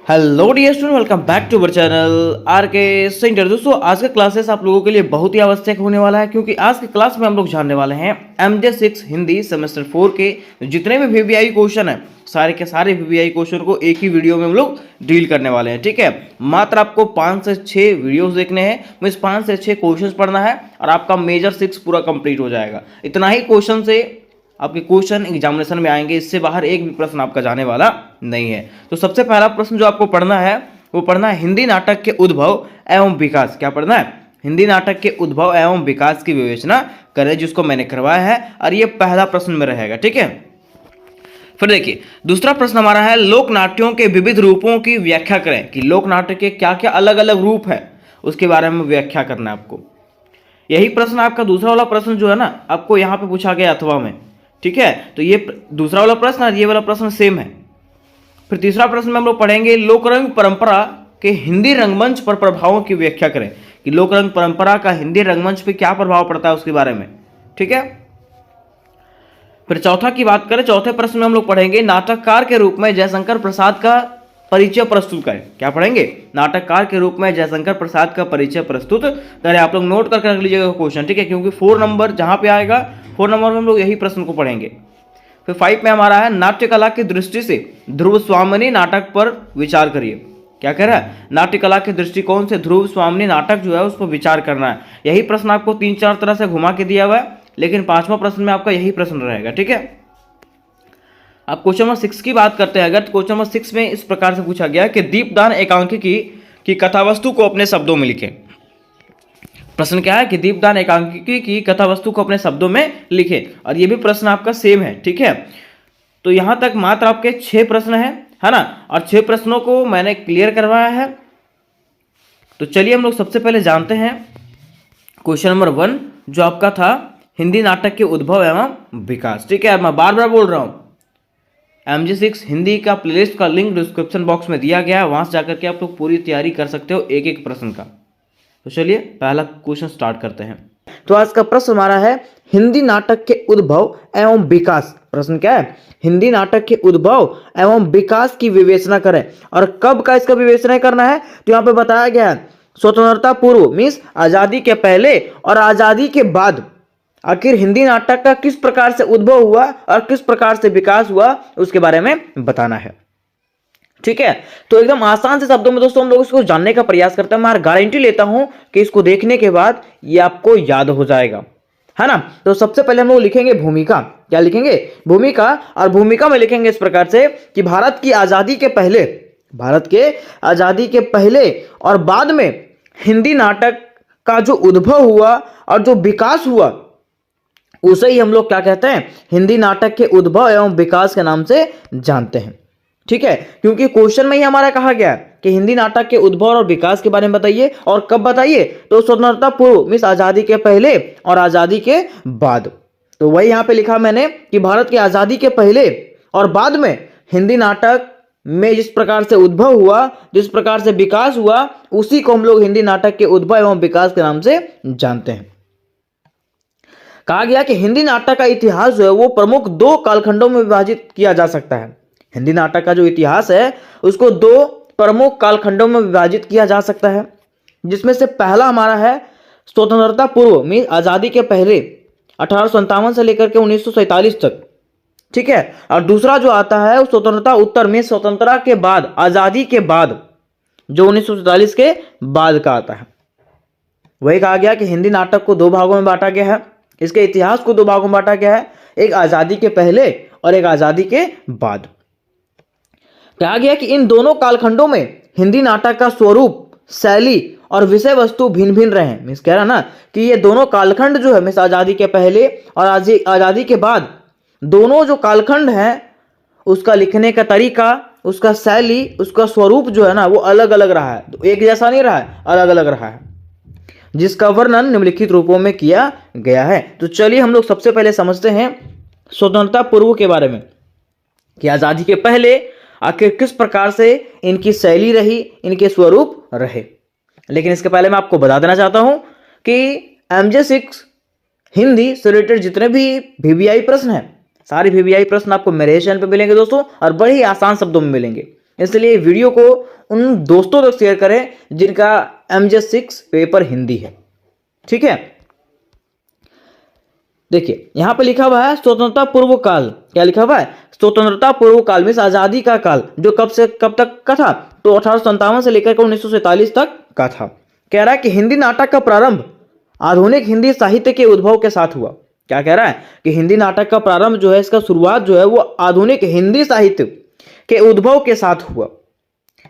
Hello dear student, welcome back to our channel R K Centre. दोस्तों, आज का classes आप लोगों के लिए बहुत ही आवश्यक होने वाला है, क्योंकि आज के क्लास में हम लोग जानने वाले हैं MJ6 हिंदी सेमेस्टर 4 के जितने भी VBI क्वेश्चन हैं, सारे के सारे VBI क्वेश्चन को एक ही वीडियो में हम लोग डील करने वाले हैं। ठीक है, मात्र आपको 5 से 6 वीडियोस देखने हैं, मीन्स 5 से 6 क्वेश्चन पढ़ना है और आपका मेजर 6 पूरा कंप्लीट हो जाएगा। इतना ही क्वेश्चन से आपके क्वेश्चन एग्जामिनेशन में आएंगे, इससे बाहर एक भी प्रश्न आपका जाने वाला नहीं है। तो सबसे पहला प्रश्न जो आपको पढ़ना है वो पढ़ना है हिंदी नाटक के उद्भव एवं विकास। क्या पढ़ना है? हिंदी नाटक के उद्भव एवं विकास की विवेचना करें, जिसको मैंने करवाया है, और ये पहला प्रश्न में रहेगा। ठीक है, फिर देखिए दूसरा प्रश्न हमारा है लोक नाट्यों के विविध रूपों की व्याख्या करें, कि लोक नाट्य के क्या क्या अलग अलग रूप है उसके बारे में व्याख्या करना है आपको। यही प्रश्न आपका दूसरा वाला प्रश्न जो है ना, आपको यहाँ पे पूछा गया अथवा में। ठीक है, तो ये दूसरा वाला प्रश्न और ये वाला प्रश्न सेम है। फिर तीसरा प्रश्न में हम लोग पढ़ेंगे लोकरंग परंपरा के हिंदी रंगमंच पर प्रभावों की व्याख्या करें, कि लोकरंग परंपरा का हिंदी रंगमंच पे क्या प्रभाव पड़ता है उसके बारे में। ठीक है, फिर चौथा की बात करें, चौथे प्रश्न में हम लोग पढ़ेंगे नाटककार के रूप में जयशंकर प्रसाद का परिचय प्रस्तुत करें। क्या पढ़ेंगे? नाटककार के रूप में जयशंकर प्रसाद का परिचय प्रस्तुत करें। आप लोग नोट करके रख लीजिएगा क्वेश्चन। ठीक है, क्योंकि 4 नंबर जहां पे आएगा 4 नंबर में हम लोग यही प्रश्न को पढ़ेंगे। फिर 5 में हमारा है नाट्य कला की दृष्टि से ध्रुव स्वामिनी नाटक पर विचार करिए। क्या कह रहा है? नाट्य कला के दृष्टिकोण से ध्रुव स्वामिनी नाटक जो है उस पर विचार करना है। यही प्रश्न आपको 3-4 तरह से घुमा के दिया हुआ है, लेकिन 5वां प्रश्न में आपका यही प्रश्न रहेगा। ठीक है, अब क्वेश्चन नंबर 6 की बात करते हैं। अगर क्वेश्चन नंबर 6 में इस प्रकार से पूछा गया कि दीपदान एकांकिकी की कथावस्तु को अपने शब्दों में लिखें। प्रश्न क्या है कि दीपदान एकांकिकी की कथावस्तु को अपने शब्दों में लिखें, और ये भी प्रश्न आपका सेम है। ठीक है, तो यहां तक मात्र आपके 6 प्रश्न है ना, और 6 प्रश्नों को मैंने क्लियर करवाया है। तो चलिए हम लोग सबसे पहले जानते हैं क्वेश्चन नंबर 1 जो आपका था हिंदी नाटक के उद्भव एवं विकास। ठीक है, मैं बार बार बोल रहा हूं, MJ6 हिंदी का प्लेलिस्ट का लिंक डिस्क्रिप्शन बॉक्स में दिया गया है, वहां से जाकर के आप लोग पूरी तैयारी कर सकते हो एक एक प्रश्न का। तो चलिए पहला क्वेश्चन स्टार्ट करते हैं। तो आज का प्रश्न हमारा है हिंदी नाटक के उद्भव एवं विकास। प्रश्न क्या है? हिंदी नाटक के उद्भव एवं विकास की विवेचना करें, और कब का इसका विवेचना करना है तो यहाँ पे बताया गया है स्वतंत्रता पूर्व मीन्स आजादी के पहले और आजादी के बाद आखिर हिंदी नाटक का किस प्रकार से उद्भव हुआ और किस प्रकार से विकास हुआ उसके बारे में बताना है। ठीक है, तो एकदम आसान से शब्दों में दोस्तों हम लोग इसको जानने का प्रयास करते हैं। मैं गारंटी लेता हूं कि इसको देखने के बाद ये आपको याद हो जाएगा, है ना। तो सबसे पहले हम लोग लिखेंगे भूमिका। क्या लिखेंगे? भूमिका। और भूमिका में लिखेंगे इस प्रकार से कि भारत की आजादी के पहले, भारत के आजादी के पहले और बाद में हिंदी नाटक का जो उद्भव हुआ और जो विकास हुआ उसे ही हम लोग क्या कहते हैं? हिंदी नाटक के उद्भव एवं विकास के नाम से जानते हैं। ठीक है, क्योंकि क्वेश्चन में ही हमारा कहा गया कि हिंदी नाटक के उद्भव और विकास के बारे में बताइए, और कब बताइए? तो स्वतंत्रता पूर्व मीन्स आजादी के पहले और आजादी के बाद। तो वही यहां पे लिखा मैंने कि भारत की आजादी के पहले और बाद में हिंदी नाटक में जिस प्रकार से उद्भव हुआ, जिस प्रकार से विकास हुआ, उसी को हम लोग हिंदी नाटक के उद्भव एवं विकास के नाम से जानते हैं। कहा गया कि हिंदी नाटक का इतिहास जो है वो प्रमुख 2 कालखंडों में विभाजित किया जा सकता है। हिंदी नाटक का जो इतिहास है उसको 2 प्रमुख कालखंडों में विभाजित किया जा सकता है, जिसमें से पहला हमारा है स्वतंत्रता पूर्व मीन आजादी के पहले 1857 से लेकर के 1947 तक। ठीक है, और दूसरा जो आता है वो स्वतंत्रता उत्तर में स्वतंत्रता के बाद, आजादी के बाद, जो 1947 के बाद का आता है। वही कहा गया कि हिंदी नाटक को 2 भागों में बांटा गया है, इसके इतिहास को 2 भागों में बांटा गया है, एक आजादी के पहले और एक आजादी के बाद। कहा गया कि इन दोनों कालखंडों में हिंदी नाटक का स्वरूप, शैली और विषय वस्तु भिन्न भिन्न रहे। मीन्स कह रहा ना कि ये दोनों कालखंड जो है मीन्स आजादी के पहले और आजादी के बाद, दोनों जो कालखंड हैं उसका लिखने का तरीका, उसका शैली, उसका स्वरूप जो है ना वो अलग अलग रहा है, तो एक जैसा नहीं रहा है, अलग अलग रहा है, जिसका वर्णन निम्नलिखित रूपों में किया गया है। तो चलिए हम लोग सबसे पहले समझते हैं स्वतंत्रता पूर्व के बारे में, कि आजादी के पहले आखिर किस प्रकार से इनकी शैली रही, इनके स्वरूप रहे। लेकिन इसके पहले मैं आपको बता देना चाहता हूं कि MJ6 हिंदी से रिलेटेड जितने भी VBI प्रश्न हैं, सारे VBI प्रश्न आपको मेरे चैनल पे मिलेंगे दोस्तों, और बड़े ही आसान शब्दों में मिलेंगे। इसलिए वीडियो को उन दोस्तों तक शेयर करें जिनका MJ6 पेपर हिंदी है। ठीक है, देखिए यहां पे लिखा हुआ है स्वतंत्रता पूर्व काल। क्या लिखा हुआ है? स्वतंत्रता पूर्व काल में आजादी का काल, जो कब से कब तक का था? तो 1857 से लेकर 1947 तक का था। कह रहा है कि हिंदी नाटक का प्रारंभ आधुनिक हिंदी साहित्य के उद्भव के साथ हुआ। क्या कह रहा है? कि हिंदी नाटक का प्रारंभ जो है, इसका शुरुआत जो है वो आधुनिक हिंदी साहित्य के उद्भव के साथ हुआ।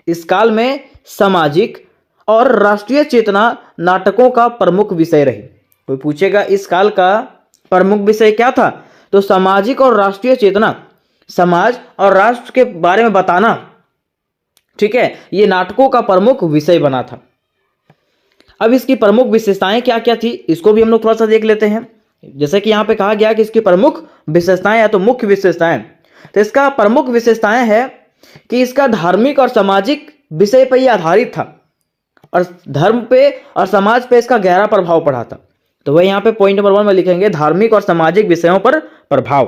इस काल में सामाजिक और राष्ट्रीय चेतना नाटकों का प्रमुख विषय रही। कोई पूछेगा इस काल का प्रमुख विषय क्या था? तो सामाजिक और राष्ट्रीय चेतना, समाज और राष्ट्र के बारे में बताना, ठीक है, ये नाटकों का प्रमुख विषय बना था। अब इसकी प्रमुख विशेषताएं क्या क्या थी, इसको भी हम लोग थोड़ा सा देख लेते हैं। जैसे कि यहां पे कहा गया कि इसकी प्रमुख विशेषताएं या तो मुख्य विशेषताएं, तो इसका प्रमुख विशेषताएं है कि इसका धार्मिक और सामाजिक विषय पर यह आधारित था और धर्म पे और समाज पे इसका गहरा प्रभाव पड़ा था। तो वह यहाँ पे पॉइंट नंबर 1 में लिखेंगे धार्मिक और सामाजिक विषयों पर प्रभाव।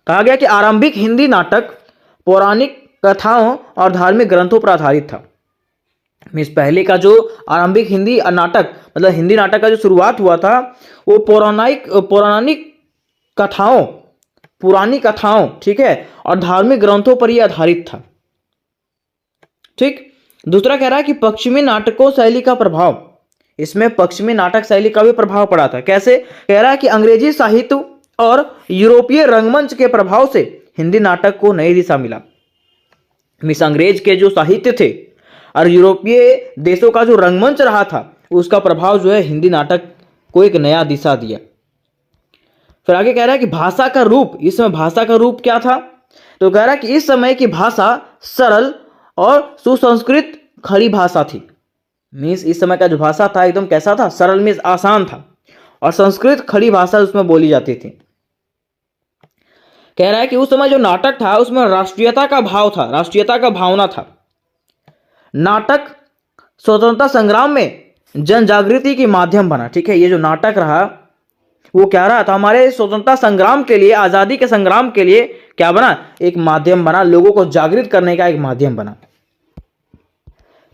कहा गया कि आरंभिक हिंदी नाटक पौराणिक कथाओं और धार्मिक ग्रंथों पर आधारित था। मीन्स पहले का जो आरंभिक हिंदी नाटक, मतलब हिंदी नाटक का जो शुरुआत हुआ था, वो पौराणिक कथाओं, पुरानी कथाओं, ठीक है, और धार्मिक ग्रंथों पर ही आधारित था। ठीक। दूसरा कह रहा है कि पश्चिमी नाटकों शैली का प्रभाव, इसमें पश्चिमी नाटक शैली का भी प्रभाव पड़ा था। कैसे? कह रहा है कि अंग्रेजी साहित्य और यूरोपीय रंगमंच के प्रभाव से हिंदी नाटक को नई दिशा मिला। मिस अंग्रेज के जो साहित्य थे और यूरोपीय देशों का जो रंगमंच रहा था, उसका प्रभाव जो है हिंदी नाटक को एक नया दिशा दिया। फिर आगे कह रहा है कि भाषा का रूप, इसमें भाषा का रूप क्या था? तो कह रहा है कि इस समय की भाषा सरल और सुसंस्कृत खड़ी भाषा थी। मीन्स इस समय का जो भाषा था एकदम कैसा था? सरल, मीन्स आसान था, और संस्कृत खड़ी भाषा उसमें बोली जाती थी। कह रहा है कि उस समय जो नाटक था उसमें राष्ट्रीयता का भाव था, राष्ट्रीयता का भावना था। नाटक स्वतंत्रता संग्राम में जन जागृति के माध्यम बना। ठीक है, ये जो नाटक रहा वो क्या रहा था? हमारे स्वतंत्रता संग्राम के लिए, आजादी के संग्राम के लिए क्या बना? एक माध्यम बना, लोगों को जागृत करने का एक माध्यम बना।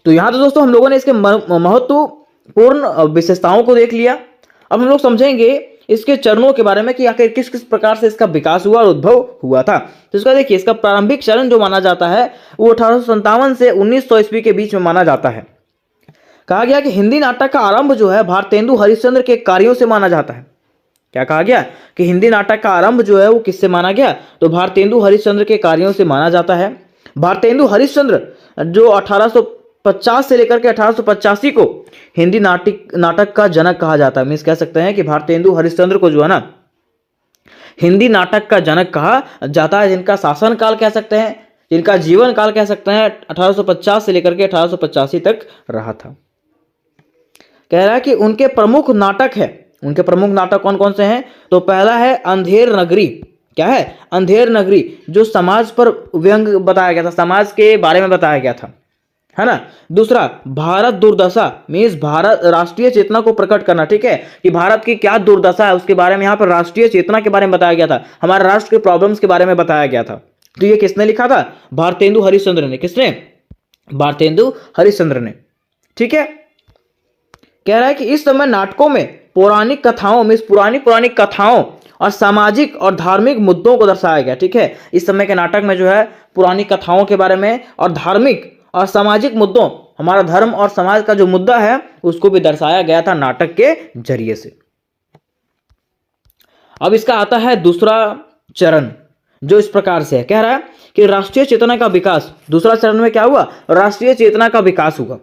तो यहां तो दोस्तों हम लोगों ने इसके महत्वपूर्ण विशेषताओं को देख लिया। अब हम लोग समझेंगे इसके चरणों के बारे में कि आखिर किस किस प्रकार से इसका विकास हुआ और उद्भव हुआ था। तो इसका देखिए, इसका प्रारंभिक चरण जो माना जाता है वो 1857 से 1900 ईस्वी के बीच में माना जाता है। कहा गया कि हिंदी नाटक का आरंभ जो है भारतेंदु हरिश्चंद्र के कार्यों से माना जाता है। क्या कहा गया? कि हिंदी नाटक का आरंभ जो है वो किससे माना गया? तो भारतेंदु हरिश्चंद्र के कार्यों से माना जाता है। भारतेंदु हरिश्चंद्र जो 1850 से लेकर के 1885 को हिंदी नाटक का जनक कहा जाता है। मीन्स कह सकते हैं कि भारतेंदु हरिश्चंद्र को जो है ना हिंदी नाटक का जनक कहा जाता है, जिनका शासन काल कह सकते हैं, जिनका जीवन काल कह सकते हैं 1850 से लेकर के 1885 तक रहा था। कह रहा है कि उनके प्रमुख नाटक है, उनके प्रमुख नाटक कौन कौन से हैं? तो पहला है अंधेर नगरी। क्या है? अंधेर नगरी, जो समाज पर व्यंग बताया गया था, समाज के बारे में बताया गया था, है ना। दूसरा भारत दुर्दशा, मीन्स भारत राष्ट्रीय चेतना को प्रकट करना। ठीक है, कि भारत की क्या दुर्दशा है उसके बारे में यहाँ पर राष्ट्रीय चेतना के बारे में बताया गया था, हमारे राष्ट्र के प्रॉब्लम्स के बारे में बताया गया था। तो ये किसने लिखा था? भारतेंदु हरिश्चंद्र ने। किसने? भारतेंदु हरिश्चंद्र ने। ठीक है, कह रहा है कि इस समय नाटकों में पौराणिक कथाओं, मीन्स पुरानी कथाओं और सामाजिक और धार्मिक मुद्दों को दर्शाया गया। ठीक है, इस समय के नाटक में जो है पुरानी कथाओं के बारे में और धार्मिक और सामाजिक मुद्दों, हमारा धर्म और समाज का जो मुद्दा है उसको भी दर्शाया गया था नाटक के जरिए से। अब इसका आता है दूसरा चरण, जो इस प्रकार से है। कह रहा है कि राष्ट्रीय चेतना का विकास। दूसरा चरण में क्या हुआ? राष्ट्रीय चेतना का विकास हुआ।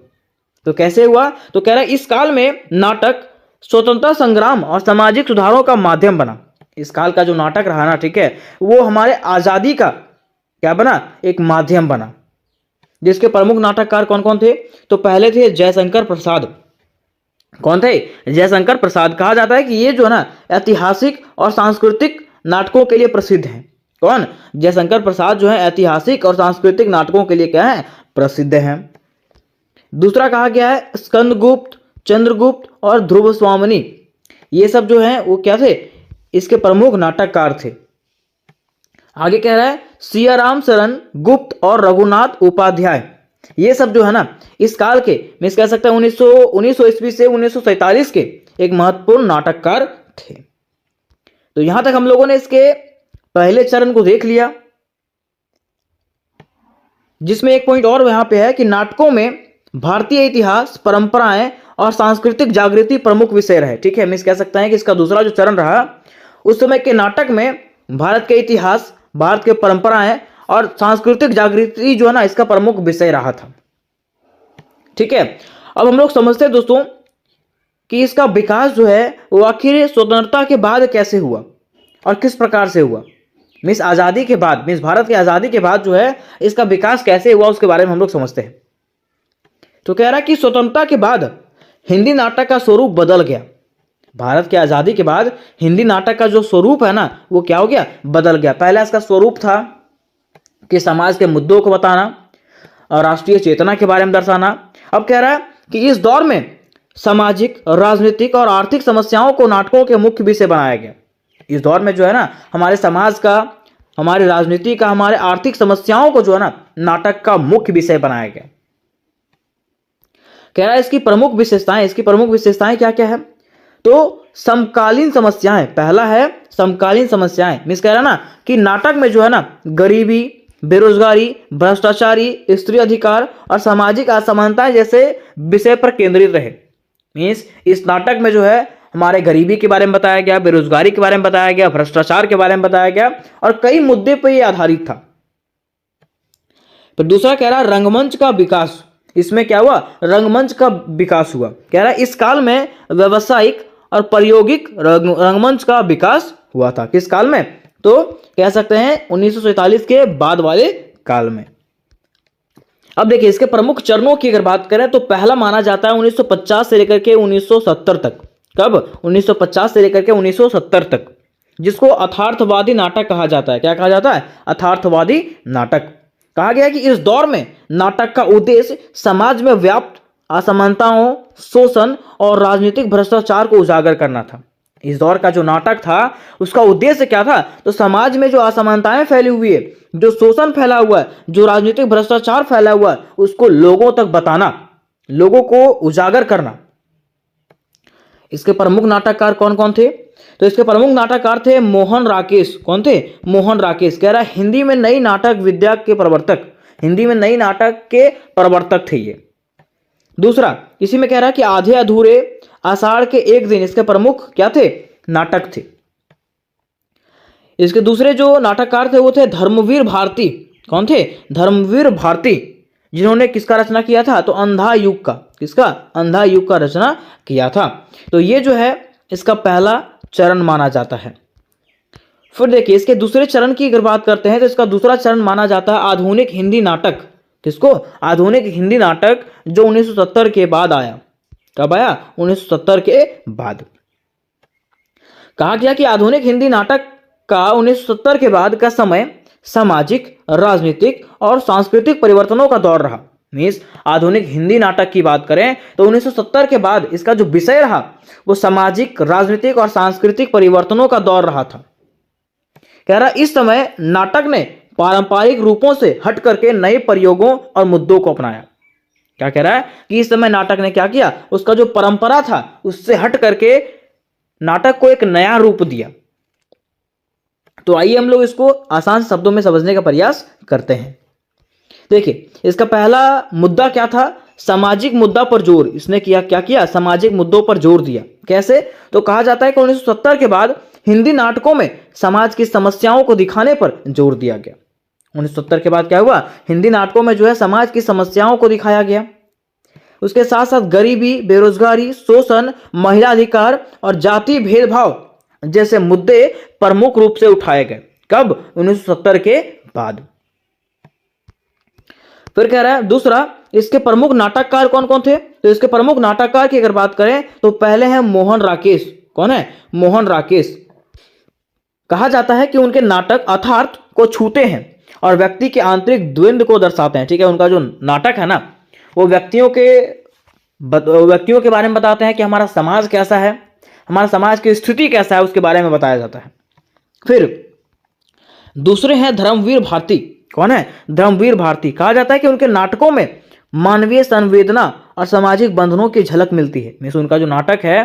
तो कैसे हुआ? तो कह रहा है इस काल में नाटक स्वतंत्रता संग्राम और सामाजिक सुधारों का माध्यम बना। इस काल का जो नाटक रहा ना, ठीक है, वो हमारे आजादी का क्या बना? एक माध्यम बना। जिसके प्रमुख नाटककार कौन कौन थे? तो पहले थे जयशंकर प्रसाद। कौन थे? जयशंकर प्रसाद। कहा जाता है कि ये जो है ना ऐतिहासिक और सांस्कृतिक नाटकों के लिए प्रसिद्ध हैं। कौन? जयशंकर प्रसाद जो है ऐतिहासिक और सांस्कृतिक नाटकों के लिए क्या है? प्रसिद्ध हैं। दूसरा कहा गया है स्कंदगुप्त, चंद्रगुप्त और ध्रुव स्वामिनी। ये सब जो हैं वो क्या थे? इसके प्रमुख नाटककार थे। आगे कह रहा है सियाराम शरण गुप्त और रघुनाथ उपाध्याय, ये सब जो है ना इस काल के मीन्स कह सकते हैं 1900 ईस्वी से 1947 के एक महत्वपूर्ण नाटककार थे। तो यहां तक हम लोगों ने इसके पहले चरण को देख लिया, जिसमें एक पॉइंट और यहां पे है कि नाटकों में भारतीय इतिहास, परंपराएं और सांस्कृतिक जागृति प्रमुख विषय रहे। ठीक है, मीन्स कह सकते हैं कि इसका दूसरा जो चरण रहा उस समय के नाटक में भारत के इतिहास, भारत के परंपराएं और सांस्कृतिक जागृति जो है ना इसका प्रमुख विषय रहा था। ठीक है, अब हम लोग समझते हैं दोस्तों कि इसका विकास जो है वो आखिर स्वतंत्रता के बाद कैसे हुआ और किस प्रकार से हुआ। मीन्स आज़ादी के बाद, मीन्स भारत की आज़ादी के बाद जो है इसका विकास कैसे हुआ उसके बारे में हम लोग समझते हैं। तो कह रहा है कि स्वतंत्रता के बाद हिंदी नाटक का स्वरूप बदल गया। भारत की आज़ादी के बाद हिंदी नाटक का जो स्वरूप है ना वो क्या हो गया, बदल गया। पहला इसका स्वरूप था कि समाज के मुद्दों को बताना और राष्ट्रीय चेतना के बारे में दर्शाना। अब कह रहा है कि इस दौर में सामाजिक, राजनीतिक और आर्थिक समस्याओं को नाटकों के मुख्य विषय बनाया गया। इस दौर में जो है ना हमारे समाज का, हमारी राजनीति का, हमारे आर्थिक समस्याओं को जो है ना नाटक का मुख्य विषय बनाया गया। कह रहा है इसकी प्रमुख विशेषताएं क्या क्या है। तो समकालीन समस्याएं, पहला है समकालीन समस्याएं। मीन्स कह रहा है ना कि नाटक में जो है ना गरीबी, बेरोजगारी, भ्रष्टाचारी, स्त्री अधिकार और सामाजिक असमानताएं जैसे विषय पर केंद्रित रहे। मीन्स इस नाटक में जो है हमारे गरीबी के बारे में बताया गया, बेरोजगारी के बारे में बताया गया, भ्रष्टाचार के बारे में बताया गया और कई मुद्दे पर यह आधारित था। तो दूसरा कह रहा है रंगमंच का विकास। इसमें क्या हुआ, रंगमंच का विकास हुआ। कह रहा है इस काल में व्यावसायिक और प्रायोगिक रंगमंच का विकास हुआ था। किस काल में, तो कह सकते हैं 1947 के बाद वाले काल में। अब देखिए इसके प्रमुख चरणों की अगर बात करें तो पहला माना जाता है 1950 से लेकर के 1970 तक। कब, 1950 से लेकर के 1970 तक, जिसको अथार्थवादी नाटक कहा जाता है। क्या कहा जाता है, अथार्थवादी नाटक। कहा गया कि इस दौर में नाटक का उद्देश्य समाज में व्याप्त असमानताओं, शोषण और राजनीतिक भ्रष्टाचार को उजागर करना था। इस दौर का जो नाटक था उसका उद्देश्य क्या था, तो समाज में जो असमानताएं फैली हुई है, जो शोषण फैला हुआ है, जो राजनीतिक भ्रष्टाचार फैला हुआ है, उसको लोगों तक बताना, लोगों को उजागर करना। इसके प्रमुख नाटककार कौन कौन थे, तो इसके प्रमुख नाटककार थे मोहन राकेश। कौन थे, मोहन राकेश। कह रहा है हिंदी में नई नाटक विद्या के प्रवर्तक, हिंदी में नई नाटक के प्रवर्तक थे ये। दूसरा इसी में कह रहा है कि आधे अधूरे, आषाढ़ के एक दिन, इसके प्रमुख क्या थे, नाटक थे। इसके दूसरे जो नाटककार थे वो थे धर्मवीर भारती। कौन थे, धर्मवीर भारती, जिन्होंने किसका रचना किया था, तो अंधा युग का, किसका, अंधा युग का रचना किया था। तो ये जो है इसका पहला चरण माना जाता है। फिर देखिए इसके दूसरे चरण की अगर बात करते हैं तो इसका दूसरा चरण माना जाता है आधुनिक हिंदी नाटक। किसको, आधुनिक हिंदी नाटक, जो 1970 के बाद आया। कब आया, 1970 के बाद। कहा गया कि आधुनिक हिंदी नाटक का 1970 के बाद का समय सामाजिक, राजनीतिक और सांस्कृतिक परिवर्तनों का दौर रहा। मीन्स आधुनिक हिंदी नाटक की बात करें तो 1970 के बाद इसका जो विषय रहा वो सामाजिक, राजनीतिक और सांस्कृतिक परिवर्तनों का दौर रहा था। कह रहा इस समय नाटक ने पारंपरिक रूपों से हट करके नए प्रयोगों और मुद्दों को अपनाया। क्या कह रहा है कि इस समय नाटक ने क्या किया, उसका जो परंपरा था उससे हट करके नाटक को एक नया रूप दिया। तो आइए हम लोग इसको आसान शब्दों में समझने का प्रयास करते हैं। देखिए इसका पहला मुद्दा क्या था, सामाजिक मुद्दा पर जोर। इसने क्या किया, सामाजिक मुद्दों पर जोर दिया। कैसे, तो कहा जाता है कि 1970 के बाद हिंदी नाटकों में समाज की समस्याओं को दिखाने पर जोर दिया गया। 1970 के बाद क्या हुआ, हिंदी नाटकों में जो है समाज की समस्याओं को दिखाया गया। उसके साथ साथ गरीबी, बेरोजगारी, शोषण, महिला अधिकार और जाति भेदभाव जैसे मुद्दे प्रमुख रूप से उठाए गए। कब, 1970 के बाद। फिर कह रहा है दूसरा, इसके प्रमुख नाटककार कौन कौन थे, तो इसके प्रमुख नाटककार की अगर बात करें तो पहले हैं मोहन राकेश। कौन है, मोहन राकेश। कहा जाता है कि उनके नाटक अर्थार्थ को छूते हैं और व्यक्ति के आंतरिक द्वंद्व को दर्शाते हैं। ठीक है, उनका जो नाटक है ना वो व्यक्तियों के बारे में बताते हैं कि हमारा समाज कैसा है, हमारा समाज की स्थिति कैसा है, उसके बारे में बताया जाता है। फिर दूसरे हैं धर्मवीर भारती। कौन है? धर्मवीर भारती। कहा जाता है कि उनके नाटकों में मानवीय संवेदना और सामाजिक बंधनों की झलक मिलती है। मीन्स उनका जो नाटक है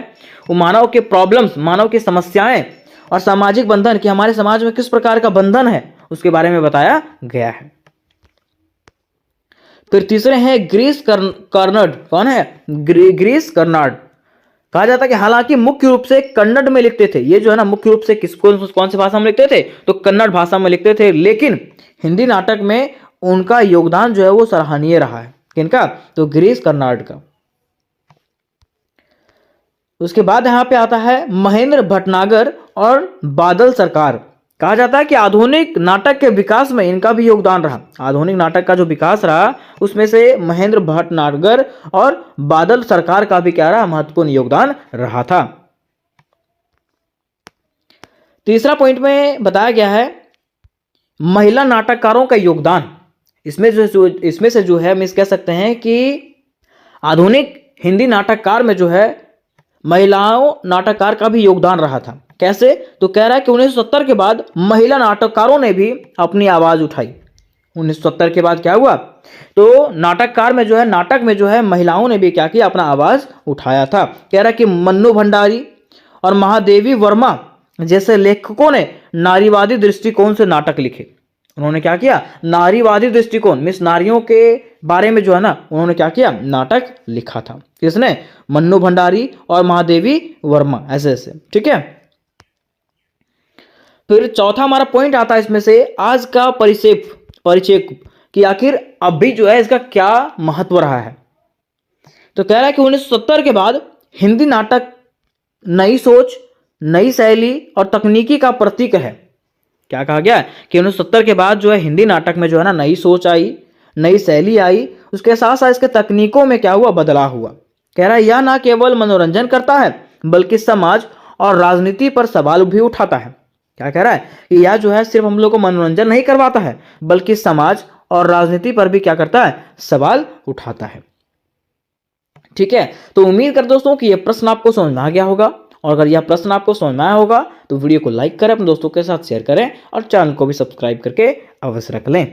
वो मानव के प्रॉब्लम्स, मानव की समस्याएं और सामाजिक बंधन, कि हमारे समाज में किस प्रकार का बंधन है, उसके बारे में बताया गया है। फिर तीसरे हैं गिरीश कर्नाड। कौन है? गिरीश कर्नाड। कहा जाता है कि हालांकि मुख्य रूप से कन्नड़ में लिखते थे, ये जो है ना मुख्य रूप से कौन सी भाषा में लिखते थे? तो कन्नड़ भाषा में लिखते थे, लेकिन हिंदी नाटक में उनका योगदान जो है वो सराहनीय रहा है। किनका? तो गिरीश कर्नाड का। उसके बाद यहां पे आता है महेंद्र भटनागर और बादल सरकार। कहा जाता है कि आधुनिक नाटक के विकास में इनका भी योगदान रहा। आधुनिक नाटक का जो विकास रहा उसमें से महेंद्र भटनागर और बादल सरकार का भी क्या रहा? महत्वपूर्ण योगदान रहा था। तीसरा पॉइंट में बताया गया है महिला नाटककारों का योगदान। इसमें से जो है हम इस कह सकते हैं कि आधुनिक हिंदी नाटककार में जो है महिलाओं नाटककार का भी योगदान रहा था। कैसे? तो कह रहा है कि 1970 के बाद महिला नाटककारों ने भी अपनी आवाज उठाई। 1970 के बाद क्या हुआ? तो नाटककार में जो है, नाटक में जो है महिलाओं ने भी क्या किया? अपना आवाज उठाया था। कह रहा है कि मन्नू भंडारी और महादेवी वर्मा जैसे लेखकों ने नारीवादी दृष्टिकोण से नाटक लिखे। उन्होंने क्या किया? नारीवादी दृष्टिकोण, मिस नारियों के बारे में जो है ना उन्होंने क्या किया? नाटक लिखा था। किसने? मन्नू भंडारी और महादेवी वर्मा, ऐसे ऐसे। ठीक है। फिर चौथा हमारा पॉइंट आता है इसमें से आज का परिचय कि आखिर अभी जो है इसका क्या महत्व रहा है। तो कह रहा है कि 1970 के बाद हिंदी नाटक नई सोच, नई शैली और तकनीकी का प्रतीक है। क्या कहा गया? कि 1970 के बाद जो है हिंदी नाटक में जो है ना नई सोच आई, नई शैली आई, उसके साथ साथ इसके तकनीकों में क्या हुआ? बदलाव हुआ। कह रहा है यह ना केवल मनोरंजन करता है बल्कि समाज और राजनीति पर सवाल भी उठाता है। क्या कह रहा है? कि यह जो है सिर्फ हम लोग को मनोरंजन नहीं करवाता है बल्कि समाज और राजनीति पर भी क्या करता है? सवाल उठाता है। ठीक है। तो उम्मीद कर दोस्तों कि यह प्रश्न आपको समझ में आ गया होगा, और अगर यह प्रश्न आपको समझ में आया होगा तो वीडियो को लाइक करें, अपने दोस्तों के साथ शेयर करें और चैनल को भी सब्सक्राइब करके अवश्य रख लें।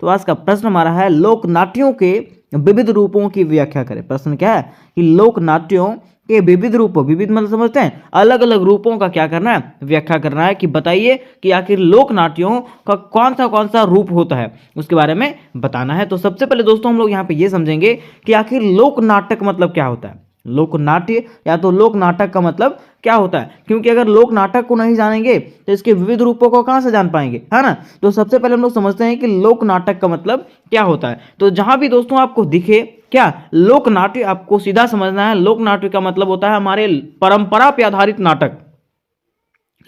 तो आज का प्रश्न हमारा है लोक नाट्यों के विविध रूपों की व्याख्या करें। प्रश्न क्या है? कि लोक नाट्यों के विविध रूपों, विविध मतलब समझते हैं अलग अलग रूपों का क्या करना है? व्याख्या करना है। कि बताइए कि आखिर लोक नाट्यों का कौन सा रूप होता है, उसके बारे में बताना है। तो सबसे पहले दोस्तों हम लोग यहाँ पे ये समझेंगे कि आखिर लोक नाटक मतलब क्या होता है। लोक नाट्य या तो लोक नाटक का मतलब क्या होता है, क्योंकि अगर लोक नाटक को नहीं जानेंगे तो इसके विविध रूपों को कहां से जान पाएंगे, है ना। तो सबसे पहले हम लोग समझते हैं कि लोक नाटक का मतलब क्या होता है। तो जहां भी दोस्तों आपको दिखे क्या लोक नाट्य, आपको सीधा समझना है लोक नाट्य का मतलब होता है हमारे परंपरा पे आधारित नाटक।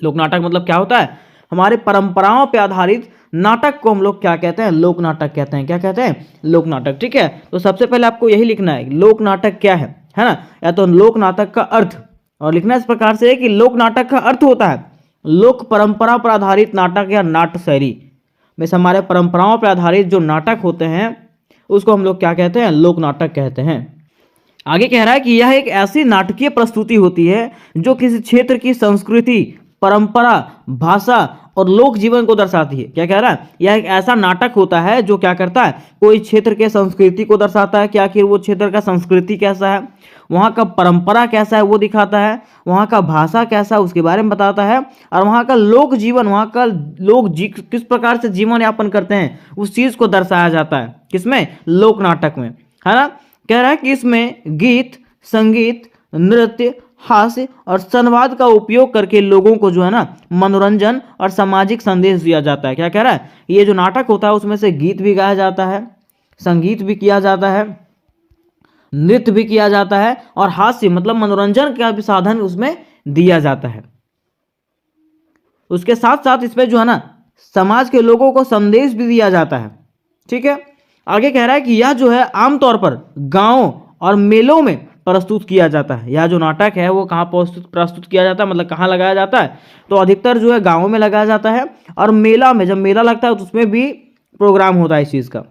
लोक नाटक मतलब क्या होता है? हमारे परंपराओं पे आधारित नाटक को हम लोग क्या कहते हैं? लोक नाटक कहते हैं। क्या कहते हैं? लोक नाटक। ठीक है। तो सबसे पहले आपको यही लिखना है लोक नाटक क्या है ना। या तो लोक नाटक का अर्थ, और लिखना इस प्रकार से है कि लोक नाटक का अर्थ होता है लोक परंपरा पर आधारित नाटक या नाट्य शैली में से हमारे परंपराओं पर आधारित जो नाटक होते हैं उसको हम लोग क्या कहते हैं? लोक नाटक कहते हैं। आगे कह रहा है कि यह एक ऐसी नाटकीय प्रस्तुति होती है जो किसी क्षेत्र की संस्कृति, परंपरा, भाषा और लोक जीवन को दर्शाती है। क्या कह रहा है? यह एक ऐसा नाटक होता है जो क्या करता है? कोई क्षेत्र के संस्कृति को दर्शाता है कि आखिर वो क्षेत्र का संस्कृति कैसा है, वहाँ का परंपरा कैसा है वो दिखाता है, वहाँ का भाषा कैसा है उसके बारे में बताता है, और वहाँ का लोक जीवन, वहाँ का लोग किस प्रकार से जीवन यापन करते हैं उस चीज़ को दर्शाया जाता है। किसमें? लोक नाटक में, है ना। कह रहा है कि इसमें गीत, संगीत, नृत्य, हास्य और संवाद का उपयोग करके लोगों को जो है ना मनोरंजन और सामाजिक संदेश दिया जाता है। क्या कह रहा है? ये जो नाटक होता है उसमें से गीत भी गाया जाता है, संगीत भी किया जाता है, नृत्य भी किया जाता है, और हास्य मतलब मनोरंजन का भी साधन उसमें दिया जाता है। उसके साथ साथ इसमें जो है ना समाज के लोगों को संदेश भी दिया जाता है। ठीक है। आगे कह रहा है कि यह जो है आमतौर पर गांवों और मेलों में प्रस्तुत किया जाता है। यह जो नाटक है वो कहाँ प्रस्तुत किया जाता है, मतलब कहाँ लगाया जाता है? तो अधिकतर जो है गाँवों में लगाया जाता है, और मेला में, जब मेला लगता है तो उसमें भी प्रोग्राम होता है इस चीज़ का।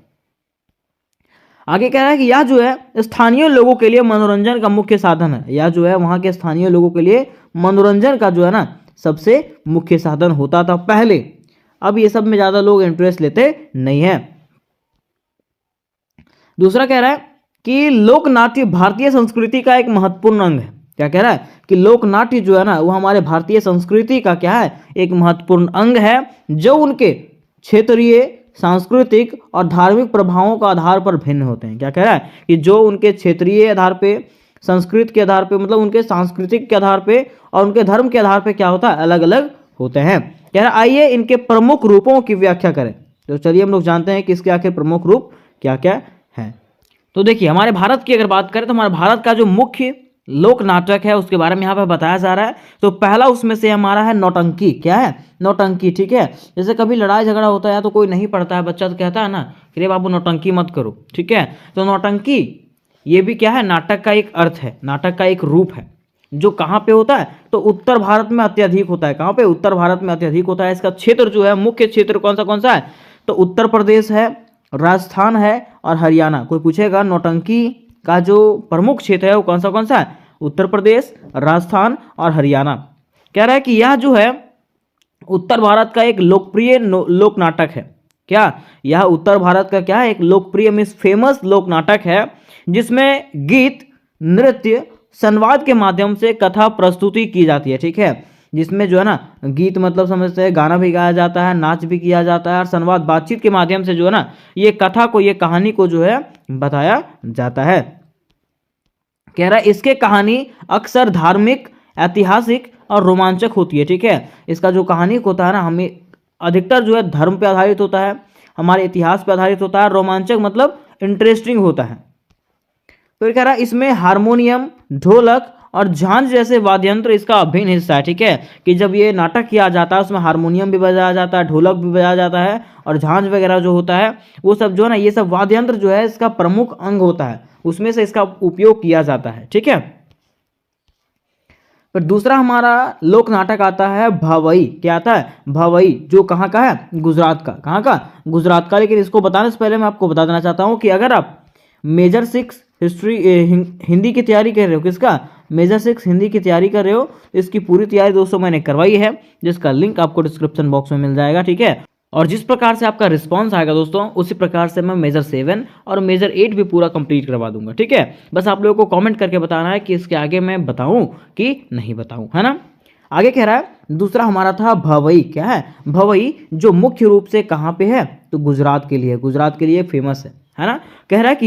आगे कह रहा है कि यह जो है स्थानीय लोगों के लिए मनोरंजन का मुख्य साधन है। यह जो है वहाँ के स्थानीय लोगों के लिए मनोरंजन का जो है ना सबसे मुख्य साधन होता था पहले। अब ये सब में ज़्यादा लोग इंटरेस्ट लेते नहीं है। दूसरा कह रहा है कि लोक नाट्य भारतीय संस्कृति का एक महत्वपूर्ण अंग है। क्या कह रहा है कि लोक नाट्य जो है ना वो हमारे भारतीय संस्कृति का क्या है, एक महत्वपूर्ण अंग है, जो उनके क्षेत्रीय, सांस्कृतिक और धार्मिक प्रभावों का आधार पर भिन्न होते हैं। क्या कह रहा है कि जो उनके क्षेत्रीय आधार पे, संस्कृत के आधार पे, मतलब उनके सांस्कृतिक के आधार पे और उनके धर्म के आधार पे क्या होता है, अलग अलग होते हैं। कह रहा है आइए इनके प्रमुख रूपों की व्याख्या करें। तो चलिए हम लोग जानते हैं कि इसके आखिर प्रमुख रूप क्या क्या है। तो देखिए हमारे भारत की अगर बात करें तो हमारे भारत का जो मुख्य लोक नाटक है उसके बारे में यहाँ पे बताया जा रहा है। तो पहला उसमें से हमारा है नौटंकी। क्या है, नौटंकी। ठीक है, जैसे कभी लड़ाई झगड़ा होता है तो कोई नहीं पढ़ता है बच्चा तो कहता है ना कि रे बाबू नौटंकी मत करो। ठीक है, तो नौटंकी ये भी क्या है, नाटक का एक अर्थ है, नाटक का एक रूप है, जो कहाँ पे होता है, तो उत्तर भारत में अत्यधिक होता है। कहाँ पे, उत्तर भारत में अत्यधिक होता है। इसका क्षेत्र जो है, मुख्य क्षेत्र कौन सा है, तो उत्तर प्रदेश है, राजस्थान है और हरियाणा। कोई पूछेगा नौटंकी का जो प्रमुख क्षेत्र है वो कौन सा है, उत्तर प्रदेश, राजस्थान और हरियाणा। कह रहा है कि यह जो है उत्तर भारत का एक लोकप्रिय लोक नाटक है। क्या, यह उत्तर भारत का क्या है, एक लोकप्रिय मीन्स फेमस लोक नाटक है, जिसमें गीत, नृत्य, संवाद के माध्यम से कथा प्रस्तुति की जाती है। ठीक है, जिसमें जो है ना गीत मतलब समझते हैं, गाना भी गाया जाता है, नाच भी किया जाता है और संवाद बातचीत के माध्यम से जो है ना ये कथा को, ये कहानी को जो है बताया जाता है। कह रहा है इसके कहानी अक्सर धार्मिक, ऐतिहासिक और रोमांचक होती है। ठीक है, इसका जो कहानी होता है ना हमें अधिकतर जो है धर्म पे आधारित होता है, हमारे इतिहास पे आधारित होता है, रोमांचक मतलब इंटरेस्टिंग होता है। फिर कह रहा है इसमें हारमोनियम, ढोलक और झांझ जैसे वाद्य यंत्र इसका अभिन्न हिस्सा है। ठीक है, कि जब ये नाटक किया जाता है उसमें हारमोनियम भी बजाया जाता है, ढोलक भी बजाया जाता है और झांझ वगैरह जो होता है वो सब जो है ना, ये सब वाद्य यंत्र जो है इसका प्रमुख अंग होता है, उसमें से इसका उपयोग किया जाता है। ठीक है, फिर दूसरा हमारा लोक नाटक आता है भवई। क्या आता है, भवई, जो कहाँ का है, गुजरात का। कहाँ का, गुजरात का। लेकिन इसको बताने से पहले मैं आपको बता देना चाहता हूँ कि अगर आप मेजर 6 हिस्ट्री हिंदी की तैयारी कर रहे हो, किसका, मेजर 6 हिंदी की तैयारी कर रहे हो, इसकी पूरी तैयारी दोस्तों मैंने करवाई है, जिसका लिंक आपको डिस्क्रिप्शन बॉक्स में मिल जाएगा। ठीक है, और जिस प्रकार से आपका रिस्पांस आएगा दोस्तों उसी प्रकार से मैं मेजर 7 और मेजर 8 भी पूरा कंप्लीट करवा दूंगा। ठीक है, बस आप लोगों को कमेंट करके बताना है कि इसके आगे मैं बताऊं कि नहीं बताऊं, है ना। आगे कह रहा है दूसरा हमारा था भवई। क्या है, भवई, जो मुख्य रूप से कहाँ पे है, तो गुजरात के लिए, गुजरात के लिए फेमस है ना। कह रहा है कि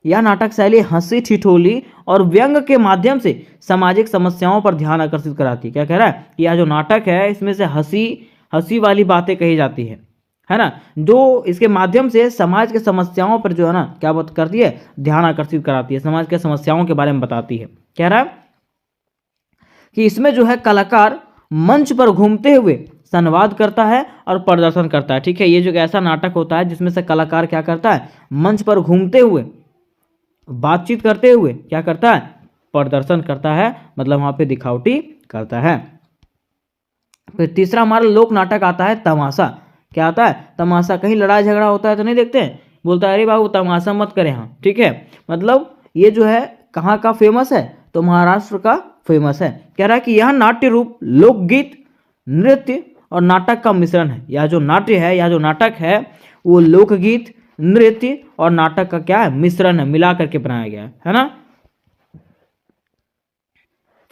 यह नाटक शैली हंसी, ठिठोली और व्यंग के माध्यम से सामाजिक समस्याओं पर ध्यान आकर्षित कराती है। क्या कह रहा है, यह जो नाटक है इसमें से हंसी वाली बातें कही जाती है ना, जो इसके माध्यम से समाज के समस्याओं पर जो है ना क्या बात करती है, ध्यान आकर्षित कराती है, समाज के समस्याओं के बारे में बताती है। कह रहा है कि इसमें जो है कलाकार मंच पर घूमते हुए संवाद करता है और प्रदर्शन करता है। ठीक है, ये जो ऐसा नाटक होता है जिसमें से कलाकार क्या करता है, मंच पर घूमते हुए, बातचीत करते हुए क्या करता है, प्रदर्शन करता है, मतलब वहां पे दिखावटी करता है। फिर तीसरा हमारा लोक नाटक आता है तमाशा। क्या आता है, तमाशा। कहीं लड़ाई झगड़ा होता है तो नहीं देखते हैं, बोलता है अरे बाबू तमाशा मत करें। हाँ, ठीक है, मतलब ये जो है कहाँ का फेमस है, तो महाराष्ट्र का फेमस है। कह रहा है कि यह नाट्य रूप लोकगीत, नृत्य और नाटक का मिश्रण है। यह जो नाट्य है, यह जो नाटक है वो लोकगीत, नृत्य और नाटक का क्या है, मिश्रण है, मिला करके बनाया गया है ना।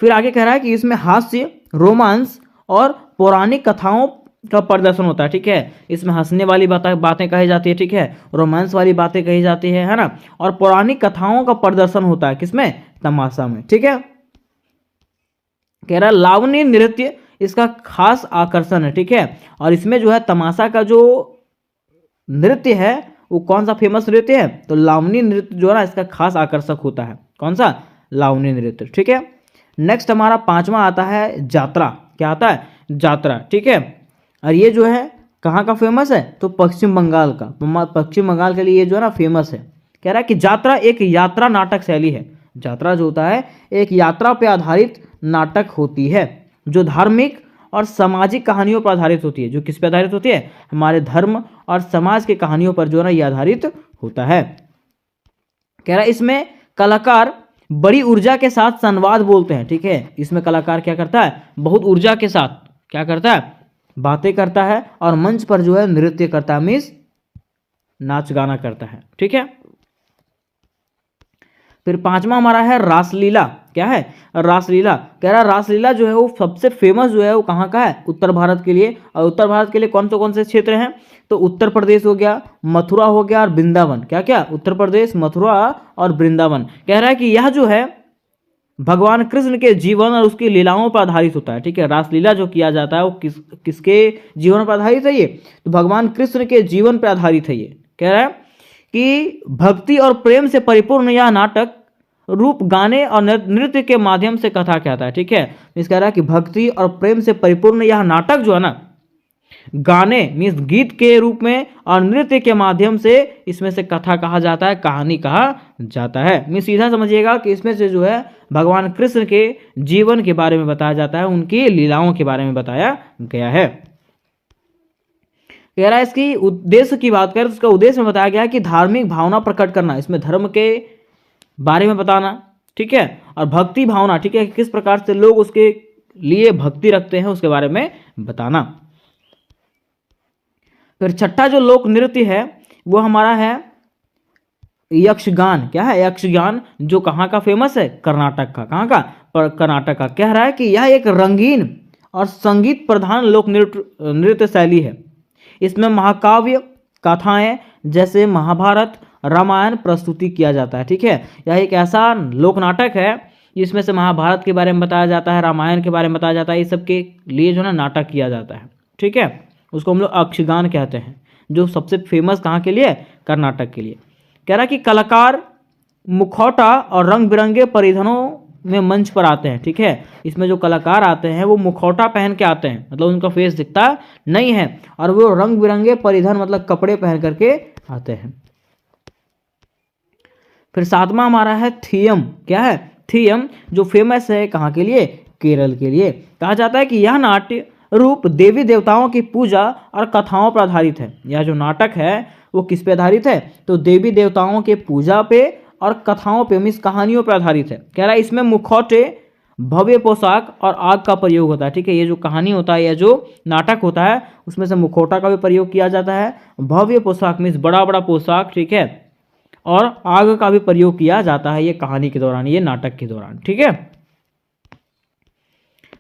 फिर आगे कह रहा है कि इसमें हास्य, रोमांस और पौराणिक कथाओं का प्रदर्शन होता है। ठीक है, इसमें हंसने वाली बातें कही जाती है। ठीक है, रोमांस वाली बातें कही जाती है ना, और पौराणिक कथाओं का प्रदर्शन होता है किसमें, तमाशा में। ठीक है, कह रहा है लावणी नृत्य इसका खास आकर्षण है। ठीक है, और इसमें जो है तमाशा का जो नृत्य है वो कौन सा फेमस नृत्य है, तो लावणी नृत्य जो है ना इसका खास आकर्षक होता है। कौन सा, लावणी नृत्य। ठीक है, नेक्स्ट हमारा पांचवा आता है यात्रा। क्या आता है, यात्रा। ठीक है, और ये जो है कहाँ का फेमस है, तो पश्चिम बंगाल का, पश्चिम बंगाल के लिए ये जो है ना फेमस है। कह रहा है कि यात्रा एक यात्रा नाटक शैली है। यात्रा जो होता है एक यात्रा पे आधारित नाटक होती है, जो धार्मिक और सामाजिक कहानियों पर आधारित होती है। जो किस पे आधारित होती है, हमारे धर्म और समाज की कहानियों पर जो है ना ये आधारित होता है। कह रहा है इसमें कलाकार बड़ी ऊर्जा के साथ संवाद बोलते हैं। ठीक है, इसमें कलाकार क्या करता है, बहुत ऊर्जा के साथ क्या करता है, बातें करता है और मंच पर जो है नृत्य करता है, मीन्स नाच गाना करता है। ठीक है, फिर पांचवा हमारा है रासलीला। क्या है, रासलीला। कह रहा है रासलीला जो है वो सबसे फेमस जो है वो कहाँ का है, उत्तर भारत के लिए। और उत्तर भारत के लिए कौन से क्षेत्र हैं, तो उत्तर प्रदेश हो गया, मथुरा हो गया और वृंदावन। क्या क्या, उत्तर प्रदेश, मथुरा और वृंदावन। कह रहा है कि यह जो है भगवान कृष्ण के जीवन और उसकी लीलाओं पर आधारित होता है। ठीक है, रासलीला जो किया जाता है वो किसके जीवन पर आधारित है, ये तो भगवान कृष्ण के जीवन पर आधारित है। ये कह रहा है कि भक्ति और प्रेम से परिपूर्ण यह नाटक रूप गाने और नृत्य के माध्यम से कथा कहता है। ठीक है, इस कह रहा है कि भक्ति और प्रेम से परिपूर्ण यह नाटक जो है ना, गाने मीन्स गीत के रूप में और नृत्य के माध्यम से इसमें से कथा कहा जाता है, कहानी कहा जाता है। मीन्स सीधा समझिएगा कि इसमें से जो है भगवान कृष्ण के जीवन के बारे में बताया जाता है, उनकी लीलाओं के बारे में बताया गया है। कह रहा है इसकी उद्देश्य की बात करें तो उसका उद्देश्य में बताया गया है कि धार्मिक भावना प्रकट करना, इसमें धर्म के बारे में बताना। ठीक है, और भक्ति भावना, ठीक है, किस प्रकार से लोग उसके लिए भक्ति रखते हैं उसके बारे में बताना। फिर छठा जो लोक नृत्य है वो हमारा है यक्षगान। क्या है, यक्षगान, जो कहाँ का फेमस है, कर्नाटक का। कहाँ का, कर्नाटक का। कह रहा है कि यह एक रंगीन और संगीत प्रधान लोक नृत्य शैली है। इसमें महाकाव्य कथाएं जैसे महाभारत, रामायण प्रस्तुति किया जाता है। ठीक है, यह एक ऐसा लोक नाटक है जिसमें से महाभारत के बारे में बताया जाता है, रामायण के बारे में बताया जाता है, ये सब के लिए जो है नाटक किया जाता है। ठीक है, उसको हम लोग यक्षगान कहते हैं, जो सबसे फेमस कहाँ के लिए, कर्नाटक के लिए। कह रहा है कि कलाकार मुखौटा और रंग बिरंगे परिधानों में मंच पर आते हैं। ठीक है, इसमें जो कलाकार आते हैं वो मुखौटा पहन के आते हैं, मतलब उनका फेस दिखता नहीं है, और वो रंग बिरंगे परिधान मतलब कपड़े पहन करके आते हैं। फिर सातवां हमारा है थियम। क्या है, थियम, जो फेमस है कहाँ के लिए, केरल के लिए। कहा जाता है कि यह नाट्य रूप देवी देवताओं की पूजा और कथाओं पर आधारित है। यह जो नाटक है वो किस पे आधारित है, तो देवी देवताओं के पूजा पे और कथाओं पे मीन्स कहानियों पर आधारित है। कह रहा है इसमें मुखौटे, भव्य पोशाक और आग का प्रयोग होता है। ठीक है, ये जो कहानी होता है या जो नाटक होता है उसमें से मुखौटा का भी प्रयोग किया जाता है, भव्य पोशाक मीन्स बड़ा बड़ा पोशाक, ठीक है, और आग का भी प्रयोग किया जाता है ये कहानी के दौरान, ये नाटक के दौरान। ठीक है,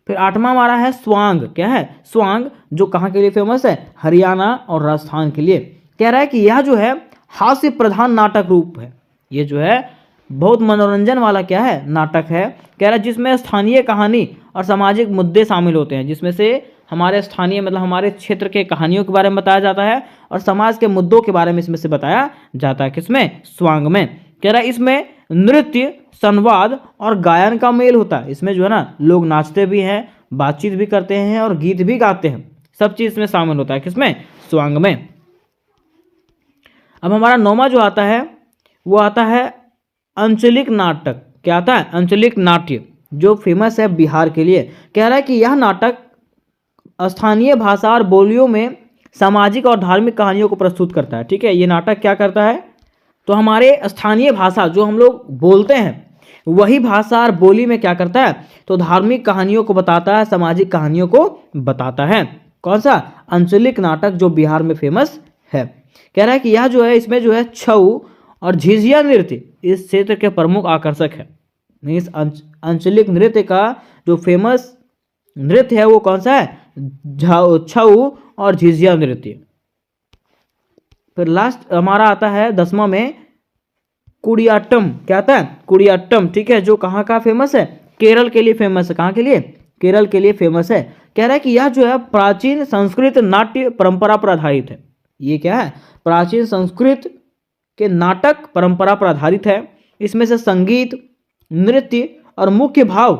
फिर आठवां हमारा है स्वांग। क्या है, स्वांग, जो कहाँ के लिए फेमस है, हरियाणा और राजस्थान के लिए। कह रहा है कि यह जो है हास्य प्रधान नाटक रूप है, ये जो है बहुत मनोरंजन वाला क्या है, नाटक है। कह रहा है जिसमें स्थानीय कहानी और सामाजिक मुद्दे शामिल होते हैं, जिसमें से हमारे स्थानीय मतलब हमारे क्षेत्र के कहानियों के बारे में बताया जाता है और समाज के मुद्दों के बारे में इसमें से बताया जाता है। किसमें, स्वांग में। कह रहा है इसमें नृत्य, संवाद और गायन का मेल होता है। इसमें जो है ना लोग नाचते भी हैं, बातचीत भी करते हैं और गीत भी गाते हैं, सब चीज इसमें शामिल होता है। किसमें, स्वांग में। अब हमारा नौवां जो आता है वो आता है अंचलिक नाटक। क्या आता है, अंचलिक नाट्य, जो फेमस है बिहार के लिए। कह रहा है कि यह नाटक स्थानीय भाषा और बोलियों में सामाजिक और धार्मिक कहानियों को प्रस्तुत करता है। ठीक है, ये नाटक क्या करता है, तो हमारे स्थानीय भाषा जो हम लोग बोलते हैं वही भाषा और बोली में क्या करता है, तो धार्मिक कहानियों को बताता है, सामाजिक कहानियों को बताता है। कौन सा, अंचलिक नाटक, जो बिहार में फेमस है। कह रहा है कि यह जो है इसमें जो है छऊ और झिझिया नृत्य इस क्षेत्र के प्रमुख आकर्षक है। मीन्स अंचलिक नृत्य का जो फेमस नृत्य है वो कौन सा है, छऊ और झिझिया नृत्य। फिर लास्ट हमारा आता है 10वां में कुडियाट्टम। क्या आता है, कुडियाट्टम। ठीक है, जो कहाँ का फेमस है, केरल के लिए फेमस है। कहाँ के लिए, केरल के लिए फेमस है। कह रहा है कि यह जो है प्राचीन संस्कृत नाट्य परंपरा पर आधारित है। ये क्या है, प्राचीन संस्कृत के नाटक परंपरा पर आधारित है। इसमें से संगीत, नृत्य और मुख्य भाव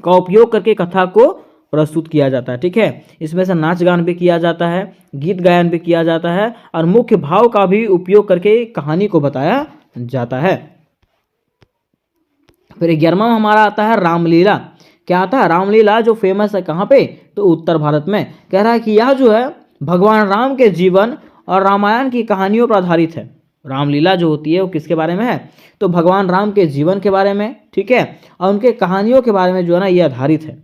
का उपयोग करके कथा को प्रस्तुत किया जाता है। ठीक है, इसमें से नाच गान भी किया जाता है, गीत गायन भी किया जाता है और मुख्य भाव का भी उपयोग करके कहानी को बताया जाता है। फिर 11वां हमारा आता है रामलीला। क्या आता है, रामलीला, जो फेमस है कहाँ पे, तो उत्तर भारत में। कह रहा है कि यह जो है भगवान राम के जीवन और रामायण की कहानियों पर आधारित है। रामलीला जो होती है वो किसके बारे में है, तो भगवान राम के जीवन के बारे में, ठीक है, और उनके कहानियों के बारे में जो है ना ये आधारित है।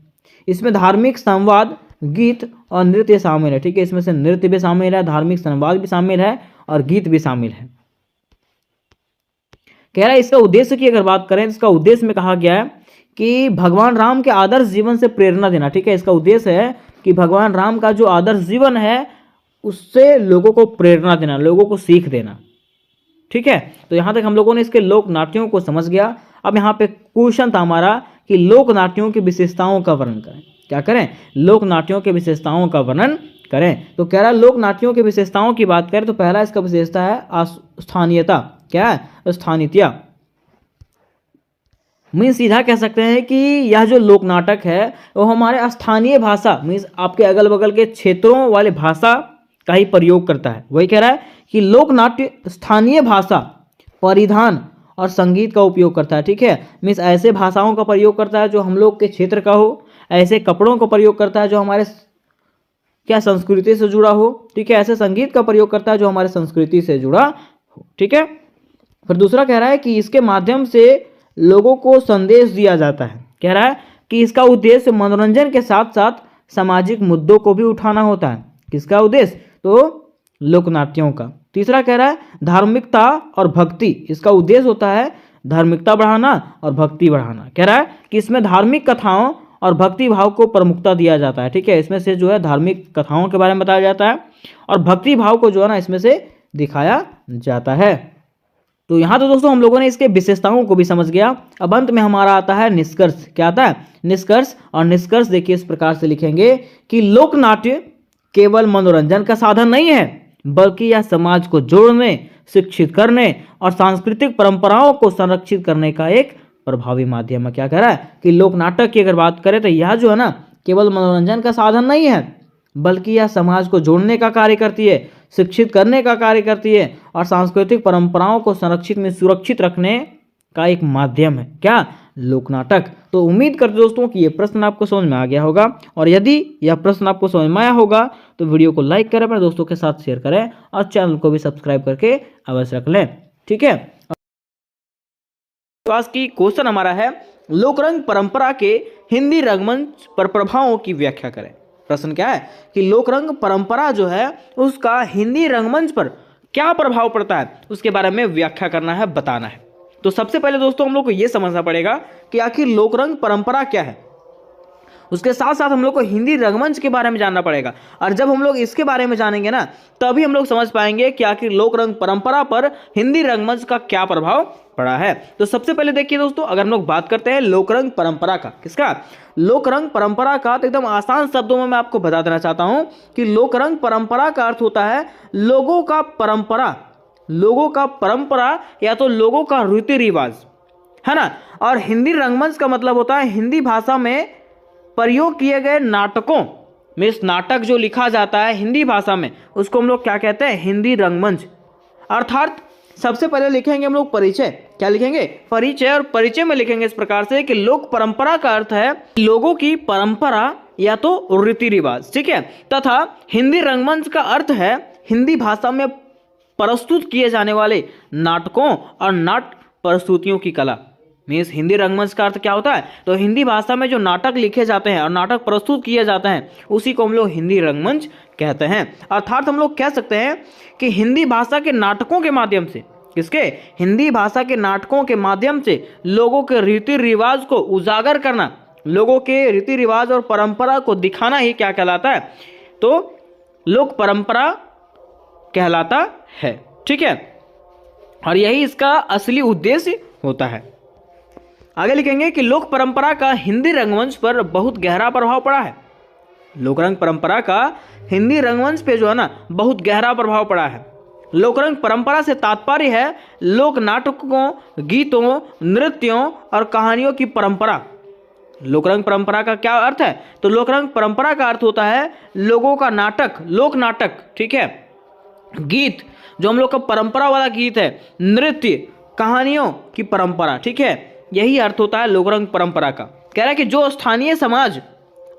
इसमें धार्मिक संवाद, गीत और नृत्य शामिल है, ठीक है, इसमें से नृत्य भी शामिल है, धार्मिक संवाद भी शामिल है और गीत भी शामिल है। कह रहा है इसका उद्देश्य की अगर बात करें तो इसका उद्देश्य में कहा गया है कि भगवान राम के आदर्श जीवन से प्रेरणा देना, ठीक है, इसका उद्देश्य है कि भगवान राम का जो आदर्श जीवन है उससे लोगों को प्रेरणा देना, लोगों को सीख देना, ठीक है। तो यहाँ तक हम लोगों ने इसके लोक नाट्यों को समझ गया। अब यहाँ पे क्वेश्चन था हमारा कि लोक नाट्यों की विशेषताओं का वर्णन करें। क्या करें, लोक नाट्यों के विशेषताओं का वर्णन करें। तो कह रहा है लोक नाट्यों की विशेषताओं की बात करें तो पहला इसका विशेषता है स्थानीयता। क्या है, स्थानीयता मीन्स सीधा कह सकते हैं कि यह जो लोक नाटक है वो हमारे स्थानीय भाषा मीन्स आपके अगल बगल के क्षेत्रों वाले भाषा का ही प्रयोग करता है। वही कह रहा है कि लोक नाट्य स्थानीय भाषा, परिधान और संगीत का उपयोग करता है, ठीक है, मीन्स ऐसे भाषाओं का प्रयोग करता है जो हम लोग के क्षेत्र का हो, ऐसे कपड़ों का प्रयोग करता है जो हमारे क्या संस्कृति से जुड़ा हो, ठीक है, ऐसे संगीत का प्रयोग करता है जो हमारे संस्कृति से जुड़ा हो, ठीक है। फिर दूसरा कह रहा है कि इसके माध्यम से लोगों को संदेश दिया जाता है। कह रहा है कि इसका उद्देश्य मनोरंजन के साथ साथ सामाजिक मुद्दों को भी उठाना होता है। किसका उद्देश्य, तो लोकनाट्यों का। तीसरा कह रहा है धार्मिकता और भक्ति, इसका उद्देश्य होता है धार्मिकता बढ़ाना और भक्ति बढ़ाना। कह रहा है कि इसमें धार्मिक कथाओं और भक्ति भाव को प्रमुखता दिया जाता है, ठीक है, इसमें से जो है धार्मिक कथाओं के बारे में बताया जाता है और भक्ति भाव को जो है ना इसमें से दिखाया जाता है। तो यहाँ तो दोस्तों हम लोगों ने इसके विशेषताओं को भी समझ गया। अब अंत में हमारा आता है निष्कर्ष। क्या आता है, निष्कर्ष। और निष्कर्ष देखिए इस प्रकार से लिखेंगे कि लोक नाट्य केवल मनोरंजन का साधन नहीं है बल्कि यह समाज को जोड़ने, शिक्षित करने और सांस्कृतिक परंपराओं को संरक्षित करने का एक प्रभावी माध्यम है। क्या कह रहा है कि लोक नाटक की अगर बात करें तो यह जो है ना केवल मनोरंजन का साधन नहीं है बल्कि यह समाज को जोड़ने का कार्य करती है, शिक्षित करने का कार्य करती है और सांस्कृतिक परंपराओं को संरक्षित में सुरक्षित रखने का एक माध्यम है। क्या, लोक नाटक। तो उम्मीद करते दोस्तों कि ये प्रश्न आपको समझ में आ गया होगा और यदि यह प्रश्न आपको समझ में आया होगा तो वीडियो को लाइक करें, अपने दोस्तों के साथ शेयर करें और चैनल को भी सब्सक्राइब करके अवश्य रख लें, ठीक है। तो आज की क्वेश्चन हमारा है लोकरंग परंपरा के हिंदी रंगमंच पर प्रभावों की व्याख्या करें। प्रश्न क्या है कि लोकरंग परंपरा जो है उसका हिंदी रंगमंच पर क्या प्रभाव पड़ता है उसके बारे में व्याख्या करना है, बताना है। तो सबसे पहले दोस्तों हम लोग को यह समझना पड़ेगा कि आखिर लोकरंग परंपरा क्या है, उसके साथ साथ हम लोग को हिंदी रंगमंच के बारे में जानना पड़ेगा। और जब हम लोग इसके बारे में जानेंगे ना तभी हम लोग समझ पाएंगे कि आखिर लोकरंग परंपरा पर हिंदी रंगमंच का क्या प्रभाव पड़ा है। तो सबसे पहले देखिए दोस्तों, अगर हम लोग बात करते हैं लोकरंग परंपरा का, किसका, लोकरंग परंपरा का, तो एकदम आसान शब्दों में मैं आपको बता देना चाहता हूं कि लोकरंग परंपरा का अर्थ होता है लोगों का परंपरा, लोगों का परंपरा या तो लोगों का रीति रिवाज, है ना। और हिंदी रंगमंच का मतलब होता है हिंदी भाषा में प्रयोग किए गए नाटकों में, नाटक जो लिखा जाता है हिंदी भाषा में उसको हम लोग क्या कहते हैं, हिंदी रंगमंच। अर्थात सबसे पहले लिखेंगे हम लोग परिचय। क्या लिखेंगे, परिचय। और परिचय में लिखेंगे इस प्रकार से कि लोक परंपरा का अर्थ है लोगों की परंपरा या तो रीति रिवाज, ठीक है, तथा हिंदी रंगमंच का अर्थ है हिंदी भाषा में प्रस्तुत किए जाने वाले नाटकों और नाट्य प्रस्तुतियों की कला। मीन्स हिंदी रंगमंच का अर्थ क्या होता है, तो हिंदी भाषा में जो नाटक लिखे जाते हैं और नाटक प्रस्तुत किए जाते हैं उसी को हम लोग हिंदी रंगमंच कहते हैं। अर्थात हम लोग कह सकते हैं कि हिंदी भाषा के नाटकों के माध्यम से, किसके, हिंदी भाषा के नाटकों के माध्यम से लोगों के रीति रिवाज को उजागर करना, लोगों के रीति रिवाज और परंपरा को दिखाना ही क्या कहलाता है, तो लोक परंपरा कहलाता है, ठीक है। और यही इसका असली उद्देश्य होता है। आगे लिखेंगे कि लोक परंपरा का हिंदी रंगमंच पर बहुत गहरा प्रभाव पड़ा है। लोकरंग परंपरा का हिंदी रंगमंच पे जो है ना बहुत गहरा प्रभाव पड़ा है। लोकरंग परंपरा से तात्पर्य है लोक नाटकों, गीतों, नृत्यों और कहानियों की परंपरा। लोकरंग परंपरा का क्या अर्थ है, तो लोकरंग परंपरा का अर्थ होता है लोगों का नाटक, लोक नाटक, ठीक है, गीत जो हम लोग का परंपरा वाला गीत है, नृत्य, कहानियों की परंपरा, ठीक है, यही अर्थ होता है लोकरंग परंपरा का। कह रहा है कि जो स्थानीय समाज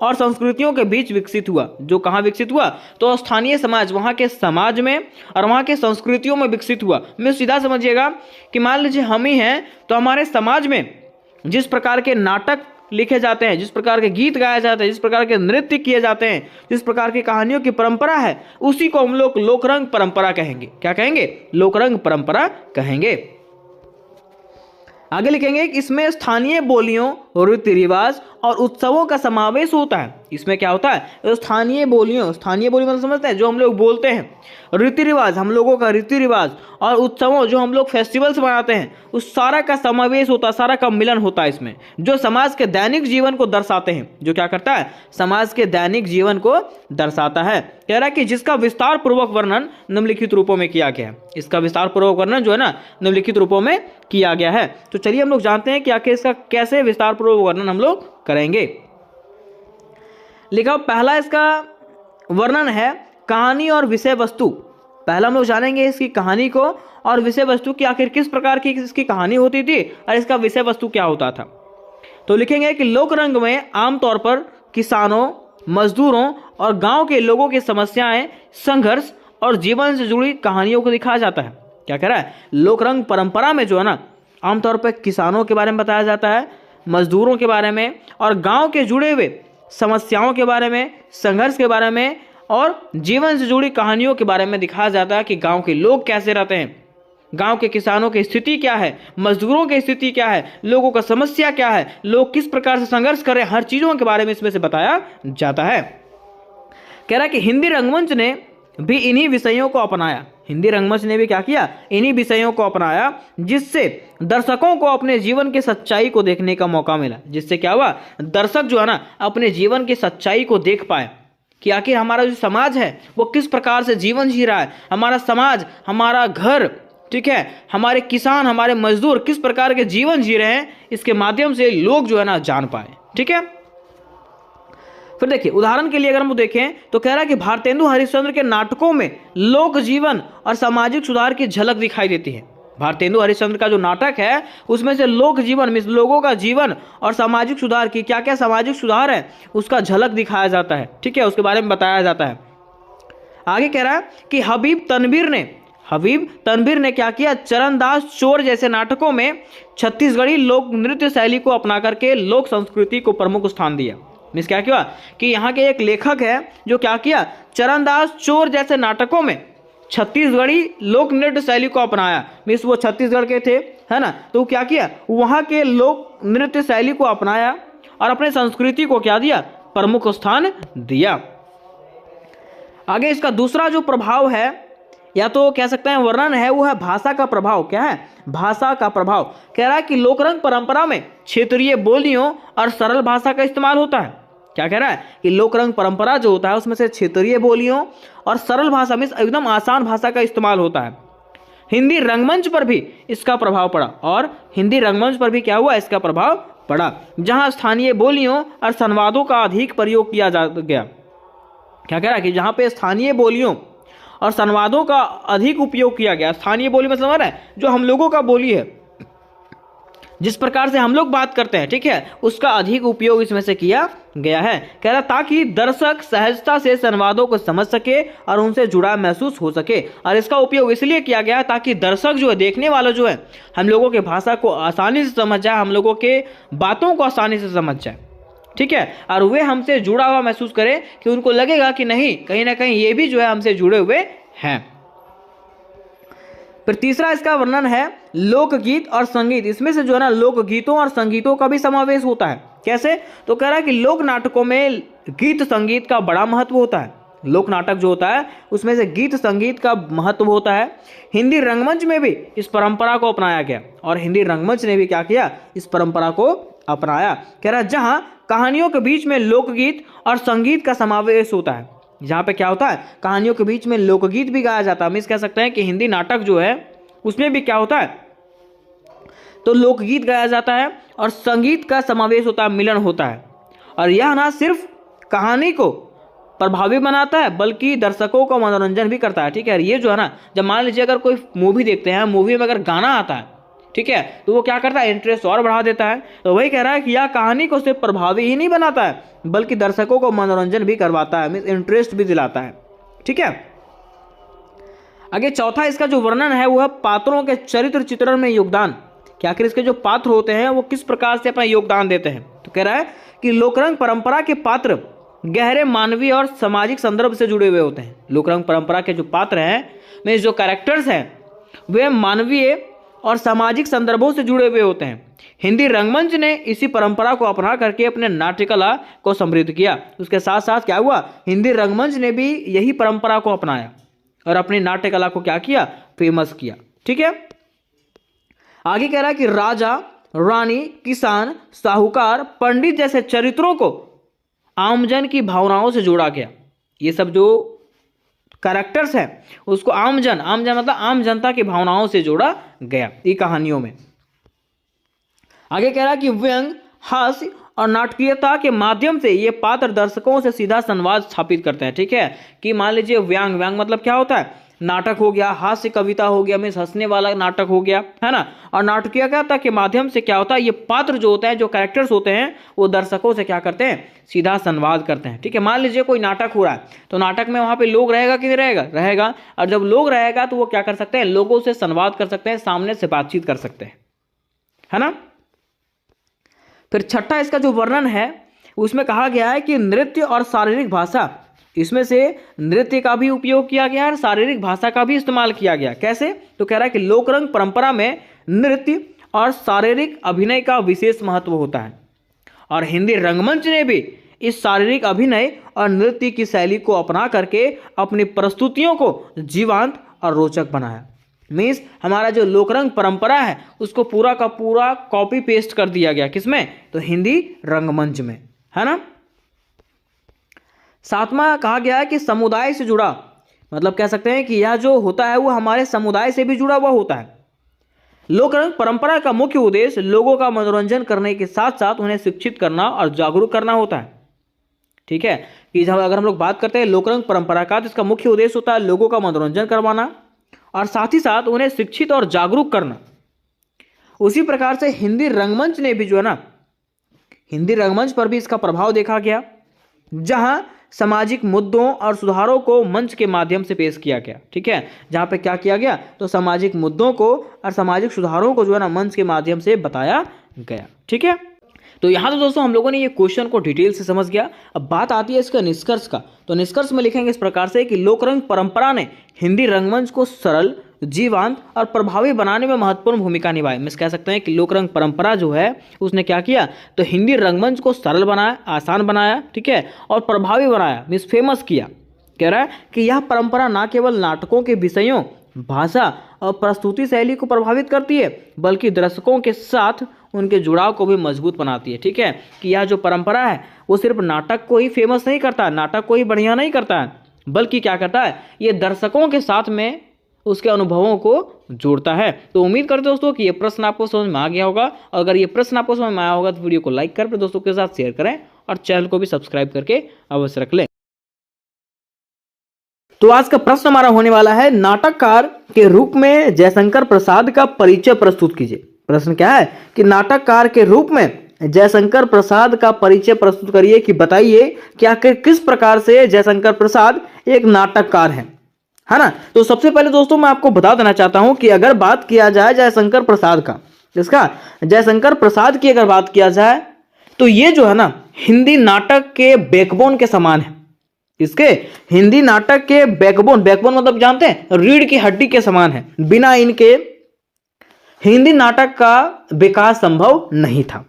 और संस्कृतियों के बीच विकसित हुआ। जो कहाँ विकसित हुआ? तो स्थानीय समाज, वहाँ के समाज में और वहाँ के संस्कृतियों में विकसित हुआ। मैं सीधा समझिएगा कि मान लीजिए हम ही हैं, तो हमारे समाज में जिस प्रकार के नाटक लिखे जाते हैं, जिस प्रकार के गीत गाए जाते हैं, जिस प्रकार के नृत्य किए जाते हैं, जिस प्रकार की कहानियों की परंपरा है, उसी को हम लोग लोकरंग परंपरा कहेंगे। क्या कहेंगे? लोकरंग परंपरा कहेंगे। आगे लिखेंगे कि इसमें स्थानीय बोलियों, रीति रिवाज और उत्सवों का समावेश होता है। इसमें क्या होता है? स्थानीय बोलियों, स्थानीय बोली मतलब समझते हैं, जो हम लोग बोलते हैं, रीति रिवाज, हम लोगों का रीति रिवाज, और उत्सवों, जो हम लोग फेस्टिवल्स मनाते हैं, उस सारा का समावेश होता है, सारा का मिलन होता है इसमें, जो समाज के दैनिक जीवन को दर्शाते हैं। जो क्या करता है? समाज के दैनिक जीवन को दर्शाता है। कह रहा है कि जिसका विस्तार पूर्वक वर्णन निम्नलिखित रूपों में किया गया है। इसका विस्तार पूर्वक वर्णन जो है ना, निम्नलिखित रूपों में किया गया है। तो चलिए हम लोग जानते हैं कि आखिर इसका कैसे विस्तार पूर्वक वर्णन हम लोग करेंगे। लिखा पहला इसका वर्णन है कहानी और विषय वस्तु। पहला हम लोग जानेंगे इसकी कहानी को और विषय वस्तु की, आखिर किस प्रकार की इसकी कहानी होती थी और इसका विषय वस्तु क्या होता था। तो लिखेंगे कि लोकरंग में आमतौर पर किसानों, मजदूरों और गांव के लोगों की समस्याएं, संघर्ष और जीवन से जुड़ी कहानियों को दिखाया जाता है। क्या कह रहा है? लोकरंग परंपरा में जो है ना, आमतौर पर किसानों के बारे में बताया जाता है, मजदूरों के बारे में और गांव के जुड़े हुए समस्याओं के बारे में, संघर्ष के बारे में और जीवन से जुड़ी कहानियों के बारे में दिखाया जाता है कि गांव के लोग कैसे रहते हैं, गांव के किसानों की स्थिति क्या है, मजदूरों की स्थिति क्या है, लोगों का समस्या क्या है, लोग किस प्रकार से संघर्ष कर रहे हैं, हर चीज़ों के बारे में इसमें से बताया जाता है। कह रहा है कि हिंदी रंगमंच ने भी इन्हीं विषयों को अपनाया। हिंदी रंगमंच ने भी क्या किया? इन्हीं विषयों को अपनाया, जिससे दर्शकों को अपने जीवन की सच्चाई को देखने का मौका मिला। जिससे क्या हुआ? दर्शक जो है ना, अपने जीवन की सच्चाई को देख पाए कि आखिर हमारा जो समाज है वो किस प्रकार से जीवन जी रहा है, हमारा समाज, हमारा घर, ठीक है, हमारे किसान, हमारे मजदूर किस प्रकार के जीवन जी रहे हैं, इसके माध्यम से लोग जो है ना जान पाए। ठीक है, फिर देखिए उदाहरण के लिए अगर हम देखें तो कह रहा है कि भारतेंदु हरिश्चंद्र के नाटकों में लोक जीवन और सामाजिक सुधार की झलक दिखाई देती है। भारतेंदु हरिश्चंद्र का जो नाटक है उसमें से लोक जीवन, मीन्स लोगों का जीवन और सामाजिक सुधार की, क्या क्या सामाजिक सुधार है उसका झलक दिखाया जाता है। ठीक है, उसके बारे में बताया जाता है। आगे कह रहा है कि हबीब तनवीर ने क्या किया? चरणदास चोर जैसे नाटकों में छत्तीसगढ़ी लोक नृत्य शैली को अपना करके लोक संस्कृति को प्रमुख स्थान दिया। मीन्स क्या किया कि यहाँ के एक लेखक है जो क्या किया? चरणदास चोर जैसे नाटकों में छत्तीसगढ़ी लोक नृत्य शैली को अपनाया। मीन्स वो छत्तीसगढ़ के थे, है ना, तो क्या किया? वहाँ के लोक नृत्य शैली को अपनाया और अपने संस्कृति को क्या दिया? प्रमुख स्थान दिया। आगे इसका दूसरा जो प्रभाव है या तो कह सकते हैं वर्णन है, वो है भाषा का प्रभाव। क्या है? भाषा का प्रभाव। कह रहा है कि लोकरंग परंपरा में क्षेत्रीय बोलियों और सरल भाषा का इस्तेमाल होता है। क्या कह रहा है कि लोकरंग परंपरा जो होता है उसमें से क्षेत्रीय बोलियों और सरल भाषा में एकदम आसान भाषा का इस्तेमाल होता है। हिंदी रंगमंच पर भी इसका प्रभाव पड़ा, और हिंदी रंगमंच पर भी क्या हुआ? इसका प्रभाव पड़ा, जहां स्थानीय बोलियों और संवादों का अधिक प्रयोग किया जा गया। क्या कह रहा है कि जहां पे स्थानीय बोलियों और संवादों का अधिक उपयोग किया गया। स्थानीय बोली मतलब है जो हम लोगों का बोली है, जिस प्रकार से हम लोग बात करते हैं, ठीक है, उसका अधिक उपयोग इसमें से किया गया है। कह रहा ताकि दर्शक सहजता से संवादों को समझ सके और उनसे जुड़ाव महसूस हो सके। और इसका उपयोग इसलिए किया गया ताकि दर्शक जो है, देखने वाला जो है, हम लोगों के भाषा को आसानी से समझ जाए, हम लोगों के बातों को आसानी से समझ जाए। ठीक है, और वे हमसे जुड़ा हुआ महसूस करें कि उनको लगेगा कि नहीं, कहीं ना कहीं ये भी जो है हमसे जुड़े हुए हैं। फिर तीसरा इसका वर्णन है लोकगीत और संगीत। इसमें से जो है ना लोकगीतों और संगीतों का भी समावेश होता है। कैसे? तो कह रहा है कि लोक नाटकों में गीत संगीत का बड़ा महत्व होता है। लोक नाटक जो होता है उसमें से गीत संगीत का महत्व होता है। हिंदी रंगमंच में भी इस परंपरा को अपनाया गया, और हिंदी रंगमंच ने भी क्या किया? इस परंपरा को अपनाया। कह रहा है जहां कहानियों के बीच में लोकगीत और संगीत का समावेश होता है। जहाँ पे क्या होता है? कहानियों के बीच में लोकगीत भी गाया जाता है। हम इस कह सकते हैं कि हिंदी नाटक जो है उसमें भी क्या होता है? तो लोकगीत गाया जाता है और संगीत का समावेश होता है, मिलन होता है। और यह ना सिर्फ कहानी को प्रभावी बनाता है बल्कि दर्शकों का मनोरंजन भी करता है। ठीक है, ये जो है ना, जब मान लीजिए अगर कोई मूवी देखते हैं, मूवी में अगर गाना आता है, ठीक है, तो वो क्या करता है, इंटरेस्ट और बढ़ा देता है। तो वही कह रहा है कि यह कहानी को सिर्फ प्रभावी ही नहीं बनाता है बल्कि दर्शकों को मनोरंजन भी करवाता है, मीन्स इंटरेस्ट भी दिलाता है। ठीक है, आगे चौथा इसका जो वर्णन है वो है पात्रों के चरित्र चित्रण में योगदान, कि आखिर इसके जो पात्र होते हैं वो किस प्रकार से अपना योगदान देते हैं। तो कह रहा है कि लोकरंग परंपरा के पात्र गहरे मानवीय और सामाजिक संदर्भ से जुड़े हुए होते हैं। लोकरंग परंपरा के जो पात्र हैं, में जो कैरेक्टर्स हैं, वे मानवीय और सामाजिक संदर्भों से जुड़े हुए होते हैं। हिंदी रंगमंच ने इसी परंपरा को अपना करके अपने नाट्य कला को समृद्ध किया। उसके साथ साथ क्या हुआ, हिंदी रंगमंच ने भी यही परंपरा को अपनाया और अपनी नाट्य कला को क्या किया, फेमस किया। ठीक है, आगे कह रहा है कि राजा, रानी, किसान, साहूकार, पंडित जैसे चरित्रों को आमजन की भावनाओं से जोड़ा गया। ये सब जो कैरेक्टर्स हैं उसको आमजन मतलब आम जनता की भावनाओं से जोड़ा गया ये कहानियों में। आगे कह रहा है कि व्यंग, हास्य और नाटकीयता के माध्यम से ये पात्र दर्शकों से सीधा संवाद स्थापित करते हैं। ठीक है, कि मान लीजिए व्यंग मतलब क्या होता है, नाटक हो गया, हास्य कविता हो गया, मीन्स हंसने वाला नाटक हो गया, है ना। और नाटकीयता के माध्यम से क्या होता है, ये पात्र जो होते हैं, जो कैरेक्टर्स होते हैं, वो दर्शकों से क्या करते हैं, सीधा संवाद करते हैं। ठीक है, मान लीजिए कोई नाटक हो रहा है तो नाटक में वहां पे लोग रहेगा कि नहीं रहेगा, और जब लोग रहेगा तो वो क्या कर सकते हैं, लोगों से संवाद कर सकते हैं, सामने से बातचीत कर सकते हैं, है ना। फिर छठा इसका जो वर्णन है उसमें कहा गया है कि नृत्य और शारीरिक भाषा, इसमें से नृत्य का भी उपयोग किया गया है और शारीरिक भाषा का भी इस्तेमाल किया गया। कैसे, तो कह रहा है कि लोकरंग परंपरा में नृत्य और शारीरिक अभिनय का विशेष महत्व होता है और हिंदी रंगमंच ने भी इस शारीरिक अभिनय और नृत्य की शैली को अपना करके अपनी प्रस्तुतियों को जीवंत और रोचक बनाया। मीन्स हमारा जो लोकरंग परंपरा है उसको पूरा का पूरा कॉपी पेस्ट कर दिया गया, किसमें, तो हिंदी रंगमंच में, है ना। सातवां कहा गया है कि समुदाय से जुड़ा, मतलब कह सकते हैं कि यह जो होता है वो हमारे समुदाय से भी जुड़ा हुआ होता है। लोकरंग परंपरा का मुख्य उद्देश्य लोगों का मनोरंजन करने के साथ साथ उन्हें शिक्षित करना और जागरूक करना होता है। ठीक है, कि जब अगर हम लोग बात करते हैं लोकरंग परंपरा का, तो इसका मुख्य उद्देश्य होता है लोगों का मनोरंजन करवाना और साथ ही साथ उन्हें शिक्षित और जागरूक करना। उसी प्रकार से हिंदी रंगमंच ने भी जो है ना, हिंदी रंगमंच पर भी इसका प्रभाव देखा गया, जहां सामाजिक मुद्दों और सुधारों को मंच के माध्यम से पेश किया गया। ठीक है, जहां पे क्या किया गया, तो सामाजिक मुद्दों को और सामाजिक सुधारों को जो है ना मंच के माध्यम से बताया गया। ठीक है, तो यहाँ तो दोस्तों हम लोगों ने ये क्वेश्चन को डिटेल से समझ गया। अब बात आती है इसका निष्कर्ष का, तो निष्कर्ष में लिखेंगे इस प्रकार से कि लोकरंग परंपरा ने हिंदी रंगमंच को सरल, जीवंत और प्रभावी बनाने में महत्वपूर्ण भूमिका निभाई। मैं कह सकते हैं कि लोकरंग परंपरा जो है उसने क्या किया, तो हिंदी रंगमंच को सरल बनाया, आसान बनाया, ठीक है, और प्रभावी बनाया, मीन्स फेमस किया। कह रहा है कि यह परंपरा न केवल नाटकों के विषयों, भाषा और प्रस्तुति शैली को प्रभावित करती है बल्कि दर्शकों के साथ उनके जुड़ाव को भी मजबूत बनाती है। ठीक है, कि यह जो परंपरा है वो सिर्फ नाटक को ही फेमस नहीं करता है, नाटक को ही बढ़िया नहीं करता है, बल्कि क्या करता है, ये दर्शकों के साथ में उसके अनुभवों को जोड़ता है। तो उम्मीद करते दोस्तों कि ये प्रश्न आपको समझ में आ गया होगा, और अगर ये प्रश्न आपको समझ में आया होगा तो वीडियो को लाइक कर, दोस्तों के साथ शेयर करें और चैनल को भी सब्सक्राइब करके अवश्य रख लें। तो आज का प्रश्न हमारा होने वाला है, नाटककार के रूप में जयशंकर प्रसाद का परिचय प्रस्तुत कीजिए। प्रश्न क्या है कि नाटककार के रूप में जयशंकर प्रसाद का परिचय प्रस्तुत करिए, कि बताइए कि आखिर किस प्रकार से जयशंकर प्रसाद एक नाटककार है ना। तो सबसे पहले दोस्तों मैं आपको बता देना चाहता हूं कि अगर बात किया जाए जयशंकर प्रसाद का, इसका जयशंकर प्रसाद की अगर बात किया जाए तो ये जो है ना हिंदी नाटक के बैकबोन के समान है। इसके हिंदी नाटक के बैकबोन मतलब जानते हैं, रीढ़ की हड्डी के समान है। बिना इनके हिंदी नाटक का विकास संभव नहीं था।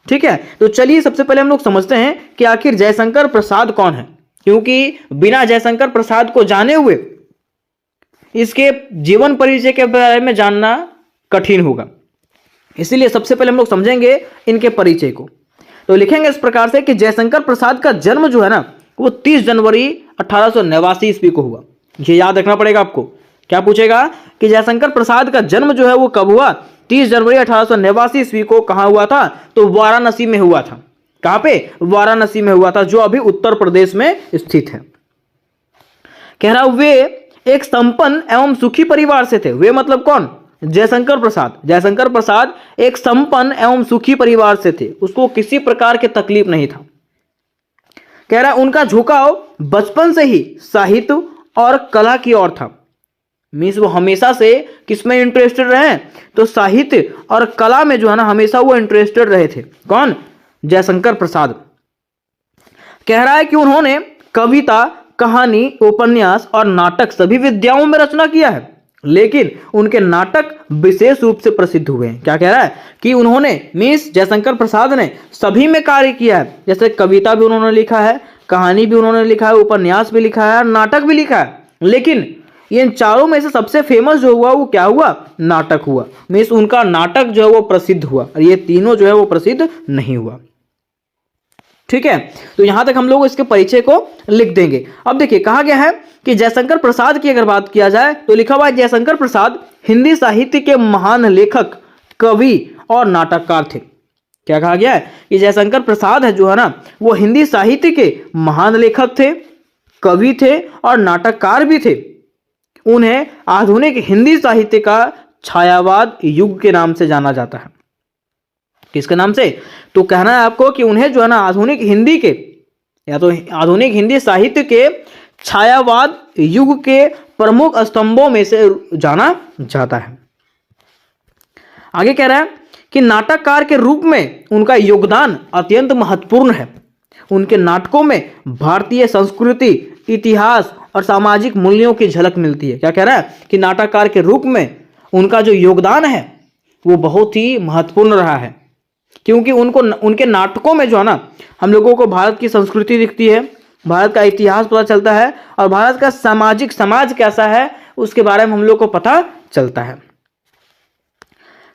ठीक है, तो चलिए सबसे पहले हम लोग समझते हैं कि आखिर जयशंकर प्रसाद कौन है, क्योंकि बिना जयशंकर प्रसाद को जाने हुए इसके जीवन परिचय के बारे में जानना कठिन होगा। इसीलिए सबसे पहले हम लोग समझेंगे इनके परिचय को। तो लिखेंगे इस प्रकार से कि जयशंकर प्रसाद का जन्म जो है ना वो 30 जनवरी 1889 ईस्वी को हुआ। ये याद रखना पड़ेगा आपको। क्या पूछेगा कि जयशंकर प्रसाद का जन्म जो है वो कब हुआ, 30 जनवरी 1889 ईस्वी को। कहां हुआ था, तो वाराणसी में हुआ था। कहां पे, वाराणसी में हुआ था, जो अभी उत्तर प्रदेश में स्थित है। कह रहा वे एक संपन्न एवं सुखी परिवार से थे। वे मतलब कौन, जयशंकर प्रसाद। जयशंकर प्रसाद एक संपन्न एवं सुखी परिवार से थे, उसको किसी प्रकार की तकलीफ नहीं था। कह रहा है उनका झुकाव बचपन से ही साहित्य और कला की ओर था। मीन्स वो हमेशा से किसमें इंटरेस्टेड रहे, तो साहित्य और कला में जो है ना हमेशा वो इंटरेस्टेड रहे थे। कौन? जयशंकर प्रसाद। कह रहा है कि उन्होंने कविता, कहानी, उपन्यास और नाटक सभी विद्याओं में रचना किया है, लेकिन उनके नाटक विशेष रूप से प्रसिद्ध हुए हैं। क्या कह रहा है कि उन्होंने मीन्स जयशंकर प्रसाद ने सभी में कार्य किया है, जैसे कविता भी उन्होंने लिखा है, कहानी भी उन्होंने लिखा है, उपन्यास भी लिखा है, नाटक भी लिखा है, लेकिन इन चारों में से सबसे फेमस जो हुआ वो क्या हुआ? नाटक हुआ। मीन्स उनका नाटक जो है वो प्रसिद्ध हुआ, और ये तीनों जो है वो प्रसिद्ध नहीं हुआ। ठीक है, तो यहां तक हम लोग इसके परिचय को लिख देंगे। अब देखिए कहा गया है कि जयशंकर प्रसाद की अगर बात किया जाए तो लिखा हुआ है जयशंकर प्रसाद हिंदी साहित्य के महान लेखक, कवि और नाटककार थे। क्या कहा गया है कि जयशंकर प्रसाद है जो है ना वो हिंदी साहित्य के महान लेखक थे, कवि थे और नाटककार भी थे। उन्हें आधुनिक हिंदी साहित्य का छायावाद युग के नाम से जाना जाता है। किसके नाम से? तो कहना है आपको कि उन्हें जो है ना आधुनिक हिंदी के या तो आधुनिक हिंदी साहित्य के छायावाद युग के प्रमुख स्तंभों में से जाना जाता है। आगे कह रहा है कि नाटककार के रूप में उनका योगदान अत्यंत महत्वपूर्ण है। उनके नाटकों में भारतीय संस्कृति, इतिहास और सामाजिक मूल्यों की झलक मिलती है। क्या कह रहा है कि नाटककार के रूप में उनका जो योगदान है वो बहुत ही महत्वपूर्ण रहा है, क्योंकि उनके नाटकों में जो है ना हम लोगों को भारत की संस्कृति दिखती है, भारत का इतिहास पता चलता है और भारत का समाज कैसा है उसके बारे में हम लोग को पता चलता है।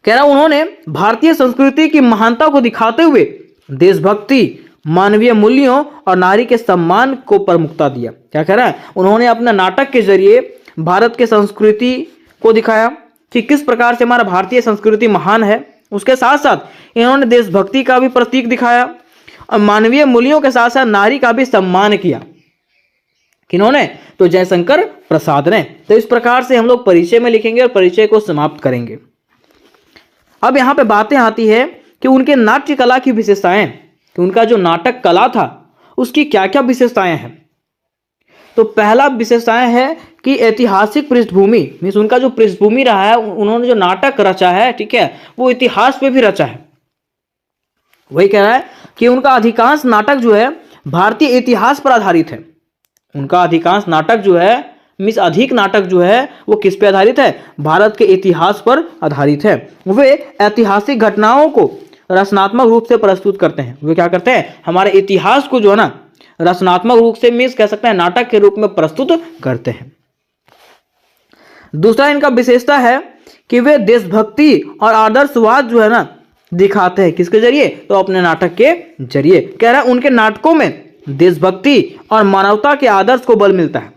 कह रहा उन्होंने भारतीय संस्कृति की महानता को दिखाते हुए देशभक्ति, मानवीय मूल्यों और नारी के सम्मान को प्रमुखता दिया। क्या कह रहा है? उन्होंने अपने नाटक के जरिए भारत के संस्कृति को दिखाया कि किस प्रकार से हमारा भारतीय संस्कृति महान है, उसके साथ साथ इन्होंने देशभक्ति का भी प्रतीक दिखाया और मानवीय मूल्यों के साथ साथ नारी का भी सम्मान किया। किन्होंने? तो जयशंकर प्रसाद ने। तो इस प्रकार से हम लोग परिचय में लिखेंगे और परिचय को समाप्त करेंगे। अब यहाँ पे बातें आती है कि उनके नाट्य कला की विशेषताएं, कि उनका जो नाटक कला था उसकी क्या क्या विशेषताएं हैं। तो पहला विशेषताएं है कि ऐतिहासिक पृष्ठभूमि, मीन्स उनका जो पृष्ठभूमि रहा है, उन्होंने जो नाटक रचा है, ठीक है, वो इतिहास पे भी रचा है। वही कह रहा है कि उनका अधिकांश नाटक जो है भारतीय इतिहास पर आधारित है। उनका अधिकांश नाटक जो है मीन्स अधिक नाटक जो है वो किस पे आधारित है? भारत के इतिहास पर आधारित है। वे ऐतिहासिक घटनाओं को रचनात्मक रूप से प्रस्तुत करते हैं। वे क्या करते हैं? हमारे इतिहास को जो है ना रचनात्मक रूप से मीन्स कह सकते हैं नाटक के रूप में प्रस्तुत करते हैं। दूसरा इनका विशेषता है कि वे देशभक्ति और आदर्शवाद जो है ना दिखाते हैं। किसके जरिए? तो अपने नाटक के जरिए। कह रहा है उनके नाटकों में देशभक्ति और मानवता के आदर्श को बल मिलता है।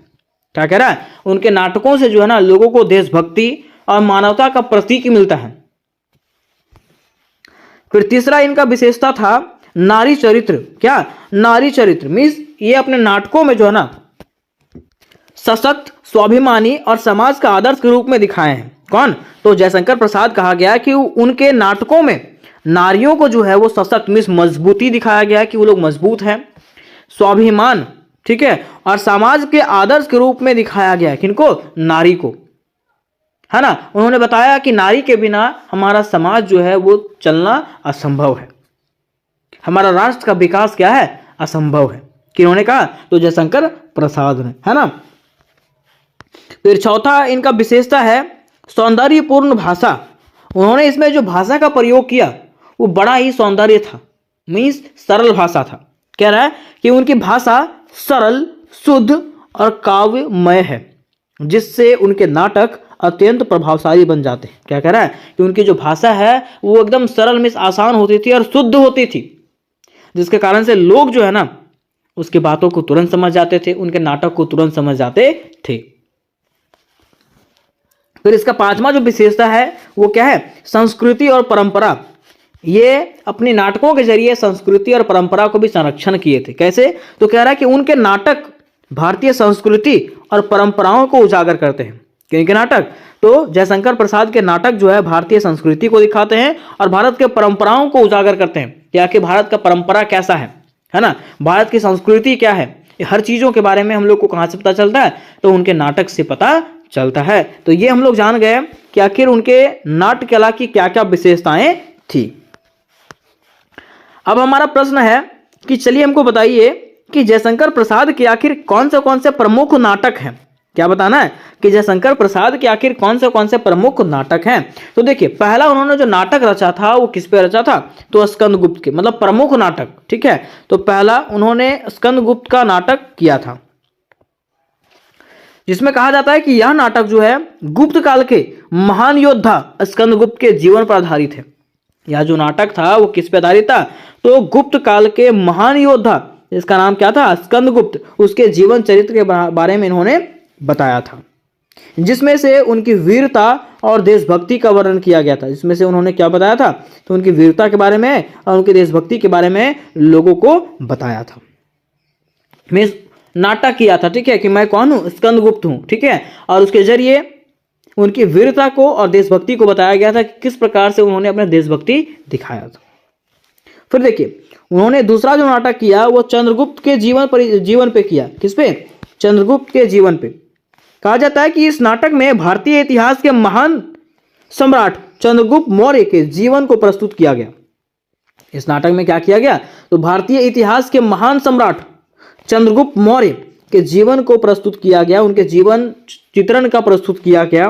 क्या कह रहा है? उनके नाटकों से जो है ना लोगों को देशभक्ति और मानवता का प्रतीक मिलता है। फिर तीसरा इनका विशेषता था नारी चरित्र। क्या? नारी चरित्र मीन्स ये अपने नाटकों में जो है ना सशक्त, स्वाभिमानी और समाज का आदर्श के रूप में दिखाए हैं। कौन? तो जयशंकर प्रसाद कहा गया कि उनके नाटकों में नारियों को जो है वो सशक्त मीन्स मजबूती दिखाया गया कि वो लोग मजबूत हैं, स्वाभिमान, ठीक है, और समाज के आदर्श के रूप में दिखाया गया। किनको? नारी को, है ना। उन्होंने बताया कि नारी के बिना हमारा समाज जो है वो चलना असंभव है, हमारा राष्ट्र का विकास क्या है? असंभव है। किन्होंने कहा? तो जयशंकर प्रसाद ने, है ना। फिर चौथा इनका विशेषता है सौंदर्यपूर्ण भाषा। उन्होंने इसमें जो भाषा का प्रयोग किया वो बड़ा ही सौंदर्य था, मीन्स सरल भाषा था। कह रहा है कि उनकी भाषा सरल, शुद्ध और काव्यमय है, जिससे उनके नाटक अत्यंत प्रभावशाली बन जाते हैं। क्या कह रहा है कि उनकी जो भाषा है वो एकदम सरल मीन्स आसान होती थी और शुद्ध होती थी, जिसके कारण से लोग जो है ना उसकी बातों को तुरंत समझ जाते थे, उनके नाटक को तुरंत समझ जाते थे। फिर इसका पांचवा जो विशेषता है वो क्या है? संस्कृति और परंपरा। ये अपने नाटकों के जरिए संस्कृति और परंपरा को भी संरक्षण किए थे। कैसे? तो कह रहा है कि उनके नाटक भारतीय संस्कृति और परंपराओं को उजागर करते हैं। क्योंकि नाटक तो जयशंकर प्रसाद के नाटक जो है भारतीय संस्कृति को दिखाते हैं और भारत के परंपराओं को उजागर करते हैं कि आखिर भारत का परंपरा कैसा है ना, भारत की संस्कृति क्या है, हर चीजों के बारे में हम लोग को कहां से पता चलता है, तो उनके नाटक से पता चलता है। तो ये हम लोग जान गए कि आखिर उनके नाट्य कला की क्या क्या विशेषताएं थी। अब हमारा प्रश्न है कि चलिए हमको बताइए कि जयशंकर प्रसाद के आखिर कौन से प्रमुख नाटक हैं। क्या बताना है कि जयशंकर प्रसाद के आखिर कौन से प्रमुख नाटक हैं। तो देखिए, पहला उन्होंने जो नाटक रचा था वो किस पे रचा था, तो स्कंदगुप्त के, मतलब प्रमुख नाटक, ठीक है। तो पहला उन्होंने स्कंदगुप्त का नाटक किया था, जिसमें कहा जाता है कि यह नाटक जो है गुप्त काल के महान योद्धा स्कंदगुप्त के जीवन पर आधारित है। यह जो नाटक था वो किस पे आधारित था, तो गुप्त काल के महान योद्धा, इसका नाम क्या था, स्कंदगुप्त, उसके जीवन चरित्र के बारे में इन्होंने बताया था, जिसमें से उनकी वीरता और देशभक्ति का वर्णन किया गया था। इसमें से उन्होंने क्या बताया था, तो उनकी वीरता के बारे में और उनकी देशभक्ति के बारे में लोगों को बताया था। मैं नाटक किया था, ठीक है, कि मैं कौन हूं, स्कंदगुप्त हूं, ठीक है, और उसके जरिए उनकी वीरता को और देशभक्ति को बताया गया था कि किस प्रकार से उन्होंने अपने देशभक्ति दिखाया था। फिर देखिए, उन्होंने दूसरा जो नाटक किया वो चंद्रगुप्त के जीवन पे किया। किस पे, चंद्रगुप्त के जीवन पे। कहा जाता है कि इस नाटक में भारतीय इतिहास के महान सम्राट चंद्रगुप्त मौर्य के जीवन को प्रस्तुत किया गया। इस नाटक में क्या किया गया, तो भारतीय इतिहास के महान सम्राट चंद्रगुप्त मौर्य के जीवन को प्रस्तुत किया गया, उनके जीवन चित्रण का प्रस्तुत किया गया।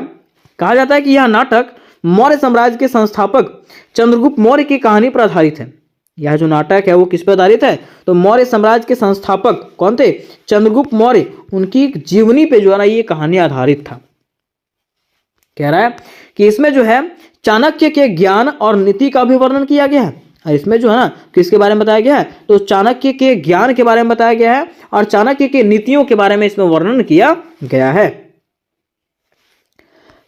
कहा जाता है कि यह नाटक मौर्य साम्राज्य के संस्थापक चंद्रगुप्त मौर्य की कहानी पर आधारित है। यह जो नाटक है वो किस पर आधारित है, तो मौर्य साम्राज्य के संस्थापक कौन थे, चंद्रगुप्त मौर्य, उनकी जीवनी पे जो है ना ये कहानी आधारित था। कह रहा है कि इसमें जो है चाणक्य के ज्ञान और नीति का भी वर्णन किया गया है। और इसमें जो है ना किसके बारे में बताया गया है, तो चाणक्य के ज्ञान के बारे में बताया गया है और चाणक्य के नीतियों के बारे में इसमें वर्णन किया गया है।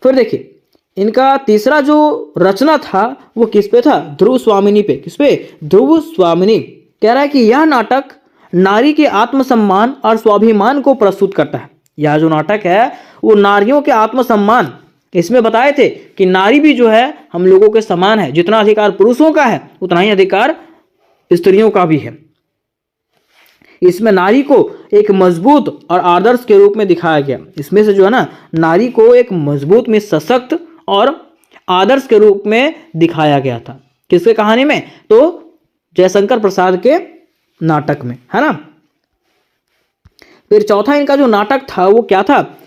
फिर देखिए, इनका तीसरा जो रचना था वो किस पे था, ध्रुव स्वामिनी पे। किस पे, ध्रुव स्वामिनी। कह रहा है कि यह नाटक नारी के आत्मसम्मान और स्वाभिमान को प्रस्तुत करता है। यह जो नाटक है वो नारियों के आत्मसम्मान, इसमें बताए थे कि नारी भी जो है हम लोगों के समान है, जितना अधिकार पुरुषों का है उतना ही अधिकार स्त्रियों का भी है। इसमें नारी को एक मजबूत और आदर्श के रूप में दिखाया गया। इसमें से जो है ना नारी को एक मजबूत में सशक्त और आदर्श के रूप में दिखाया गया था। किसके कहानी में, तो जयशंकर प्रसाद के नाटक में, है ना। फिर चौथा इनका जो नाटक था वो क्या था,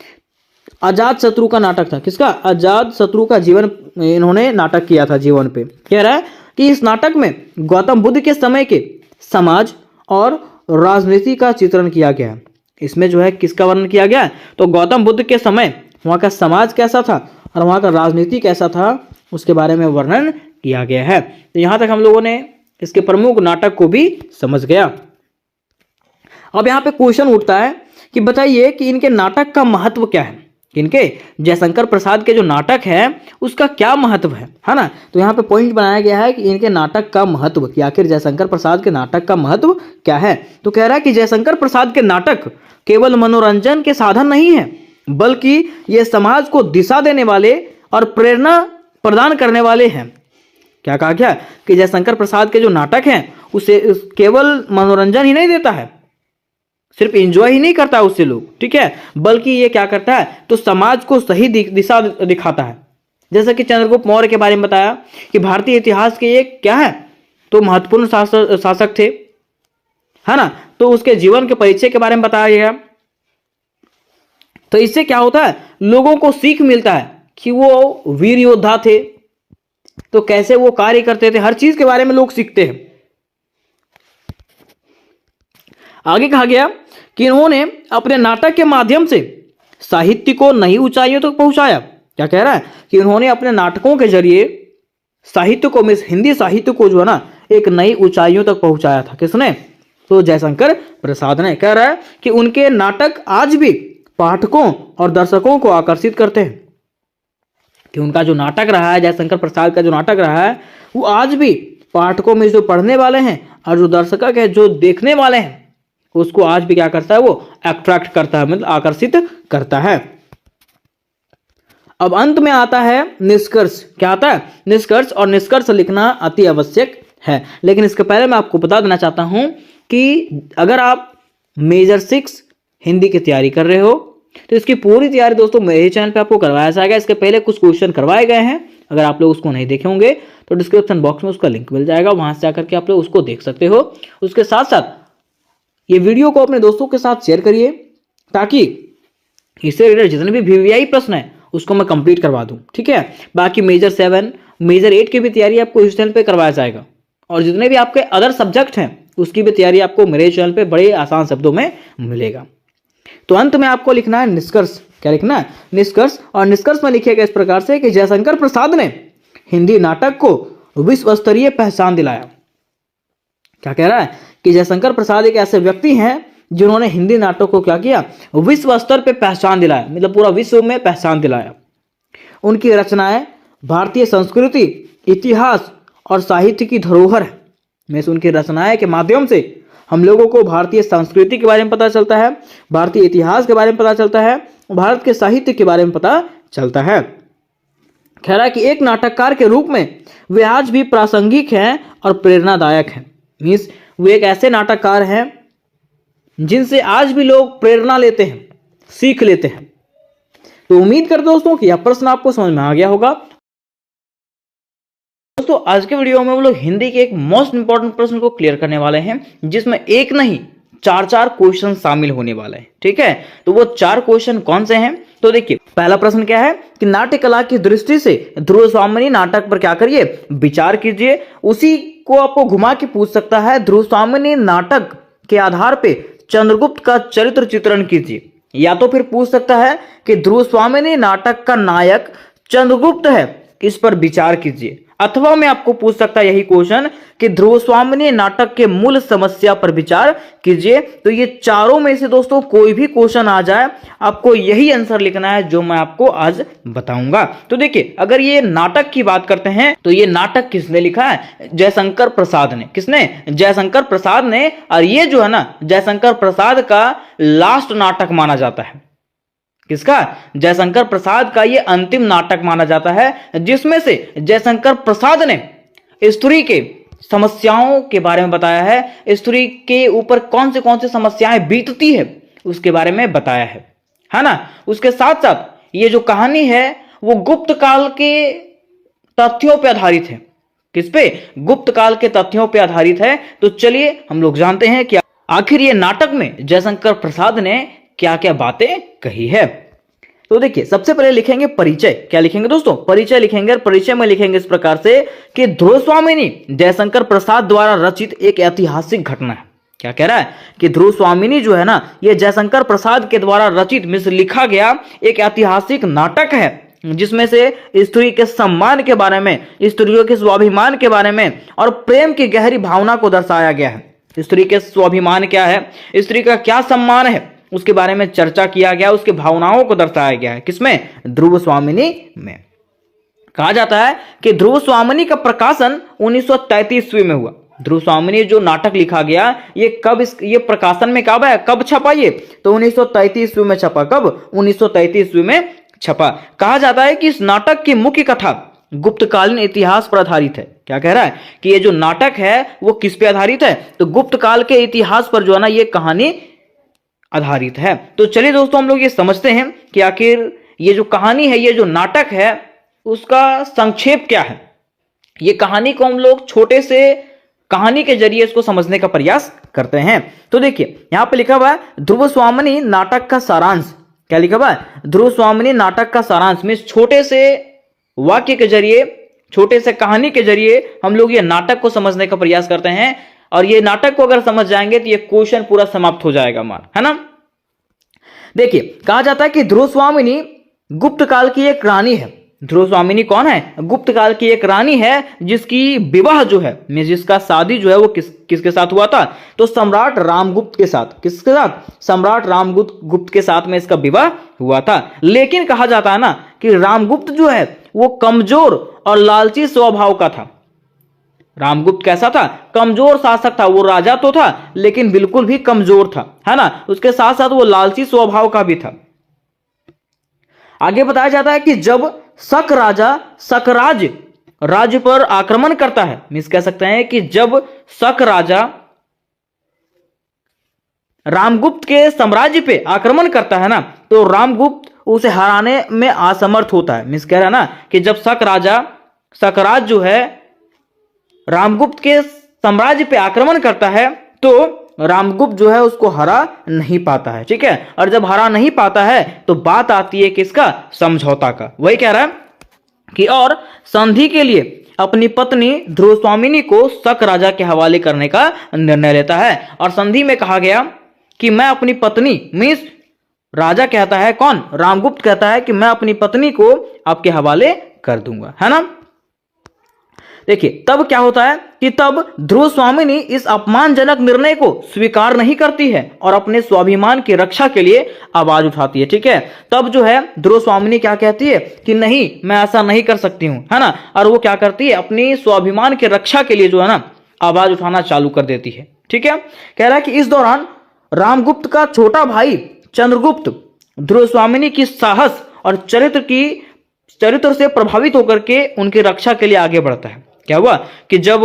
अजात शत्रु का नाटक था। किसका, अजात शत्रु का जीवन इन्होंने नाटक किया था जीवन पे। कह रहा है कि इस नाटक में गौतम बुद्ध के समय के समाज और राजनीति का चित्रण किया गया है। इसमें जो है किसका वर्णन किया गया है, तो गौतम बुद्ध के समय वहाँ का समाज कैसा था और वहाँ का राजनीति कैसा था उसके बारे में वर्णन किया गया है। तो यहाँ तक हम लोगों ने इसके प्रमुख नाटक को भी समझ गया। अब यहाँ पे क्वेश्चन उठता है कि बताइए कि इनके नाटक का महत्व क्या है, इनके जयशंकर प्रसाद के जो नाटक है उसका क्या महत्व है ना। तो यहाँ पे पॉइंट बनाया गया है कि इनके नाटक का महत्व, कि आखिर जयशंकर प्रसाद के नाटक का महत्व क्या है। तो कह रहा है कि जयशंकर प्रसाद के नाटक केवल मनोरंजन के साधन नहीं है, बल्कि ये समाज को दिशा देने वाले और प्रेरणा प्रदान करने वाले हैं। क्या कहा गया कि जयशंकर प्रसाद के जो नाटक हैं उसे केवल मनोरंजन ही नहीं देता है, सिर्फ एंजॉय ही नहीं करता उससे लोग, ठीक है, बल्कि ये क्या करता है, तो समाज को सही दिशा दिखाता है। जैसा कि चंद्रगुप्त मौर्य के बारे में बताया कि भारतीय इतिहास के एक क्या है, तो महत्वपूर्ण शासक थे, है ना। तो उसके जीवन के परिचय के बारे में बताया गया। तो इससे क्या होता है, लोगों को सीख मिलता है कि वो वीर योद्धा थे, तो कैसे वो कार्य करते थे, हर चीज के बारे में लोग सीखते हैं। आगे कहा गया कि इन्होंने अपने नाटक के माध्यम से साहित्य को नई ऊंचाइयों तक पहुंचाया। क्या कह रहा है कि इन्होंने अपने नाटकों के जरिए साहित्य को, मिस हिंदी साहित्य को जो है ना एक नई ऊंचाइयों तक पहुंचाया था। किसने, तो जयशंकर प्रसाद ने। कह रहा है कि उनके नाटक आज भी पाठकों और दर्शकों को आकर्षित करते हैं, कि उनका जो नाटक रहा है, जयशंकर प्रसाद का जो नाटक रहा है वो आज भी पाठकों में जो पढ़ने वाले हैं और जो दर्शक है, जो देखने वाले हैं, उसको आज भी क्या करता है, वो अट्रैक्ट करता है, मतलब आकर्षित करता है। अब अंत में आता है निष्कर्ष। क्या आता है? निष्कर्ष। और निष्कर्ष लिखना अति आवश्यक है। लेकिन इसके पहले मैं आपको बता देना चाहता हूं कि अगर आप मेजर 6 हिंदी की तैयारी कर रहे हो तो इसकी पूरी तैयारी दोस्तों मेरे चैनल पे आपको करवाया जाएगा। इसके पहले कुछ क्वेश्चन करवाए गए हैं, अगर आप लोग उसको नहीं देखे होंगे तो डिस्क्रिप्शन बॉक्स में उसका लिंक मिल जाएगा, वहां से जाकर के आप लोग उसको देख सकते हो। उसके साथ साथ ये वीडियो को अपने दोस्तों के साथ शेयर करिए ताकि इससे रिलेटेड जितने भी वीवीआई प्रश्न है उसको मैं कंप्लीट करवा दूं, ठीक है। बाकी मेजर 7 मेजर 8 की भी तैयारी आपको इस चैनल पे करवाया जाएगा, और जितने भी आपके अदर सब्जेक्ट हैं उसकी भी तैयारी आपको मेरे चैनल पे बड़े आसान शब्दों में मिलेगा। तो अंत में आपको लिखना है निष्कर्ष। क्या लिखना है? निष्कर्ष। और निष्कर्ष में लिखिएगा इस प्रकार से कि जयशंकर प्रसाद ने हिंदी नाटक को विश्व स्तरीय पहचान दिलाया। क्या कह रहा है? कि जयशंकर प्रसाद एक ऐसे व्यक्ति हैं जिन्होंने हिंदी नाटक को क्या किया? विश्व स्तर पे पहचान दिलाया, मतलब पूरा विश्व में पहचान दिलाया। उनकी रचनाएं भारतीय संस्कृति, इतिहास और साहित्य की धरोहर है। में से उनकी रचनाएं के माध्यम से हम लोगों को भारतीय संस्कृति के बारे में पता चलता है, भारतीय इतिहास के बारे में पता चलता है, भारत के साहित्य के बारे में पता चलता है। कह रहा है कि एक नाटककार के रूप में वे आज भी प्रासंगिक हैं और प्रेरणादायक हैं। मीन्स वे एक ऐसे नाटककार हैं जिनसे आज भी लोग प्रेरणा लेते हैं, सीख लेते हैं। तो उम्मीद करते दोस्तों कि यह प्रश्न आपको समझ में आ गया होगा। दोस्तों आज के वीडियो में हम लोग हिंदी के एक मोस्ट इंपॉर्टेंट प्रश्न को क्लियर करने वाले हैं, जिसमें एक नहीं 4 क्वेश्चन शामिल होने वाले हैं, ठीक है। तो वो 4 क्वेश्चन कौन से हैं? तो देखिए, पहला प्रश्न क्या है कि नाट्य कला की दृष्टि से ध्रुव स्वामिनी नाटक पर क्या करिए? विचार कीजिए। उसी को आपको घुमा के पूछ सकता है, ध्रुव स्वामिनी नाटक के आधार पे चंद्रगुप्त का चरित्र चित्रण कीजिए। या तो फिर पूछ सकता है कि ध्रुव स्वामिनी नाटक का नायक चंद्रगुप्त है, इस पर विचार कीजिए। अथवा मैं आपको पूछ सकता है यही क्वेश्चन कि ध्रुव स्वामिनी नाटक के मूल समस्या पर विचार कीजिए। तो ये चारों में से दोस्तों कोई भी क्वेश्चन आ जाए, आपको यही आंसर लिखना है जो मैं आपको आज बताऊंगा। तो देखिए, अगर ये नाटक की बात करते हैं तो ये नाटक किसने लिखा है? जयशंकर प्रसाद ने। किसने? जयशंकर प्रसाद ने। और ये जो है ना, जयशंकर प्रसाद का लास्ट नाटक माना जाता है। किसका? जयशंकर प्रसाद का ये अंतिम नाटक माना जाता है, जिसमें से जयशंकर प्रसाद ने स्त्री के समस्याओं के बारे में बताया है, स्त्री के ऊपर कौन से समस्याएं बीतती है उसके बारे में बताया है ना। उसके साथ साथ ये जो कहानी है वो गुप्त काल के तथ्यों पर आधारित है। किस पे? गुप्त काल के तथ्यों पर आधारित है। तो चलिए हम लोग जानते हैं कि आखिर ये नाटक में जयशंकर प्रसाद ने क्या क्या बातें कही है। तो देखिए, सबसे पहले लिखेंगे परिचय। क्या लिखेंगे दोस्तों? परिचय लिखेंगे। और परिचय में लिखेंगे इस प्रकार से कि ध्रुव स्वामिनी जयशंकर प्रसाद द्वारा रचित एक ऐतिहासिक घटना है। क्या कह रहा है कि ध्रुव स्वामिनी जो है ना, ये जयशंकर प्रसाद के द्वारा रचित में से लिखा गया एक ऐतिहासिक नाटक है, जिसमें से स्त्री के सम्मान के बारे में, स्त्रियों के स्वाभिमान के बारे में और प्रेम की गहरी भावना को दर्शाया गया है। स्त्री के स्वाभिमान क्या है, स्त्री का क्या सम्मान है, उसके बारे में चर्चा किया गया, उसके भावनाओं को दर्शाया गया है। किसमें? ध्रुव स्वामिनी में। कहा जाता है कि ध्रुव स्वामिनी का प्रकाशन 1933 ईस्वी में हुआ। ध्रुव स्वामिनी जो नाटक लिखा गया ये कब, ये प्रकाशन में कब है, कब छपा? ये तो 1933 ईस्वी में छपा। कब? 1933 ईस्वी में छपा। कहा जाता है कि इस नाटक की मुख्य कथा गुप्तकालीन इतिहास पर आधारित है। क्या कह रहा है कि ये जो नाटक है वो किस पे आधारित है? तो गुप्त काल के इतिहास पर जो है ना ये कहानी आधारित है। तो चलिए दोस्तों, हम लोग ये समझते हैं कि आखिर ये जो कहानी है, ये जो नाटक है, उसका संक्षेप क्या है। ये कहानी को हम लोग छोटे से कहानी के जरिए इसको समझने का प्रयास करते हैं। तो देखिए, यहां पे लिखा हुआ है ध्रुव स्वामिनी नाटक का सारांश। क्या लिखा हुआ है? ध्रुव स्वामिनी नाटक का सारांश में छोटे से वाक्य के जरिए, छोटे से कहानी के जरिए हम लोग ये नाटक को समझने का प्रयास करते हैं। और ये नाटक को अगर समझ जाएंगे तो ये क्वेश्चन पूरा समाप्त हो जाएगा हमारा, है ना। देखिए, कहा जाता है कि ध्रुव स्वामिनी गुप्त काल की एक रानी है। ध्रुव स्वामिनी कौन है? गुप्त काल की एक रानी है, जिसकी विवाह जो है, जिसका शादी जो है वो किसके साथ हुआ था? तो सम्राट रामगुप्त के साथ। किसके साथ? सम्राट रामगुप्त के साथ में इसका विवाह हुआ था। लेकिन कहा जाता है ना कि रामगुप्त जो है वो कमजोर और लालची स्वभाव का था। रामगुप्त कैसा था? कमजोर शासक था। वो राजा तो था लेकिन बिल्कुल भी कमजोर था, है ना। उसके साथ साथ वो लालची स्वभाव का भी था। आगे बताया जाता है कि जब शक राजा शकराज राज्य पर आक्रमण करता है, मीन्स कह सकते हैं कि जब शक राजा रामगुप्त के साम्राज्य पे आक्रमण करता है ना, तो रामगुप्त उसे हराने में असमर्थ होता है। मीन्स कह रहा है ना कि जब शक राजा शकराज जो है रामगुप्त के साम्राज्य पे आक्रमण करता है तो रामगुप्त जो है उसको हरा नहीं पाता है, ठीक है। और जब हरा नहीं पाता है तो बात आती है किसका, समझौता का। वही कह रहा है कि और संधि के लिए अपनी पत्नी ध्रुवस्वामिनी को शक राजा के हवाले करने का निर्णय लेता है। और संधि में कहा गया कि मैं अपनी पत्नी, मीन्स राजा कहता है, कौन, रामगुप्त कहता है कि मैं अपनी पत्नी को आपके हवाले कर दूंगा, है ना। देखिए तब क्या होता है कि तब ध्रुवस्वामिनी इस अपमानजनक निर्णय को स्वीकार नहीं करती है और अपने स्वाभिमान की रक्षा के लिए आवाज उठाती है, ठीक है। तब जो है ध्रुवस्वामिनी क्या कहती है कि नहीं, मैं ऐसा नहीं कर सकती हूं, है ना। और वो क्या करती है, अपनी स्वाभिमान की रक्षा के लिए जो है ना आवाज उठाना चालू कर देती है, ठीक है। कह रहा है कि इस दौरान रामगुप्त का छोटा भाई चंद्रगुप्त ध्रुवस्वामिनी की साहस और चरित्र से प्रभावित होकर के उनकी रक्षा के लिए आगे बढ़ता है। क्या हुआ कि जब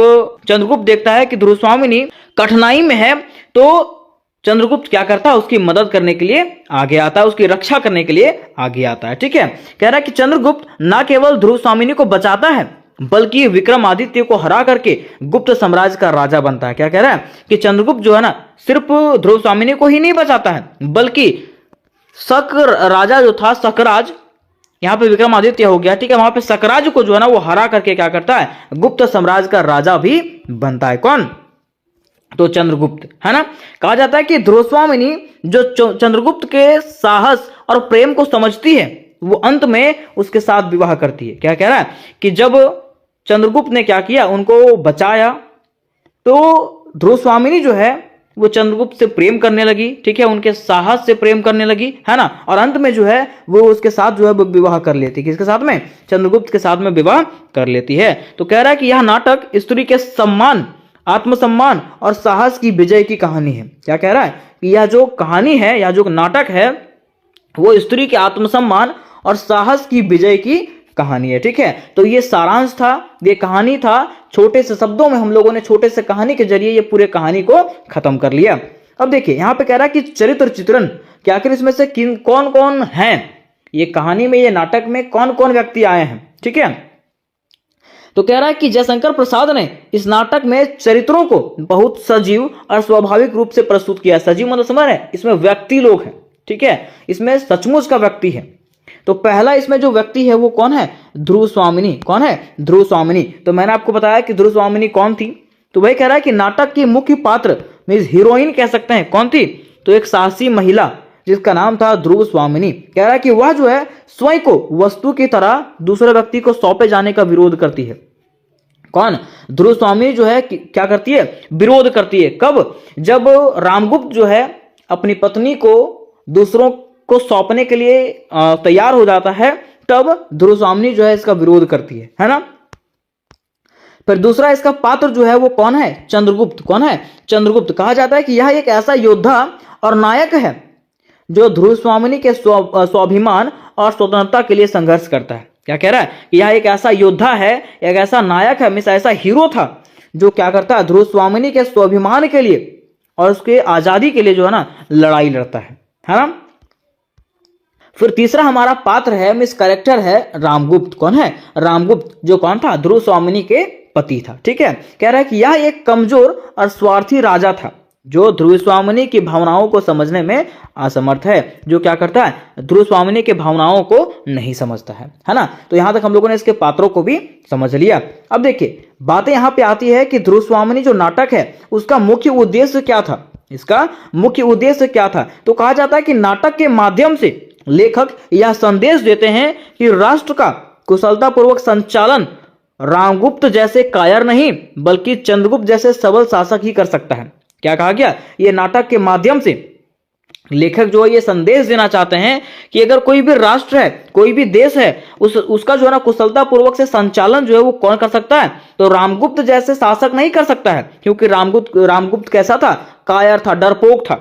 चंद्रगुप्त देखता है कि ध्रुवस्वामिनी कठिनाई में है तो चंद्रगुप्त क्या करता है, उसकी मदद करने के लिए आगे आता है, उसकी रक्षा करने के लिए आगे आता है, ठीक है। कह रहा है कि चंद्रगुप्त न केवल ध्रुवस्वामिनी को बचाता है बल्कि विक्रमादित्य को हरा करके गुप्त साम्राज्य का राजा बनता है। क्या कह रहा है कि चंद्रगुप्त जो है ना सिर्फ ध्रुवस्वामिनी को ही नहीं बचाता है बल्कि शक राजा जो था, शकराज, यहाँ पे विक्रमादित्य हो गया, ठीक है, वहां पे शकराज को जो है ना वो हरा करके क्या करता है, गुप्त साम्राज्य का राजा भी बनता है। कौन, तो चंद्रगुप्त, है ना। कहा जाता है कि ध्रुवस्वामिनी जो चंद्रगुप्त के साहस और प्रेम को समझती है वो अंत में उसके साथ विवाह करती है। क्या कह रहा है कि जब चंद्रगुप्त ने क्या किया, उनको बचाया, तो ध्रुवस्वामिनी जो है वो चंद्रगुप्त से प्रेम करने लगी, ठीक है, उनके साहस से प्रेम करने लगी, है ना। और अंत में जो है वो उसके साथ जो है विवाह कर लेती है। किसके साथ में, चंद्रगुप्त के साथ में विवाह कर लेती है। तो कह रहा है कि यह नाटक स्त्री के सम्मान, आत्मसम्मान और साहस की विजय की कहानी है। क्या कह रहा है कि यह जो कहानी है, यह जो नाटक है वो स्त्री के आत्मसम्मान और साहस की विजय की कहानी है, ठीक है। तो ये सारांश था, ये कहानी था, छोटे से शब्दों में हम लोगों ने छोटे से कहानी के जरिए ये पूरे कहानी को खत्म कर लिया। अब देखिए यहां पे कह रहा है कि चरित्र चित्रण, कि आखिर इसमें से कौन कौन हैं, ये कहानी में, ये नाटक में कौन कौन व्यक्ति आए हैं, ठीक है। तो कह रहा है कि जयशंकर प्रसाद ने इस नाटक में चरित्रों को बहुत सजीव और स्वाभाविक रूप से प्रस्तुत किया। सजीव मतलब समझ रहे हैं, इसमें व्यक्ति लोग हैं, ठीक है, इसमें सचमुच का व्यक्ति है। तो पहला इसमें जो व्यक्ति है वो कौन है, ध्रुवस्वामिनी। कौन है, ध्रुवस्वामिनी। तो मैंने आपको बताया कि ध्रुवस्वामिनी कौन थी, तो वही कह रहा है कि नाटक की मुख्य पात्र मींस हीरोइन कह सकते हैं, कौन थी, तो एक साहसी महिला जिसका नाम था ध्रुवस्वामिनी। कह रहा है कि वह जो है स्वयं को वस्तु की तरह दूसरे व्यक्ति को सौंपे जाने का विरोध करती है। कौन, ध्रुवस्वामिनी जो है क्या करती है, विरोध करती है। कब, जब रामगुप्त जो है अपनी पत्नी को दूसरों को सौंपने के लिए तैयार हो जाता है, तब ध्रुवस्वामिनी जो है इसका विरोध करती है ना। फिर दूसरा इसका पात्र जो है वो कौन है, चंद्रगुप्त। कौन है, चंद्रगुप्त। कहा जाता है कि यह एक ऐसा योद्धा और नायक है जो ध्रुवस्वामिनी के स्वाभिमान और स्वतंत्रता के लिए संघर्ष करता है। क्या कह रहा है कि यह एक ऐसा योद्धा है, एक ऐसा नायक है, मीन्स ऐसा हीरो था जो क्या करता है, ध्रुवस्वामिनी के स्वाभिमान के लिए और उसके आजादी के लिए जो है ना लड़ाई लड़ता है ना। फिर तीसरा हमारा पात्र है, मीन्स कैरेक्टर है रामगुप्त। कौन है, रामगुप्त, जो कौन था, ध्रुवस्वामिनी के पति था, ठीक है। कह रहा है कि यह एक कमजोर और स्वार्थी राजा था जो ध्रुवस्वामिनी की भावनाओं को समझने में असमर्थ है, जो क्या करता है, ध्रुवस्वामिनी के भावनाओं को नहीं समझता है ना। तो यहां तक हम लोगों ने इसके पात्रों को भी समझ लिया। अब देखिए बातें यहां पे आती है कि ध्रुवस्वामिनी जो नाटक है उसका मुख्य उद्देश्य क्या था, इसका मुख्य उद्देश्य क्या था। तो कहा जाता है कि नाटक के माध्यम से लेखक यह संदेश देते हैं कि राष्ट्र का कुशलतापूर्वक संचालन रामगुप्त जैसे कायर नहीं बल्कि चंद्रगुप्त जैसे सबल शासक ही कर सकता है। क्या कहा गया, ये नाटक के माध्यम से लेखक जो है ये संदेश देना चाहते हैं कि अगर कोई भी राष्ट्र है, कोई भी देश है, उसका जो है ना कुशलतापूर्वक से संचालन जो है वो कौन कर सकता है, तो रामगुप्त जैसे शासक नहीं कर सकता है। क्योंकि रामगुप्त कैसा था, कायर था, डरपोक था,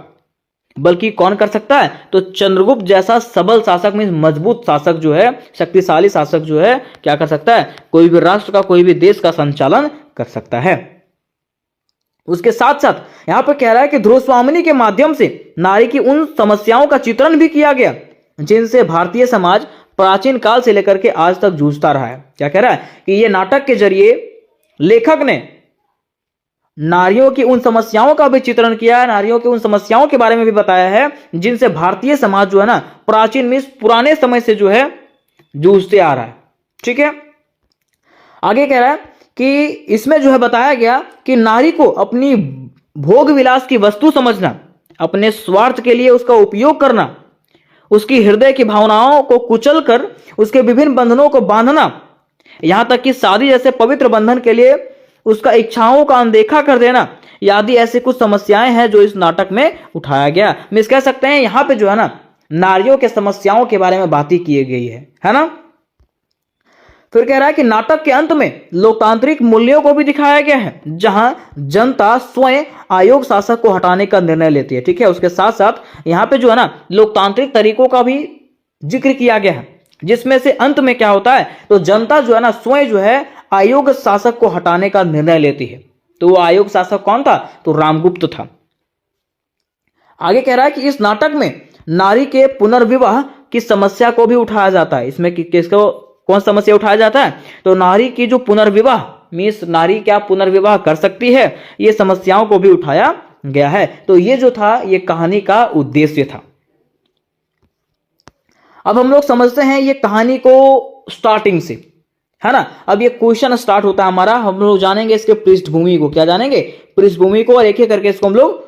बल्कि कौन कर सकता है? तो चंद्रगुप्त जैसा सबल शासक में मजबूत शासक जो है, शक्तिशाली शासक जो है, क्या कर सकता है? कोई भी राष्ट्र का, कोई भी देश का संचालन कर सकता है। उसके साथ साथ यहां पर कह रहा है कि ध्रुव स्वामिनी के माध्यम से नारी की उन समस्याओं का चित्रण भी किया गया जिनसे भारतीय समाज प्राचीन काल से लेकर के आज तक जूझता रहा है। क्या कह रहा है कि ये नाटक के जरिए लेखक ने नारियों की उन समस्याओं का भी चित्रण किया है, नारियों की उन समस्याओं के बारे में भी बताया है जिनसे भारतीय समाज जो है ना प्राचीन में पुराने समय से जो है जूझते आ रहा है। ठीक है, आगे कह रहा है कि इसमें जो है बताया गया कि नारी को अपनी भोग विलास की वस्तु समझना, अपने स्वार्थ के लिए उसका उपयोग करना, उसकी हृदय की भावनाओं को कुचल कर उसके विभिन्न बंधनों को बांधना, यहां तक कि शादी जैसे पवित्र बंधन के लिए उसका इच्छाओं का अनदेखा कर देना, आदि ऐसी कुछ समस्याएं हैं जो इस नाटक में उठाया गया। मिस कह सकते हैं यहां पे जो है ना नारियों के समस्याओं के बारे में बातें की गई है ना। फिर कह रहा है कि नाटक के अंत में लोकतांत्रिक मूल्यों को भी दिखाया गया है जहां जनता स्वयं आयोग शासक को हटाने का निर्णय लेती है। ठीक है, उसके साथ साथ यहां पे जो है ना लोकतांत्रिक तरीकों का भी जिक्र किया गया है जिसमें से अंत में क्या होता है? तो जनता जो है ना स्वयं जो है आयोग शासक को हटाने का निर्णय लेती है। तो वो आयोग शासक कौन था? तो रामगुप्त था। आगे कह रहा है कि इस नाटक में नारी के पुनर्विवाह की समस्या को भी उठाया जाता है। इसमें किसको कौन समस्या उठाया जाता है? तो नारी की जो पुनर्विवाह, मीन्स नारी क्या पुनर्विवाह कर सकती है, ये समस्याओं को भी उठाया गया है। तो ये जो था ये कहानी का उद्देश्य था। अब हम लोग समझते हैं ये कहानी को स्टार्टिंग से, है ना। अब ये क्वेश्चन स्टार्ट होता है हमारा, हम लोग जानेंगे इसके पृष्ठभूमि को। क्या जानेंगे? पृष्ठभूमि को, और एक एक करके इसको हम लोग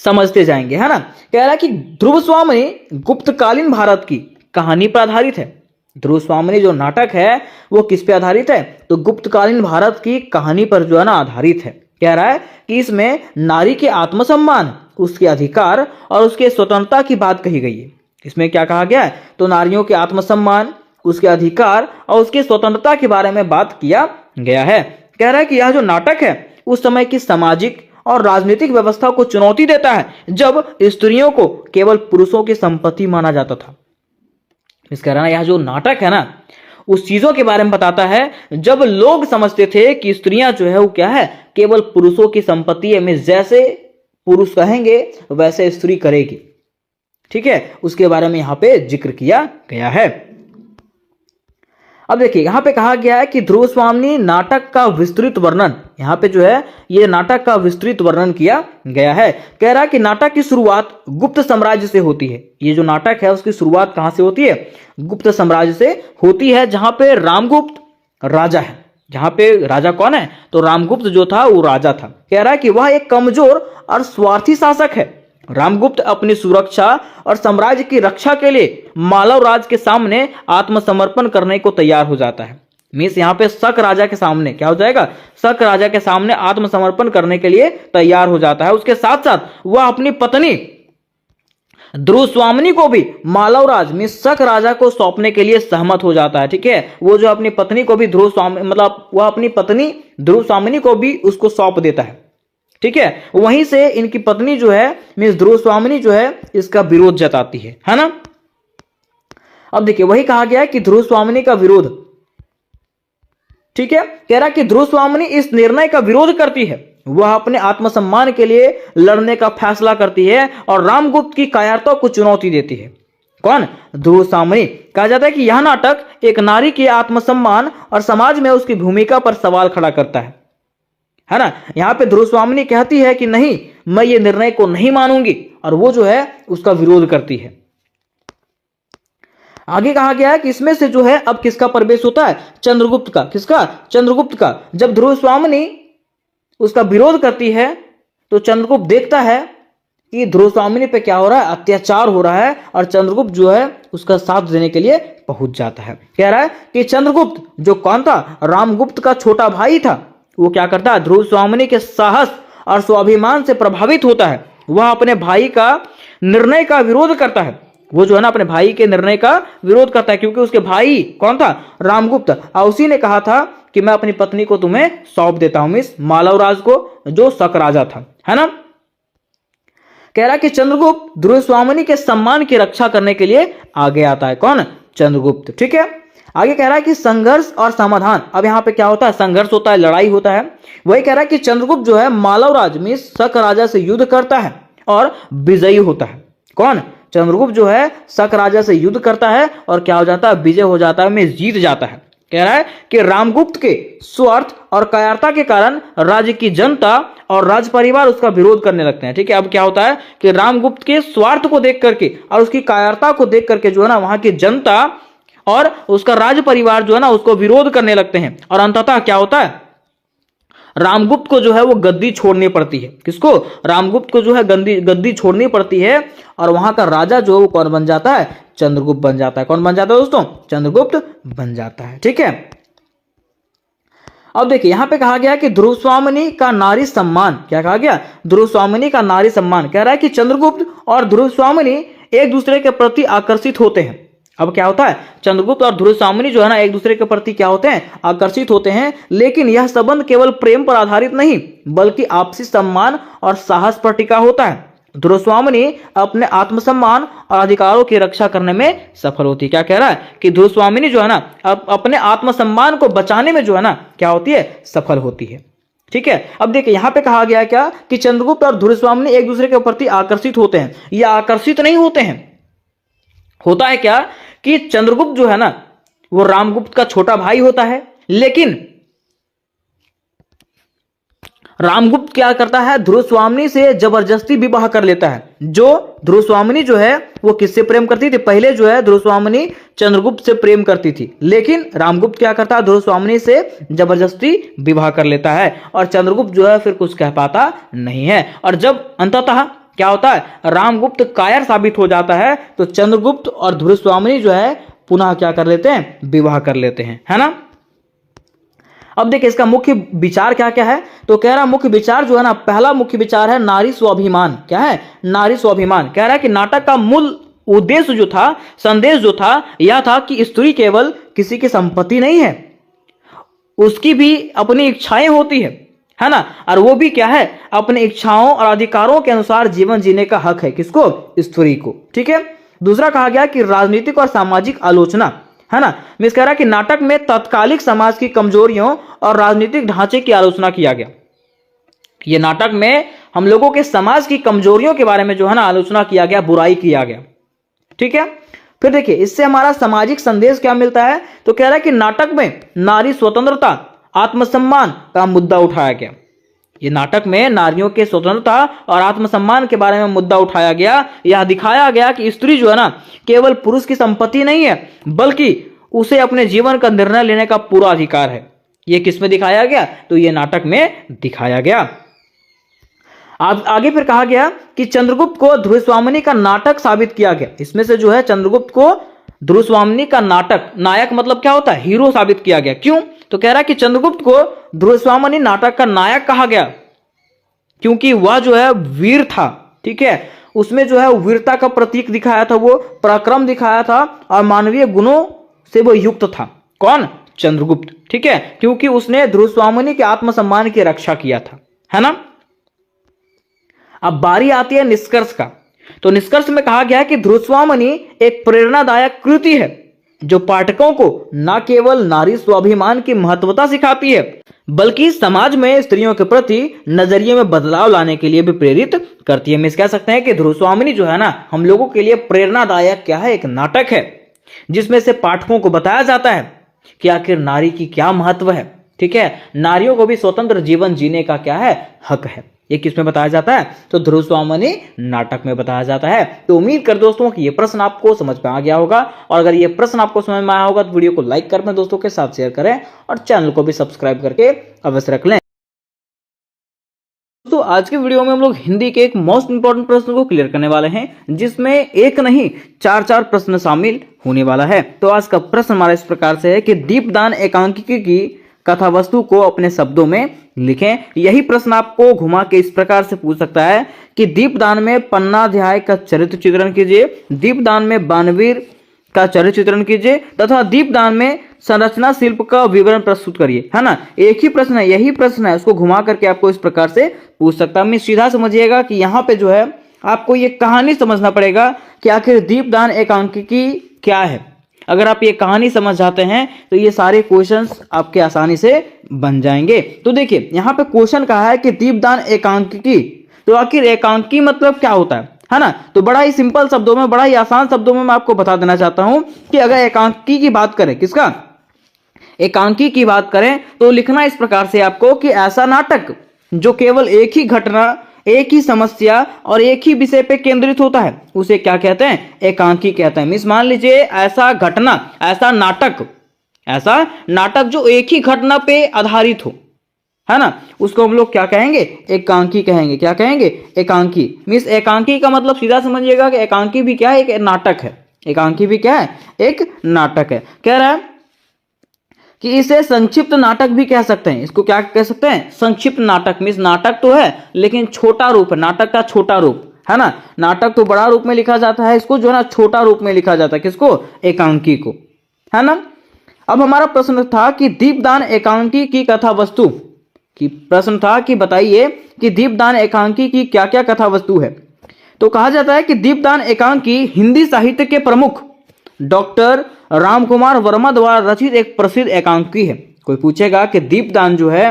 समझते जाएंगे, है ना। कह रहा है कि ध्रुव स्वामिनी गुप्तकालीन भारत की कहानी पर आधारित है। ध्रुव स्वामिनी जो नाटक है वो किस पे आधारित है? तो गुप्तकालीन भारत की कहानी पर जो है ना आधारित है। कह रहा है कि इसमें नारी के आत्मसम्मान, उसके अधिकार और उसके स्वतंत्रता की बात कही गई है। इसमें क्या कहा गया है? तो नारियों के आत्मसम्मान, उसके अधिकार और उसकी स्वतंत्रता के बारे में बात किया गया है। कह रहा है कि यह जो नाटक है उस समय की सामाजिक और राजनीतिक व्यवस्था को चुनौती देता है जब स्त्रियों को केवल पुरुषों की संपत्ति माना जाता था। इस कारण यह जो नाटक है ना उस चीजों के बारे में बताता है जब लोग समझते थे कि स्त्रियां जो है वो क्या है, केवल पुरुषों की संपत्ति है, में जैसे पुरुष कहेंगे वैसे स्त्री करेगी। ठीक है, उसके बारे में यहां पे जिक्र किया गया है। अब देखिए यहां पे कहा गया है कि ध्रुव स्वामिनी नाटक का विस्तृत वर्णन, यहां पे जो है ये नाटक का विस्तृत वर्णन किया गया है। कह रहा है कि नाटक की शुरुआत गुप्त साम्राज्य से होती है। ये जो नाटक है उसकी शुरुआत कहां से होती है? गुप्त साम्राज्य से होती है, जहां पे रामगुप्त राजा है। जहां पे राजा कौन है? तो रामगुप्त जो था वो राजा था। कह रहा है कि वह एक कमजोर और स्वार्थी शासक है। रामगुप्त अपनी सुरक्षा और साम्राज्य की रक्षा के लिए मालव राज के सामने आत्मसमर्पण करने को तैयार हो जाता है। मीन्स यहाँ पे शक राजा के सामने क्या हो जाएगा? शक राजा के सामने आत्मसमर्पण करने के लिए तैयार हो जाता है। उसके साथ साथ वह अपनी पत्नी ध्रुव स्वामिनी को भी मालव राज में शक राजा को सौंपने के लिए सहमत हो जाता है। ठीक है, वो जो अपनी पत्नी को भी ध्रुव स्वामिनी, मतलब वह अपनी पत्नी ध्रुव स्वामिनी को भी उसको सौंप देता है। ठीक है, वहीं से इनकी पत्नी जो है मिस ध्रुव स्वामिनी जो है इसका विरोध जताती है ना। अब देखिए वही कहा गया है कि ध्रुव स्वामिनी का विरोध, ठीक है, कह रहा कि ध्रुव स्वामिनी इस निर्णय का विरोध करती है। वह अपने आत्मसम्मान के लिए लड़ने का फैसला करती है और रामगुप्त की कायरता को चुनौती देती है। कौन? ध्रुव स्वामिनी। कहा जाता है कि यह नाटक एक नारी के आत्मसम्मान और समाज में उसकी भूमिका पर सवाल खड़ा करता है ना। यहां पे ध्रुव स्वामिनी कहती है कि नहीं, मैं ये निर्णय को नहीं मानूंगी, और वो जो है उसका विरोध करती है। आगे कहा गया है कि इसमें से जो है अब किसका प्रवेश होता है? चंद्रगुप्त का। किसका? चंद्रगुप्त का। जब ध्रुव स्वामिनी उसका विरोध करती है तो चंद्रगुप्त देखता है कि ध्रुव स्वामिनी पे क्या हो रहा है? अत्याचार हो रहा है, और चंद्रगुप्त जो है उसका साथ देने के लिए पहुंच जाता है। कह रहा है कि चंद्रगुप्त जो कौन था? रामगुप्त का छोटा भाई था। वो क्या करता है? ध्रुव स्वामिनी के साहस और स्वाभिमान से प्रभावित होता है। वह अपने भाई का निर्णय का विरोध करता है। वो जो है ना अपने भाई के निर्णय का विरोध करता है, क्योंकि उसके भाई कौन था? रामगुप्त। और उसी ने कहा था कि मैं अपनी पत्नी को तुम्हें सौंप देता हूं, मिस मालव राज को, जो शक राजा था, है ना। कह रहा है कि चंद्रगुप्त ध्रुवस्वामिनी के सम्मान की रक्षा करने के लिए आगे आता है। कौन? चंद्रगुप्त। ठीक है, आगे कह रहा है कि संघर्ष और समाधान। अब यहाँ पे क्या होता है? संघर्ष होता है, लड़ाई होता है। वही कह रहा है कि चंद्रगुप्त जो है मालवराज में शक राजा से युद्ध करता है और विजयी होता है। कौन? चंद्रगुप्त जो है शक राजा से युद्ध करता है और क्या हो जाता है? विजय हो जाता है, में जीत जाता है। कह रहा है कि रामगुप्त के स्वार्थ और कायरता के कारण राज्य की जनता और राज परिवार उसका विरोध करने लगते हैं। ठीक है, अब क्या होता है कि रामगुप्त के स्वार्थ को देख करके और उसकी कायरता को देख करके जो है ना वहां की जनता और उसका राज परिवार जो है ना उसको विरोध करने लगते हैं और अंततः क्या होता है? रामगुप्त को जो है वो गद्दी छोड़नी पड़ती है। किसको? रामगुप्त को जो है गद्दी छोड़नी पड़ती है और वहां का राजा जो है वो कौन बन जाता है? चंद्रगुप्त बन जाता है। कौन बन जाता है दोस्तों? चंद्रगुप्त बन जाता है। ठीक है, अब देखिए यहां पे कहा गया कि ध्रुवस्वामिनी का नारी सम्मान। क्या कहा गया? ध्रुवस्वामिनी का नारी सम्मान। कह रहा है कि चंद्रगुप्त और ध्रुवस्वामिनी एक दूसरे के प्रति आकर्षित होते हैं। अब क्या होता है? चंद्रगुप्त और ध्रुवस्वामिनी जो है ना एक दूसरे के प्रति क्या होते हैं? आकर्षित होते हैं। लेकिन यह संबंध केवल प्रेम पर आधारित नहीं बल्कि आपसी सम्मान और साहस पर टिका होता है। ध्रुवस्वामिनी अपने आत्मसम्मान और अधिकारों की रक्षा करने में सफल होती है। क्या कह रहा है? कि ध्रुवस्वामिनी जो है ना अपने आत्मसम्मान को बचाने में जो है ना क्या होती है? सफल होती है। ठीक है, अब देखिए यहां पे कहा गया क्या कि चंद्रगुप्त और ध्रुवस्वामिनी एक दूसरे के प्रति आकर्षित होते हैं। ये आकर्षित नहीं होते हैं। होता है क्या कि चंद्रगुप्त जो है ना वो रामगुप्त का छोटा भाई होता है, लेकिन रामगुप्त क्या करता है? ध्रुवस्वामिनी से जबरदस्ती विवाह कर लेता है। जो ध्रुवस्वामिनी जो है वो किससे प्रेम करती थी? पहले जो है ध्रुवस्वामिनी चंद्रगुप्त से प्रेम करती थी, लेकिन रामगुप्त क्या करता है? ध्रुवस्वामिनी से जबरदस्ती विवाह कर लेता है और चंद्रगुप्त जो है फिर कुछ कह पाता नहीं है। और जब अंततः क्या होता है? रामगुप्त कायर साबित हो जाता है तो चंद्रगुप्त और ध्रुवस्वामिनी जो है पुनः क्या कर लेते हैं? विवाह कर लेते हैं, है ना। अब देखिए इसका मुख्य विचार क्या क्या है? तो कह रहा मुख्य विचार जो है ना, पहला मुख्य विचार है नारी स्वाभिमान। क्या है? नारी स्वाभिमान। कह रहा है कि नाटक का मूल उद्देश्य जो था, संदेश जो था, यह था कि स्त्री केवल किसी की संपत्ति नहीं है, उसकी भी अपनी इच्छाएं होती है ना। और वो भी क्या है? अपनी इच्छाओं और अधिकारों के अनुसार जीवन जीने का हक है। किसको? स्त्री को। ठीक है, दूसरा कहा गया कि राजनीतिक और सामाजिक आलोचना, है ना। मिस कह रहा है कि नाटक में तत्कालिक समाज की कमजोरियों और राजनीतिक ढांचे की आलोचना किया गया। ये नाटक में हम लोगों के समाज की कमजोरियों के बारे में जो है ना आलोचना किया गया, बुराई किया गया। ठीक है, फिर देखिए इससे हमारा सामाजिक संदेश क्या मिलता है? तो कह रहा है कि नाटक में नारी स्वतंत्रता, आत्मसम्मान का मुद्दा उठाया गया। ये नाटक में नारियों के स्वतंत्रता और आत्मसम्मान के बारे में मुद्दा उठाया गया। यह दिखाया गया कि स्त्री जो है ना केवल पुरुष की संपत्ति नहीं है बल्कि उसे अपने जीवन का निर्णय लेने का पूरा अधिकार है। ये किस में दिखाया गया? तो ये नाटक में दिखाया गया। आगे फिर कहा गया कि चंद्रगुप्त को ध्रुवस्वामिनी का नाटक साबित किया गया। इसमें से जो है चंद्रगुप्त को ध्रुवस्वामिनी का नाटक, नायक मतलब क्या होता है? हीरो साबित किया गया। क्यों? तो कह रहा है कि चंद्रगुप्त को ध्रुवस्वामिनी नाटक का नायक कहा गया क्योंकि वह जो है वीर था। ठीक है, उसमें जो है वीरता का प्रतीक दिखाया था, वो पराक्रम दिखाया था और मानवीय गुणों से वो युक्त था। कौन? चंद्रगुप्त। ठीक है, क्योंकि उसने ध्रुवस्वामिनी के आत्मसम्मान की रक्षा किया था, है ना। अब बारी आती है निष्कर्ष का। तो निष्कर्ष में कहा गया है कि ध्रुवस्वामिनी एक प्रेरणादायक कृति है जो पाठकों को न केवल नारी स्वाभिमान की महत्वता सिखाती है बल्कि समाज में स्त्रियों के प्रति नजरिए में बदलाव लाने के लिए भी प्रेरित करती है। हम इस कह सकते हैं कि ध्रुवस्वामिनी जो है ना हम लोगों के लिए प्रेरणादायक क्या है? एक नाटक है जिसमें से पाठकों को बताया जाता है कि आखिर नारी की क्या महत्व है। ठीक है, नारियों को भी स्वतंत्र जीवन जीने का क्या है? हक है। ये किस में बताया जाता है? तो ध्रुवस्वामिनी नाटक में बताया जाता है। तो उम्मीद कर दोस्तों कि ये प्रश्न आपको समझ में आ गया होगा, और अगर ये प्रश्न आपको समझ में आया होगा तो वीडियो को लाइक कर अपने दोस्तों के साथ शेयर करें और चैनल को भी सब्सक्राइब करके अवश्य रख लें। तो आज के वीडियो में हम लोग हिंदी के एक मोस्ट इंपॉर्टेंट प्रश्न को क्लियर करने वाले हैं जिसमें एक नहीं 4 प्रश्न शामिल होने वाला है। तो आज का प्रश्न हमारा इस प्रकार से है कि दीपदान एकांकिकी की कथा वस्तु को अपने शब्दों में लिखें। यही प्रश्न आपको घुमा के इस प्रकार से पूछ सकता है कि दीपदान में पन्नाध्याय का चरित्र चित्रण कीजिए, दीपदान में बाणवीर का चरित्र चित्रण कीजिए तथा दीपदान में संरचना शिल्प का विवरण प्रस्तुत करिए, है ना। एक ही प्रश्न है, यही प्रश्न है, उसको घुमा करके आपको इस प्रकार से पूछ सकता है। मैं सीधा समझिएगा कि यहाँ पे जो है आपको ये कहानी समझना पड़ेगा कि आखिर दीपदान एकांकिकी क्या है। अगर आप ये कहानी समझ जाते हैं तो ये सारे क्वेश्चंस आपके आसानी से बन जाएंगे। तो देखिए यहाँ पे क्वेश्चन कहा है कि दीपदान एकांकिकी, तो आखिर एकांकी मतलब क्या होता है ना। तो बड़ा ही सिंपल शब्दों में, बड़ा ही आसान शब्दों में मैं आपको बता देना चाहता हूं कि अगर एकांकी की बात करें, किसका, एकांकी की बात करें, तो लिखना इस प्रकार से आपको कि ऐसा नाटक जो केवल एक ही घटना, एक ही समस्या और एक ही विषय पे केंद्रित होता है उसे क्या कहते हैं, एकांकी कहते हैं। मिस मान लीजिए ऐसा घटना, ऐसा नाटक जो एक ही घटना पे आधारित हो, है ना, उसको हम लोग क्या कहेंगे, एकांकी कहेंगे। क्या कहेंगे, एकांकी। मिस एकांकी का मतलब सीधा समझिएगा कि एकांकी भी क्या है, एक नाटक है। एकांकी भी क्या है, एक नाटक है। कह रहा है कि इसे संक्षिप्त नाटक भी कह सकते हैं। इसको क्या कह सकते हैं, संक्षिप्त नाटक। मीन्स नाटक तो है लेकिन छोटा रूप है, नाटक का छोटा रूप, है ना। नाटक तो बड़ा रूप में लिखा जाता है, इसको जो है ना छोटा रूप में लिखा जाता है, किसको, एकांकी को, है ना। अब हमारा प्रश्न था कि दीपदान एकांकी की कथा वस्तु की, प्रश्न था कि बताइए कि दीपदान एकांकी की क्या क्या कथा वस्तु है। तो कहा जाता है कि दीपदान एकांकी हिंदी साहित्य के प्रमुख डॉक्टर रामकुमार वर्मा द्वारा रचित एक प्रसिद्ध एकांकी है। कोई पूछेगा कि दीपदान जो है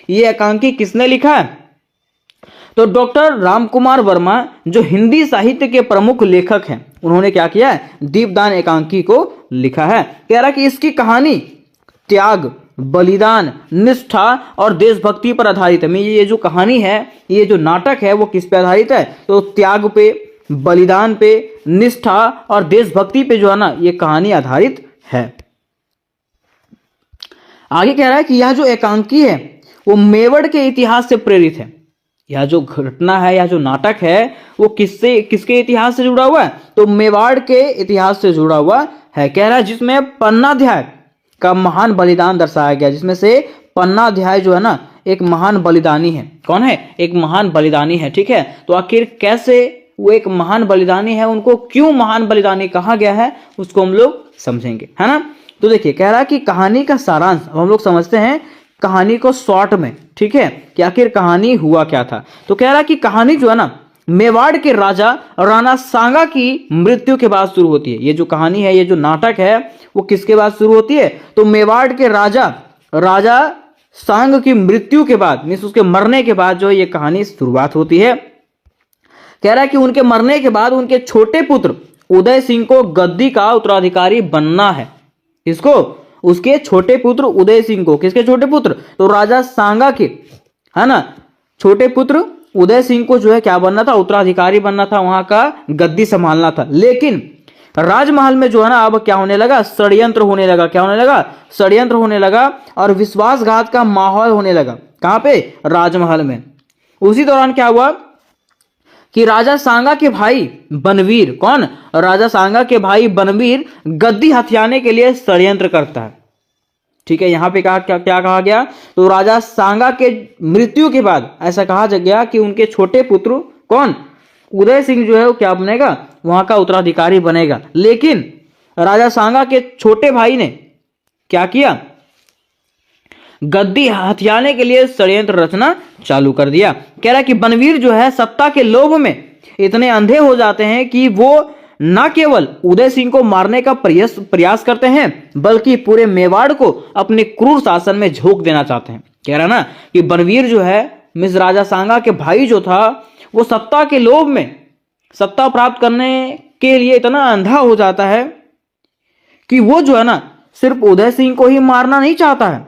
ये एकांकी किसने लिखा है, तो डॉक्टर रामकुमार वर्मा जो हिंदी साहित्य के प्रमुख लेखक हैं, उन्होंने क्या किया है, दीपदान एकांकी को लिखा है। कह रहा कि इसकी कहानी त्याग, बलिदान, निष्ठा और देशभक्ति पर आधारित है। ये जो कहानी है, ये जो नाटक है, वो किस पे आधारित है, तो त्याग पे, बलिदान पे, निष्ठा और देशभक्ति पे जो है ना ये कहानी आधारित है। आगे कह रहा है कि यह जो एकांकी है वो मेवाड़ के इतिहास से प्रेरित है। यह जो घटना है, यह जो नाटक है, वो किसके इतिहास से जुड़ा हुआ है, तो मेवाड़ के इतिहास से जुड़ा हुआ है। कह रहा है जिसमें पन्नाध्याय का महान बलिदान दर्शाया गया, जिसमें से पन्नाध्याय जो है ना एक महान बलिदानी है। कौन है, एक महान बलिदानी है, ठीक है। तो आखिर कैसे वो एक महान बलिदानी है, उनको क्यों महान बलिदानी कहा गया है, उसको हम लोग समझेंगे, है ना। तो देखिए कह रहा है कि कहानी का सारांश, अब हम लोग समझते हैं कहानी को शॉर्ट में, ठीक है, कि आखिर कहानी हुआ क्या था। तो कह रहा है कि कहानी जो है ना मेवाड़ के राजा राणा सांगा की मृत्यु के बाद शुरू होती है। ये जो कहानी है, ये जो नाटक है, वो किसके बाद शुरू होती है, तो मेवाड़ के राजा सांग की मृत्यु के बाद, मीन्स उसके मरने के बाद जो ये कहानी शुरुआत होती है। कह रहा है कि उनके मरने के बाद उनके छोटे पुत्र उदय सिंह को गद्दी का उत्तराधिकारी बनना है। इसको, उसके छोटे पुत्र उदय सिंह को, किसके छोटे पुत्र, तो राजा सांगा के, है ना, छोटे पुत्र उदय सिंह को जो है क्या बनना था, उत्तराधिकारी बनना था, वहां का गद्दी संभालना था। लेकिन राजमहल में जो है ना अब क्या होने लगा, षड्यंत्र होने लगा। क्या होने लगा, षड्यंत्र होने लगा और विश्वासघात का माहौल होने लगा। कहां पे, राजमहल में। उसी दौरान क्या हुआ कि राजा सांगा के भाई बनवीर, कौन, राजा सांगा के भाई बनवीर गद्दी हथियाने के लिए षड्यंत्र करता है, ठीक है। यहां पे क्या कहा गया, तो राजा सांगा के मृत्यु के बाद ऐसा कहा गया कि उनके छोटे पुत्र कौन, उदय सिंह जो है वो क्या बनेगा, वहां का उत्तराधिकारी बनेगा। लेकिन राजा सांगा के छोटे भाई ने क्या किया, गद्दी हथियाने के लिए षड्यंत्र रचना चालू कर दिया। कह रहा है कि बनवीर जो है सत्ता के लोभ में इतने अंधे हो जाते हैं कि वो न केवल उदय सिंह को मारने का प्रयास करते हैं, बल्कि पूरे मेवाड़ को अपने क्रूर शासन में झोंक देना चाहते हैं। कह रहा ना कि बनवीर जो है, मिस राजा सांगा के भाई जो था, वो सत्ता के लोभ में, सत्ता प्राप्त करने के लिए इतना अंधा हो जाता है कि वो जो है ना सिर्फ उदय सिंह को ही मारना नहीं चाहता है,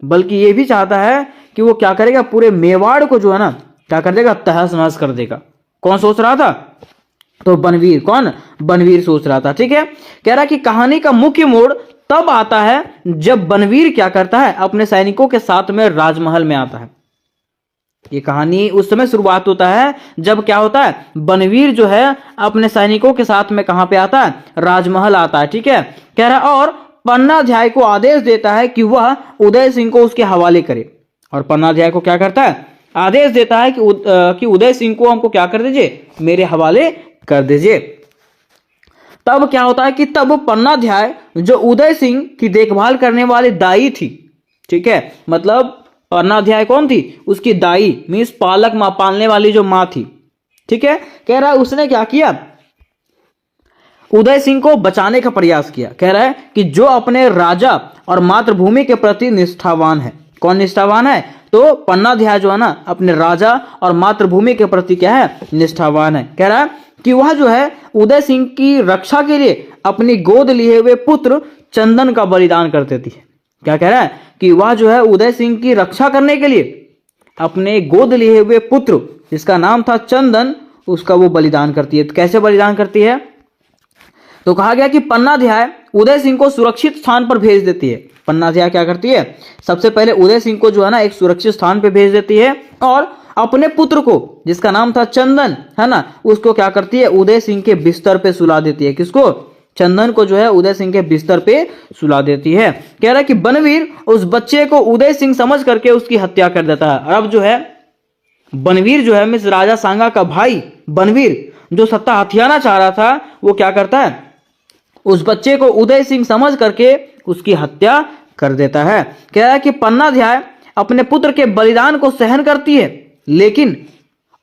बल्कि ये भी चाहता है कि वो क्या करेगा, पूरे मेवाड़ को जो है ना क्या कर देगा, तहस नहस कर देगा। कौन सोच रहा था, तो बनवीर, कौन, बनवीर सोच रहा था, ठीक है। कह रहा कि कहानी का मुख्य मोड़ तब आता है जब बनवीर क्या करता है, अपने सैनिकों के साथ में राजमहल में आता है। ये कहानी उस समय शुरुआत होता है जब क्या होता है, बनवीर जो है अपने सैनिकों के साथ में कहां पे आता है, राजमहल आता है, ठीक है। कह रहा और पन्नाध्याय को आदेश देता है कि वह उदय सिंह को उसके हवाले करे। और पन्नाध्याय को क्या करता है, आदेश देता है कि उदय सिंह को हमको क्या कर दीजिए, मेरे हवाले कर दीजिए। तब क्या होता है कि तब पन्नाध्याय जो उदय सिंह की देखभाल करने वाली दाई थी, ठीक है, मतलब पन्नाध्याय कौन थी, उसकी दाई, मीन्स पालक माँ, पालने वाली जो माँ थी, ठीक है। कह रहा है उसने क्या किया, उदय सिंह को बचाने का प्रयास किया। कह रहा है कि जो अपने राजा और मातृभूमि के प्रति निष्ठावान है। कौन निष्ठावान है, तो पन्नाध्याय जो है ना अपने राजा और मातृभूमि के प्रति क्या है, निष्ठावान है। कह रहा है कि वह जो है उदय सिंह की रक्षा के लिए अपनी गोद लिए हुए पुत्र चंदन का बलिदान कर देती है। क्या कह रहा है कि वह जो है उदय सिंह की रक्षा करने के लिए अपने गोद लिए हुए पुत्र जिसका नाम था चंदन, उसका वो बलिदान करती है। तो कैसे बलिदान करती है, तो कहा गया कि पन्नाध्याय उदय सिंह को सुरक्षित स्थान पर भेज देती है। पन्नाध्याय क्या करती है, सबसे पहले उदय सिंह को जो है ना एक सुरक्षित स्थान पर भेज देती है और अपने पुत्र को जिसका नाम था चंदन है ना, उसको क्या करती है, उदय सिंह के बिस्तर पे सुला देती है। किसको, चंदन को जो है उदय सिंह के बिस्तर पे सुला देती है। कह रहा है कि बनवीर उस बच्चे को उदय सिंह समझ करके उसकी हत्या कर देता है। और अब जो है बनवीर जो है मिस राजा सांगा का भाई बनवीर जो सत्ता हथियाना चाह रहा था, वो क्या करता है, उस बच्चे को उदय सिंह समझ करके उसकी हत्या कर देता है। कह रहा है कि पन्नाध्याय अपने पुत्र के बलिदान को सहन करती है लेकिन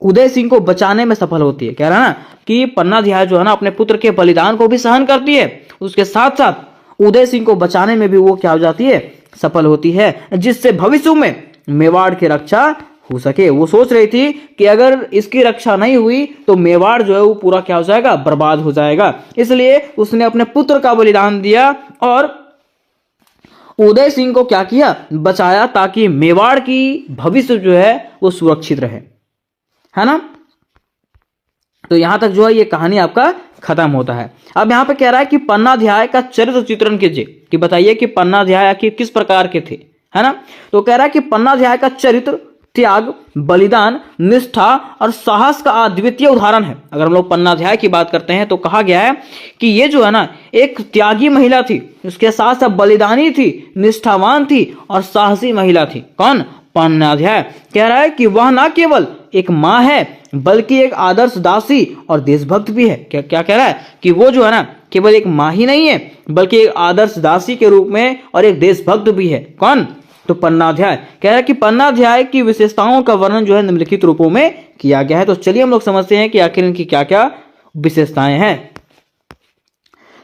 उदय सिंह को बचाने में सफल होती है। कह रहा है ना कि पन्नाध्याय जो है ना अपने पुत्र के बलिदान को भी सहन करती है, उसके साथ साथ उदय सिंह को बचाने में भी वो क्या हो जाती है, सफल होती है, जिससे भविष्य में मेवाड़ की रक्षा हो सके। वो सोच रही थी कि अगर इसकी रक्षा नहीं हुई तो मेवाड़ जो है वो पूरा क्या हो जाएगा, बर्बाद हो जाएगा। इसलिए उसने अपने पुत्र का बलिदान दिया और उदय सिंह को क्या किया, बचाया, ताकि मेवाड़ की भविष्य जो है वो सुरक्षित रहे, है ना। तो यहां तक जो है ये कहानी आपका खत्म होता है। अब यहां पे कह रहा है कि पन्नाध्याय का चरित्र चित्रण कीजिए, कि बताइए कि पन्नाध्याय आखिर किस प्रकार के थे, है ना। तो कह रहा है कि पन्नाध्याय का चरित्र त्याग, बलिदान, निष्ठा और साहस का अद्वितीय उदाहरण है। अगर हम लोग पन्नाध्याय की बात करते हैं तो कहा गया है कि ये जो है ना एक त्यागी महिला थी, उसके साथ साथ बलिदानी थी, निष्ठावान थी और साहसी महिला थी। कौन, पन्नाध्याय। कह रहा है कि वह ना केवल एक माँ है बल्कि एक आदर्श दासी और देशभक्त भी है। क्या क्या कह रहा है कि वो जो है ना केवल एक माँ ही नहीं है बल्कि एक आदर्श दासी के रूप में और एक देशभक्त भी है। कौन, तो पन्नाध्याय। कह रहा है कि पन्नाध्याय की विशेषताओं का वर्णन जो है निम्नलिखित रूपों में किया गया है। तो चलिए हम लोग समझते हैं कि आखिर इनकी क्या क्या विशेषताएं हैं।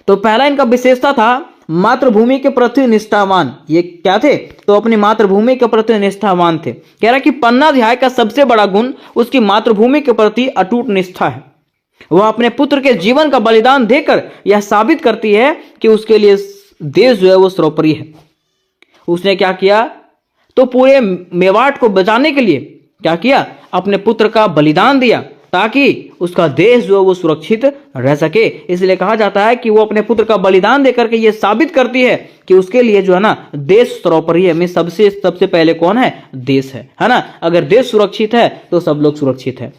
तो पहला इनका विशेषता था मातृभूमि के प्रति निष्ठावान। ये क्या थे, तो अपनी मातृभूमि के प्रति निष्ठावान थे। कह रहा है कि पन्नाध्याय का सबसे बड़ा गुण उसकी मातृभूमि के प्रति अटूट निष्ठा है। वह अपने पुत्र के जीवन का बलिदान देकर यह साबित करती है कि उसके लिए देश जो है वो सर्वोपरि है। उसने क्या किया, तो पूरे मेवाड़ को बचाने के लिए क्या किया, अपने पुत्र का बलिदान दिया ताकि उसका देश जो है वो सुरक्षित रह सके। इसलिए कहा जाता है कि वो अपने पुत्र का बलिदान देकर के ये साबित करती है कि उसके लिए जो है ना देश सर्वोपरि है। में सबसे पहले कौन है, देश है ना। अगर देश सुरक्षित है तो सब लोग सुरक्षित है।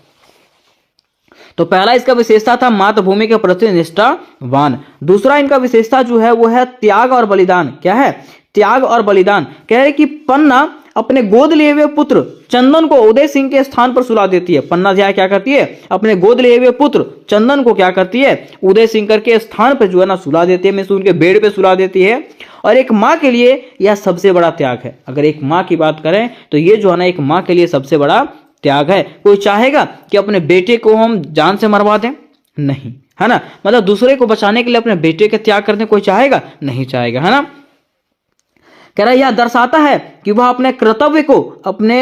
तो पहला इसका विशेषता था मातृभूमि के प्रति निष्ठावान। दूसरा इनका विशेषता जो है वो है त्याग और बलिदान। क्या है, त्याग और बलिदान। कह रहे कि पन्ना अपने गोद लिए हुए पुत्र चंदन को उदय सिंह के स्थान पर सुला देती है। पन्नाध्याय क्या करती है, अपने गोद लिए हुए पुत्र चंदन को क्या करती है, उदय सिंह के स्थान पर जो है ना सुला देती है, मींस उनके बेड पे सुला देती है। और एक माँ के लिए यह सबसे बड़ा त्याग है। अगर एक माँ की बात करें तो ये जो है ना एक माँ के लिए सबसे बड़ा त्याग है। कोई चाहेगा कि अपने बेटे को हम जान से मरवा दें, नहीं, है ना। मतलब दूसरे को बचाने के लिए अपने बेटे का त्याग करते कोई चाहेगा, नहीं चाहेगा, है ना। कह रहा है यह दर्शाता है कि वह अपने कर्तव्य को अपने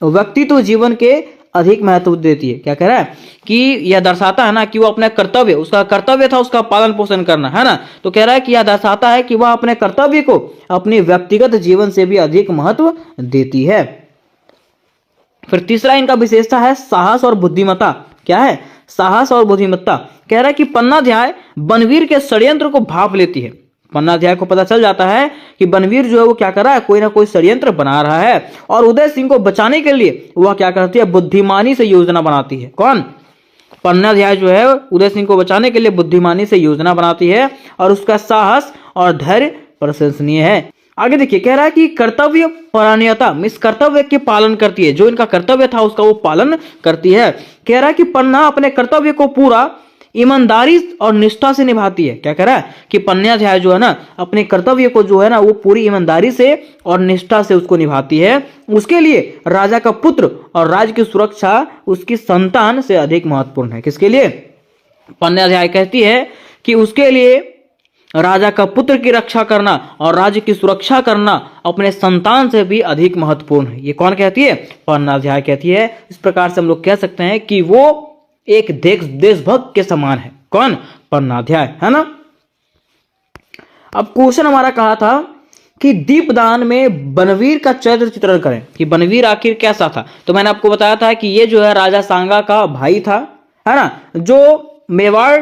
व्यक्तित्व जीवन के अधिक महत्व देती है। क्या कह रहा है कि यह दर्शाता है ना कि वो अपने कर्तव्य, उसका कर्तव्य था उसका पालन पोषण करना, है ना। तो कह रहा है कि यह दर्शाता है कि वह अपने कर्तव्य को अपने व्यक्तिगत जीवन से भी अधिक महत्व देती है। फिर तीसरा इनका विशेषता है साहस और बुद्धिमत्ता। क्या है, साहस और बुद्धिमत्ता। कह रहा है कि पन्नाध्याय बनवीर के षड्यंत्र को भांप लेती है। पन्नाध्याय को पता चल जाता है कि बनवीर जो है वो क्या कर रहा है, कोई ना कोई षड्यंत्र बना रहा है और उदय सिंह को बचाने के लिए वह क्या करती है, बुद्धिमानी से योजना बनाती है। कौन, पन्नाध्याय जो है उदय सिंह को बचाने के लिए बुद्धिमानी से योजना बनाती है और उसका साहस और धैर्य प्रशंसनीय है। आगे देखिए, कह रहा है कि कर्तव्य परायणता, मींस कर्तव्य के पालन करती है। जो इनका कर्तव्य था उसका वो पालन करती है। कह रहा है कि पन्ना अपने कर्तव्य को पूरा ईमानदारी और निष्ठा से निभाती है। क्या कह रहा है कि पन्नाध्याय जो है ना अपने कर्तव्य को जो है ना वो पूरी ईमानदारी से और निष्ठा से उसको निभाती है। उसके लिए राजा का पुत्र और राज्य की सुरक्षा उसकी संतान से अधिक महत्वपूर्ण है। किसके लिए? पन्नाध्याय कहती है कि उसके लिए राजा का पुत्र की रक्षा करना और राज्य की सुरक्षा करना अपने संतान से भी अधिक महत्वपूर्ण है। ये कौन कहती है? पन्नाध्याय कहती है। इस प्रकार से हम लोग कह सकते हैं कि वो एक देशभक्त के समान है। कौन? पन्नाध्याय, है ना। अब क्वेश्चन हमारा कहा था कि दीपदान में बनवीर का चरित्र चित्रण करें कि बनवीर आखिर कैसा था। तो मैंने आपको बताया था कि ये जो है राजा सांगा का भाई था, है ना, जो मेवाड़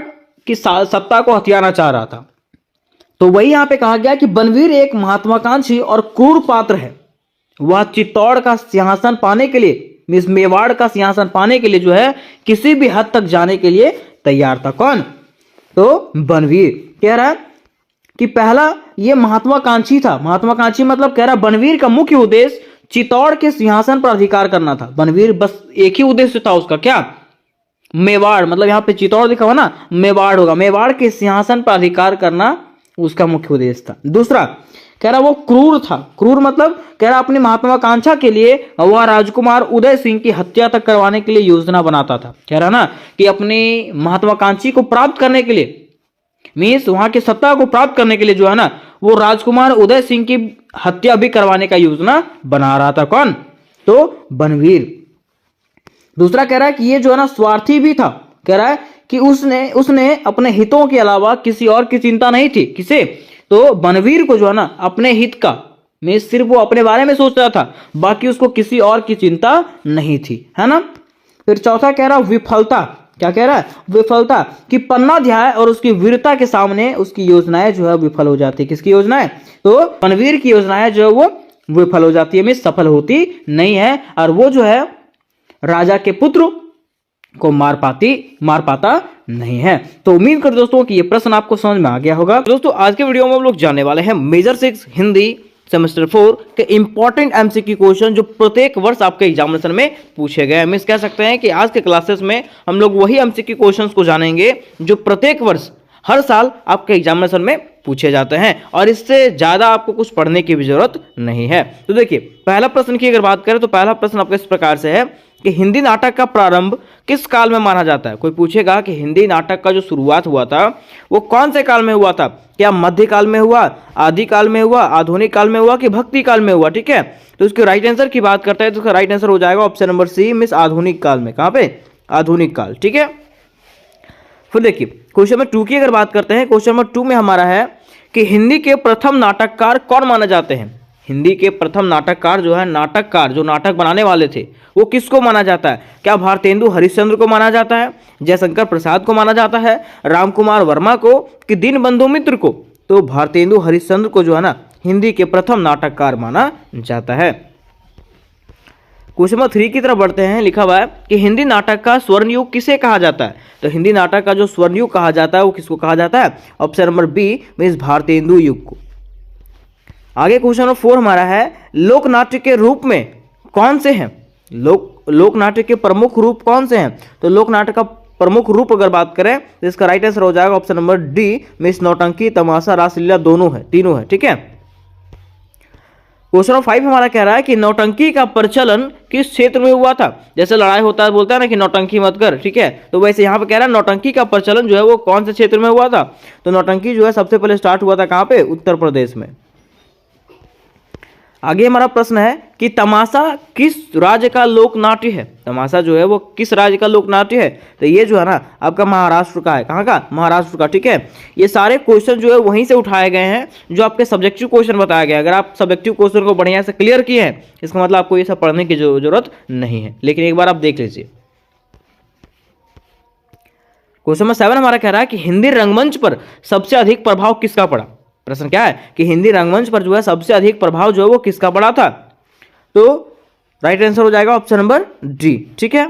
की सत्ता को हथियाना चाह रहा था। तो वही यहां पे कहा गया कि बनवीर एक महत्वाकांक्षी और क्रूर पात्र है। वह चित्तौड़ का सिंहासन पाने के लिए, इस मेवाड़ का सिंहासन पाने के लिए जो है किसी भी हद तक जाने के लिए तैयार था। कौन? तो बनवीर कह रहा है कि पहला ये महत्वाकांक्षी था। महत्वाकांक्षी मतलब कह रहा बनवीर का मुख्य उद्देश्य चित्तौड़ के सिंहासन पर अधिकार करना था। बनवीर बस एक ही उद्देश्य था उसका, क्या? मेवाड़, मतलब यहाँ पे चित्तौड़ लिखा हुआ ना, मेवाड़ होगा। मेवाड़ के सिंहासन पर अधिकार करना उसका मुख्य उद्देश्य था। दूसरा कह रहा वो क्रूर था। क्रूर मतलब कह रहा अपनी महत्वाकांक्षा के लिए वह राजकुमार उदय सिंह की हत्या तक करवाने के लिए योजना बनाता था। कह रहा ना कि अपनी महत्वाकांक्षी को प्राप्त करने के लिए, मीन्स वहां की सत्ता को प्राप्त करने के लिए जो है ना वो राजकुमार उदय सिंह की हत्या भी करवाने का योजना बना रहा था। कौन? तो बनवीर। दूसरा कह रहा है कि ये जो है ना स्वार्थी भी था। कह रहा है कि उसने अपने हितों के अलावा किसी और की चिंता नहीं थी। किसे? तो बनवीर को जो है ना अपने हित का, मैं सिर्फ वो अपने बारे में सोच रहा था, बाकी उसको किसी और की चिंता नहीं थी, है ना। फिर चौथा कह रहा विफलता। क्या कह रहा है? विफलता कि पन्नाध्याय और उसकी वीरता के सामने उसकी योजनाएं जो है विफल हो जाती है। किसकी योजनाएं? तो बनवीर की योजनाएं जो है वो विफल हो जाती है, में सफल होती नहीं है, और वो जो है राजा के पुत्र को मार पाता नहीं है। तो उम्मीद कर दोस्तों कि ये प्रश्न आपको समझ में आ गया होगा। दोस्तों आज के वीडियो में हम लोग जानने वाले हैं मेजर 6 हिंदी सेमेस्टर 4 के इंपॉर्टेंट एमसीक्यू क्वेश्चन जो प्रत्येक वर्ष आपके एग्जामिनेशन में पूछे गए हैं। मींस कह सकते हैं कि आज के क्लासेस में हम लोग वही एमसीक्यू क्वेश्चंस को जानेंगे जो प्रत्येक वर्ष हर साल आपके एग्जामिनेशन में पूछे जाते हैं, और इससे ज़्यादा आपको कुछ पढ़ने की भी जरूरत नहीं है। तो देखिए पहला प्रश्न की अगर बात करें तो पहला प्रश्न आपका इस प्रकार से है कि हिंदी नाटक का प्रारंभ किस काल में माना जाता है। कोई पूछेगा कि हिंदी नाटक का जो शुरुआत हुआ था वो कौन से काल में हुआ था? क्या मध्यकाल में हुआ, आदिकाल में हुआ, आधुनिक काल में हुआ कि भक्ति काल में हुआ? ठीक है, तो इसके राइट आंसर की बात करते हैं तो उसका राइट आंसर हो जाएगा ऑप्शन नंबर सी, मिस आधुनिक काल में। कहाँ पे? आधुनिक काल। ठीक है, फिर देखिए क्वेश्चन नंबर 2 की अगर बात करते हैं, क्वेश्चन नंबर 2 में हमारा है कि हिंदी के प्रथम नाटककार कौन माने जाते हैं। हिंदी के प्रथम नाटककार जो है, नाटककार जो नाटक बनाने वाले थे, वो किसको माना जाता है? क्या भारतेंदु हरिश्चंद्र को माना जाता है, जयशंकर प्रसाद को माना जाता है, रामकुमार वर्मा को, कि दीनबंधु मित्र को? तो भारतेंदु हरिश्चंद्र को जो है ना हिंदी के प्रथम नाटककार माना जाता है। क्वेश्चन नंबर 3 की तरफ बढ़ते हैं। लिखा हुआ है कि हिंदी नाटक का स्वर्ण युग किसे कहा जाता है। तो हिंदी नाटक का जो स्वर्ण युग कहा जाता है वो किसको कहा जाता है? Option number B, means Bharatendu युग को। आगे क्वेश्चन नंबर 4 हमारा है लोकनाट्य के रूप में कौन से हैं? लोकनाट्य के प्रमुख रूप कौन से हैं? तो लोकनाट्य का प्रमुख रूप अगर बात करें तो इसका राइट आंसर हो जाएगा ऑप्शन नंबर डी, मीन्स नौटंकी, तमाशा, रासलीला, दोनों है, तीनों है। ठीक है, क्वेश्चन नंबर 5 हमारा कह रहा है कि नौटंकी का प्रचलन किस क्षेत्र में हुआ था। जैसे लड़ाई होता है बोलता है ना कि नौटंकी मत कर, ठीक है, तो वैसे यहाँ पे कह रहा है नौटंकी का प्रचलन जो है वो कौन से क्षेत्र में हुआ था। तो नौटंकी जो है सबसे पहले स्टार्ट हुआ था कहाँ पे? उत्तर प्रदेश में। आगे हमारा प्रश्न है कि तमाशा किस राज्य का लोकनाट्य है। तमाशा जो है वो किस राज्य का लोकनाट्य है? तो ये जो है ना आपका महाराष्ट्र का है। कहाँ का? महाराष्ट्र का। ठीक है, ये सारे क्वेश्चन जो है वहीं से उठाए गए हैं जो आपके सब्जेक्टिव क्वेश्चन बताया गया। अगर आप सब्जेक्टिव क्वेश्चन को बढ़िया से क्लियर किए हैं इसका मतलब आपको ये सब पढ़ने की जरूरत नहीं है, लेकिन एक बार आप देख लीजिए। क्वेश्चन नंबर 7 हमारा कह रहा है कि हिंदी रंगमंच पर सबसे अधिक प्रभाव किसका पड़ा। प्रश्न क्या है कि हिंदी रंगमंच पर जो है सबसे अधिक प्रभाव जो है वो किसका पड़ा था। तो राइट आंसर हो जाएगा ऑप्शन नंबर डी। ठीक है,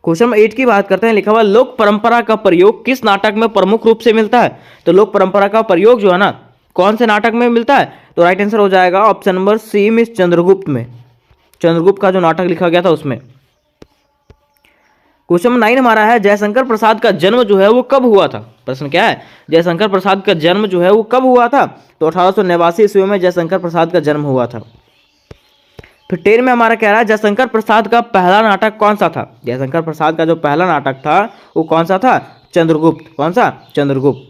क्वेश्चन नंबर 8 की बात करते हैं। लिखा हुआ लोक परंपरा का प्रयोग किस नाटक में प्रमुख रूप से मिलता है। तो लोक परंपरा का प्रयोग जो है ना कौन से नाटक में मिलता है। तो राइट आंसर हो जाएगा ऑप्शन नंबर सी, मिस चंद्रगुप्त में। चंद्रगुप्त का जो नाटक लिखा गया था उसमें। क्वेश्चन नंबर 9 हमारा है जयशंकर प्रसाद का जन्म जो है वो कब हुआ था। प्रश्न क्या है, जयशंकर प्रसाद का जन्म जो है वो कब हुआ था। तो 1889 ईस्वी में जयशंकर प्रसाद का जन्म हुआ था। फिर 10 में हमारा कह रहा है जयशंकर प्रसाद का पहला नाटक कौन सा था। जयशंकर प्रसाद का जो पहला नाटक था वो कौन सा था, चंद्रगुप्त। कौन सा, चंद्रगुप्त।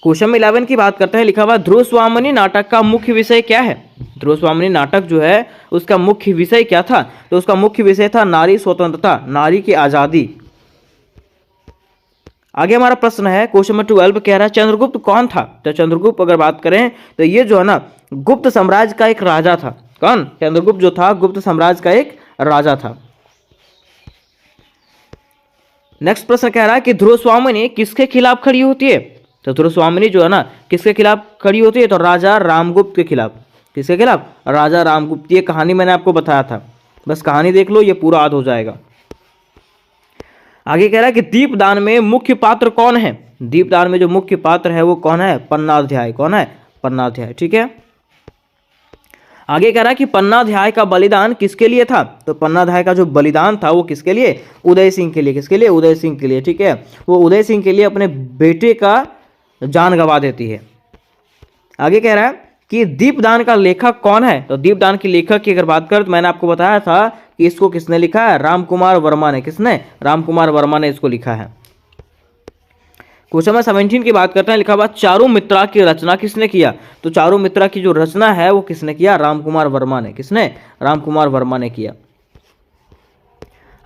क्वेश्चन 11 की बात करते हैं, लिखा हुआ ध्रुव स्वामिनी नाटक का मुख्य विषय क्या है। ध्रुव स्वामिनी नाटक जो है उसका मुख्य विषय क्या था। तो उसका मुख्य विषय था नारी स्वतंत्रता, नारी की आजादी। आगे हमारा प्रश्न है क्वेश्चन नंबर 12 कह रहा है चंद्रगुप्त कौन था। तो चंद्रगुप्त अगर बात करें तो ये जो है ना गुप्त साम्राज्य का एक राजा था। कौन, चंद्रगुप्त जो था गुप्त साम्राज्य का एक राजा था। नेक्स्ट प्रश्न कह रहा है कि ध्रुव स्वामिनी किसके खिलाफ खड़ी होती है। तो ध्रुव स्वामिनी जो है ना किसके खिलाफ खड़ी होती है, तो राजा रामगुप्त के खिलाफ। किसके खिलाफ, राजा रामगुप्त। ये कहानी मैंने आपको बताया था, बस कहानी देख लो, ये पूरा याद हो जाएगा। आगे कह रहा है कि दीपदान में मुख्य पात्र कौन है। दीपदान में जो मुख्य पात्र है वो कौन है, पन्नाध्याय। कौन है, पन्नाध्याय। ठीक है। आगे कह रहा है कि पन्नाध्याय का बलिदान किसके लिए था। तो पन्नाध्याय का जो बलिदान था वो किसके लिए, उदय सिंह के लिए। किसके लिए, उदय सिंह के लिए। ठीक है, वो उदय सिंह के लिए अपने बेटे का जान गंवा देती है। आगे कह रहा है कि दीपदान का लेखक कौन है। तो दीपदान के लेखक की अगर बात करें तो मैंने आपको बताया था कि इसको किसने लिखा है, रामकुमार वर्मा ने। किसने, रामकुमार वर्मा ने इसको लिखा है। क्वेश्चन नंबर 17 की बात करते हैं, लिखा हुआ चारुमित्रा की रचना किसने किया। तो चारुमित्रा की जो रचना है वो किसने किया, रामकुमार वर्मा ने। किसने, रामकुमार वर्मा ने किया।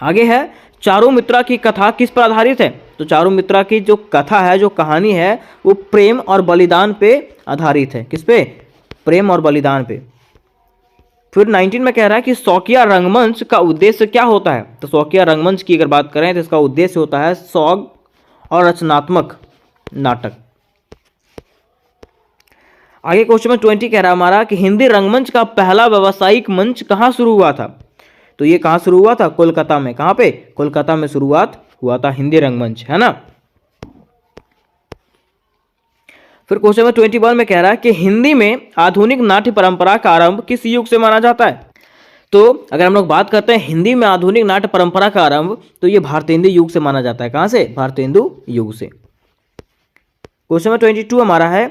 आगे है चारुमित्रा की कथा किस पर आधारित है। तो चारुमित्रा की जो कथा है, जो कहानी है वो प्रेम और बलिदान पे आधारित है। किस पे, प्रेम और बलिदान पे। फिर 19 में कह रहा है कि शौकिया रंगमंच का उद्देश्य क्या होता है। तो शौकिया रंगमंच की अगर बात करें तो इसका उद्देश्य होता है शौक और रचनात्मक नाटक। आगे क्वेश्चन में 20 कह रहा है हमारा कि हिंदी रंगमंच का पहला व्यावसायिक मंच कहां शुरू हुआ था। तो ये कहां शुरू हुआ था, कोलकाता में। कहां पे, कोलकाता में शुरुआत हुआ था हिंदी रंगमंच, है ना। फिर क्वेश्चन में 21 में कह रहा है कि हिंदी में आधुनिक नाट्य परंपरा का आरंभ किस युग से माना जाता है। तो अगर हम लोग बात करते हैं हिंदी में आधुनिक नाट्य परंपरा का आरंभ, तो ये भारतेंदु युग से माना जाता है। कहां से, भारतेंदु युग से। क्वेश्चन में 22 हमारा है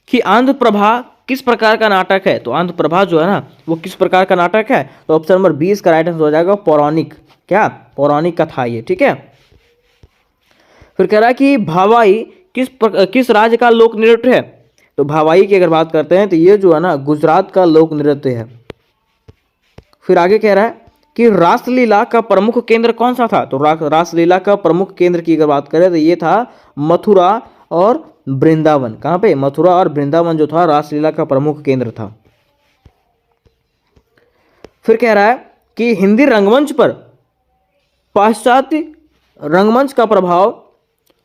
कि आंध्र प्रभा किस प्रकार का नाटक है। तो आंध्र प्रभा जो है ना वो किस प्रकार का नाटक है। तो ऑप्शन नंबर 20 का राइट आंसर हो जाएगा पौराणिक। क्या, पौराणिक कथा ये। ठीक है। फिर कह रहा है कि भावाई किस राज्य का लोक नृत्य है। तो भावाई की अगर बात करते हैं तो ये जो है ना गुजरात का लोक नृत्य है। फिर आगे कह रहा है कि रासलीला का प्रमुख केंद्र कौन सा था। तो रासलीला का प्रमुख केंद्र की अगर बात करें तो ये था मथुरा और वृंदावन। कहां पे, मथुरा और वृंदावन जो था रासलीला का प्रमुख केंद्र था। फिर कह रहा है कि हिंदी रंगमंच पर पाश्चात्य रंगमंच का प्रभाव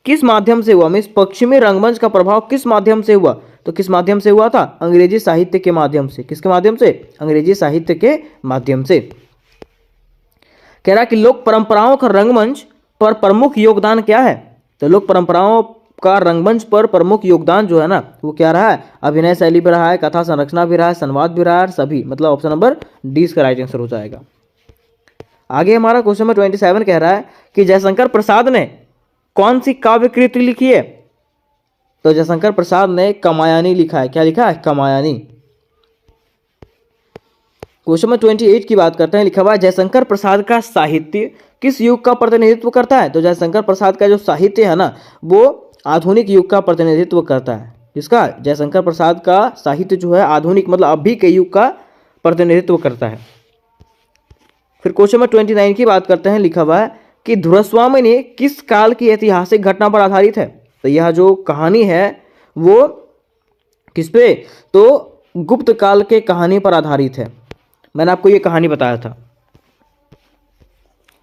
किस माध्यम से हुआ। मीन्स पश्चिमी रंगमंच का प्रभाव किस माध्यम से हुआ। तो किस माध्यम से हुआ था, अंग्रेजी साहित्य के माध्यम से। किसके माध्यम से, अंग्रेजी साहित्य के माध्यम से। कह रहा है कि लोक परंपराओं का रंगमंच पर प्रमुख योगदान क्या है। तो लोक परंपराओं का रंगमंच पर प्रमुख योगदान जो है ना वो क्या रहा है, अभिनय शैली भी रहा है, कथा संरचना भी रहा है, संवाद भी रहा है, सभी। मतलब ऑप्शन नंबर डी इसका राइट आंसर हो जाएगा। आगे हमारा क्वेश्चन नंबर 27 कह रहा है कि जयशंकर प्रसाद ने कौन सी काव्य कृति लिखी है। तो जयशंकर प्रसाद ने कमायानी लिखा है। क्या लिखा है, कमायानी। क्वेश्चन नंबर 28 की बात करते हैं, लिखा हुआ है जयशंकर प्रसाद का साहित्य किस युग का प्रतिनिधित्व करता है। तो जयशंकर प्रसाद का जो साहित्य है ना वो आधुनिक युग का प्रतिनिधित्व करता है। किसका, जयशंकर प्रसाद का साहित्य जो है आधुनिक मतलब अभी के युग का प्रतिनिधित्व करता है। फिर क्वेश्चन नंबर 29 की बात करते हैं, लिखा हुआ है कि ध्रुवस्वामिनी किस काल की ऐतिहासिक घटना पर आधारित है। तो यह जो कहानी है वो किस पे, तो गुप्त काल के कहानी पर आधारित है। मैंने आपको ये कहानी बताया था।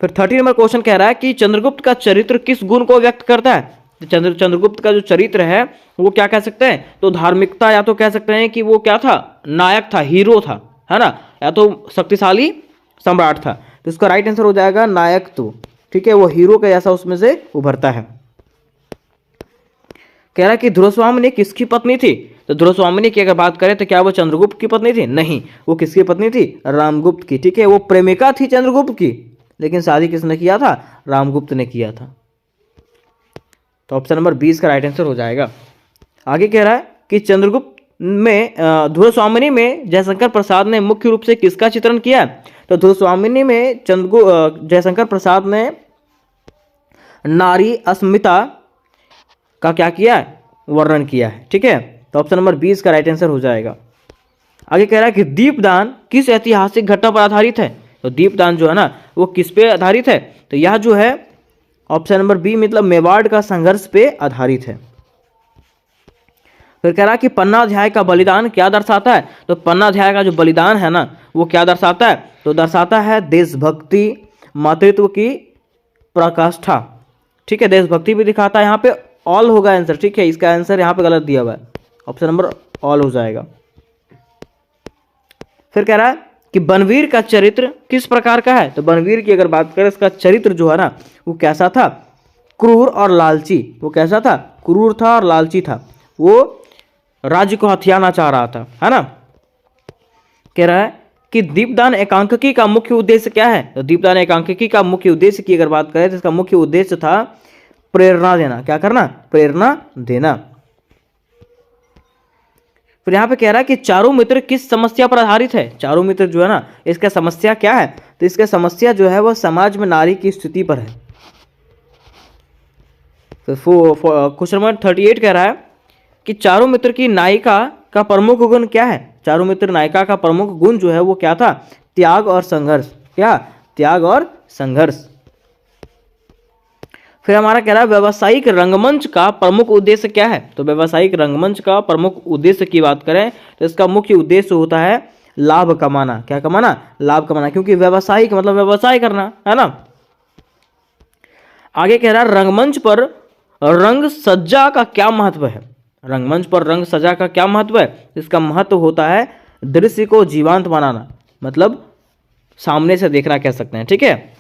फिर 30 नंबर क्वेश्चन कह रहा है कि चंद्रगुप्त का चरित्र किस गुण को व्यक्त करता है। चंद्रगुप्त का जो चरित्र है वो क्या कह सकते हैं, तो धार्मिकता, या तो कह सकते हैं कि वो क्या था, नायक था, हीरो था, है ना, या तो शक्तिशाली सम्राट था। तो इसका राइट आंसर हो जाएगा नायक। तो ठीक है, वो हीरो का जैसा उसमें से उभरता है। कह रहा है कि ध्रुवस्वामिनी किसकी पत्नी थी। तो ध्रुवस्वामिनी की अगर बात करें तो क्या वो चंद्रगुप्त की पत्नी थी, नहीं, वो किसकी पत्नी थी, रामगुप्त की। ठीक है, वो प्रेमिका थी चंद्रगुप्त की, लेकिन शादी किसने किया था? रामगुप्त ने किया था। तो ऑप्शन नंबर 20 का राइट आंसर हो जाएगा। आगे कह रहा है कि चंद्रगुप्त में ध्रुवस्वामिनी में जयशंकर प्रसाद ने मुख्य रूप से किसका चित्रण किया है? तो ध्रुवस्वामिनी में जयशंकर प्रसाद ने नारी अस्मिता का क्या किया है? वर्णन किया है। ठीक है, तो ऑप्शन नंबर 20 का राइट आंसर हो जाएगा। आगे कह रहा है कि दीपदान किस ऐतिहासिक घटना पर आधारित है? तो दीपदान जो है ना वो किस पे आधारित है? तो यह जो है ऑप्शन नंबर बी मतलब मेवाड़ का संघर्ष पे आधारित है। फिर कह रहा है कि पन्ना अध्याय का बलिदान क्या दर्शाता है? तो पन्ना अध्याय का जो बलिदान है ना वो क्या दर्शाता है? तो दर्शाता है देशभक्ति, मातृत्व की पराकाष्ठा। ठीक है, देशभक्ति भी दिखाता है। यहाँ पे ऑल होगा आंसर। ठीक है, इसका आंसर यहाँ पे गलत दिया हुआ है, ऑप्शन नंबर ऑल हो जाएगा। फिर कह रहा है कि बनवीर का चरित्र किस प्रकार का है? तो बनवीर की अगर बात करें इसका चरित्र जो है ना वो कैसा था? क्रूर और लालची। वो कैसा था? क्रूर था और लालची था। वो राज्य को हथियाना चाह रहा था, है ना। कह रहा है कि दीपदान एकांकिकी का मुख्य उद्देश्य क्या है? तो दीपदान एकांकिकी का मुख्य उद्देश्य की अगर बात करें तो इसका मुख्य उद्देश्य था प्रेरणा देना। क्या करना? प्रेरणा देना। फिर यहाँ पे कह रहा है कि चारों मित्र किस समस्या पर आधारित है? चारों मित्र जो है ना इसका समस्या क्या है? तो इसका समस्या जो है वह समाज में नारी की स्थिति पर है। तो क्वेश्चन नंबर 38 कह रहा है कि चारों मित्र की नायिका का प्रमुख गुण क्या है? चारों मित्र नायिका का प्रमुख गुण जो है वो क्या था? त्याग और संघर्ष। क्या? त्याग और संघर्ष। फिर हमारा कह रहा है व्यावसायिक रंगमंच का प्रमुख उद्देश्य क्या है? तो व्यावसायिक रंगमंच का प्रमुख उद्देश्य की बात करें तो इसका मुख्य उद्देश्य होता है लाभ कमाना। क्या कमाना? लाभ कमाना, क्योंकि व्यावसायिक मतलब व्यवसाय करना, है ना। आगे कह रहा है रंगमंच पर रंग सज्जा का क्या महत्व है? रंगमंच पर रंग सज्जा का क्या महत्व है? इसका महत्व होता है दृश्य को जीवंत बनाना, मतलब सामने से देखना कह सकते हैं। ठीक है,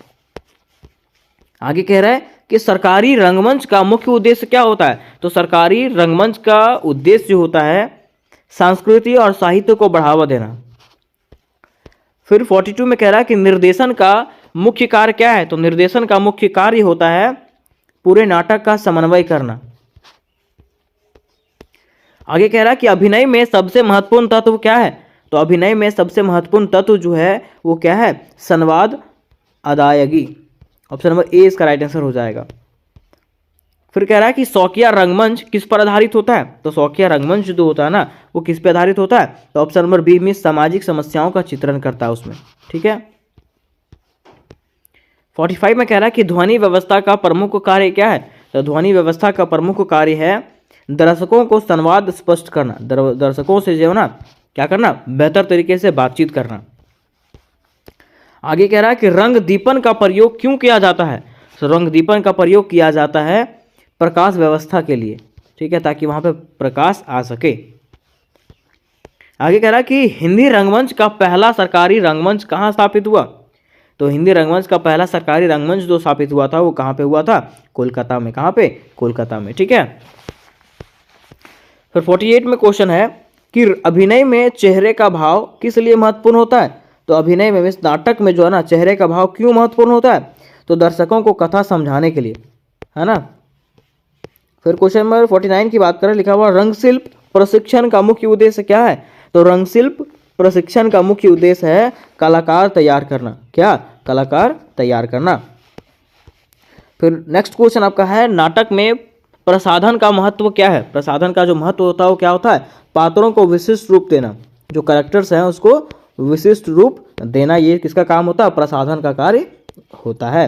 आगे कह रहा है कि सरकारी रंगमंच का मुख्य उद्देश्य क्या होता है? तो सरकारी रंगमंच का उद्देश्य जो होता है संस्कृति और साहित्य को बढ़ावा देना। फिर 42 में कह रहा है कि निर्देशन का मुख्य कार्य क्या है? तो निर्देशन का मुख्य कार्य होता है पूरे नाटक का समन्वय करना। आगे कह रहा है कि अभिनय में सबसे महत्वपूर्ण तत्व क्या है? तो अभिनय में सबसे महत्वपूर्ण तत्व जो है वो क्या है? संवाद अदायगी। ऑप्शन नंबर ए इसका राइट आंसर हो जाएगा। फिर कह रहा है कि शौकिया रंगमंच किस पर आधारित होता है? तो शौकिया रंगमंच जो होता है ना वो किस पर आधारित होता है? तो ऑप्शन नंबर बी में सामाजिक समस्याओं का चित्रण करता है उसमें। ठीक है, 45 में कह रहा है कि ध्वनि व्यवस्था का प्रमुख कार्य क्या है? तो ध्वनि व्यवस्था का प्रमुख कार्य है दर्शकों को संवाद स्पष्ट करना, दर्शकों से जो है ना क्या करना? बेहतर तरीके से बातचीत करना। आगे कह रहा है कि रंग दीपन का प्रयोग क्यों किया जाता है? तो रंग दीपन का प्रयोग किया जाता है प्रकाश व्यवस्था के लिए। ठीक है, ताकि वहां पे प्रकाश आ सके। आगे कह रहा है कि हिंदी रंगमंच का पहला सरकारी रंगमंच कहाँ स्थापित हुआ? तो हिंदी रंगमंच का पहला सरकारी रंगमंच जो स्थापित हुआ था वो कहाँ पे हुआ था? कोलकाता में। कहाँ पे? कोलकाता में। ठीक है, फिर 48 में क्वेश्चन है कि अभिनय में चेहरे का भाव किस लिए महत्वपूर्ण होता है? तो अभिनय में इस नाटक में जो है ना चेहरे का भाव क्यों महत्वपूर्ण होता है? तो दर्शकों को कथा समझाने के लिए, है ना। फिर क्वेश्चन नंबर 49 की बात करें, लिखा हुआ रंगशिल्प प्रशिक्षण का मुख्य उद्देश्य क्या है? तो रंगशिल्प प्रशिक्षण का मुख्य उद्देश्य है कलाकार तैयार करना। क्या? कलाकार तैयार करना। फिर नेक्स्ट क्वेश्चन आपका है नाटक में प्रसाधन का महत्व क्या है? प्रसाधन का जो महत्व होता है वो क्या होता है? पात्रों को विशिष्ट रूप देना, जो कैरेक्टर्स हैं उसको विशिष्ट रूप देना, ये किसका काम होता है? प्रसाधन का कार्य होता है।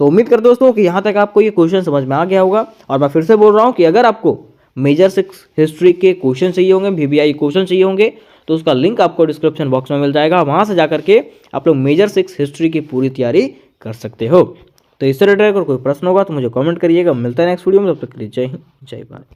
तो उम्मीद करते दोस्तों कि यहाँ तक आपको ये क्वेश्चन समझ में आ गया होगा। और मैं फिर से बोल रहा हूँ कि अगर आपको मेजर 6 हिस्ट्री के क्वेश्चन चाहिए होंगे, VBI क्वेश्चन चाहिए होंगे, तो उसका लिंक आपको डिस्क्रिप्शन बॉक्स में मिल जाएगा। वहाँ से जाकर के आप लोग मेजर 6 हिस्ट्री की पूरी तैयारी कर सकते हो। तो इससे रिलेटेड अगर कोई प्रश्न होगा तो मुझे कमेंट करिएगा। मिलता है नेक्स्ट वीडियो में, तब तक के लिए जय हिंद, जय भारत।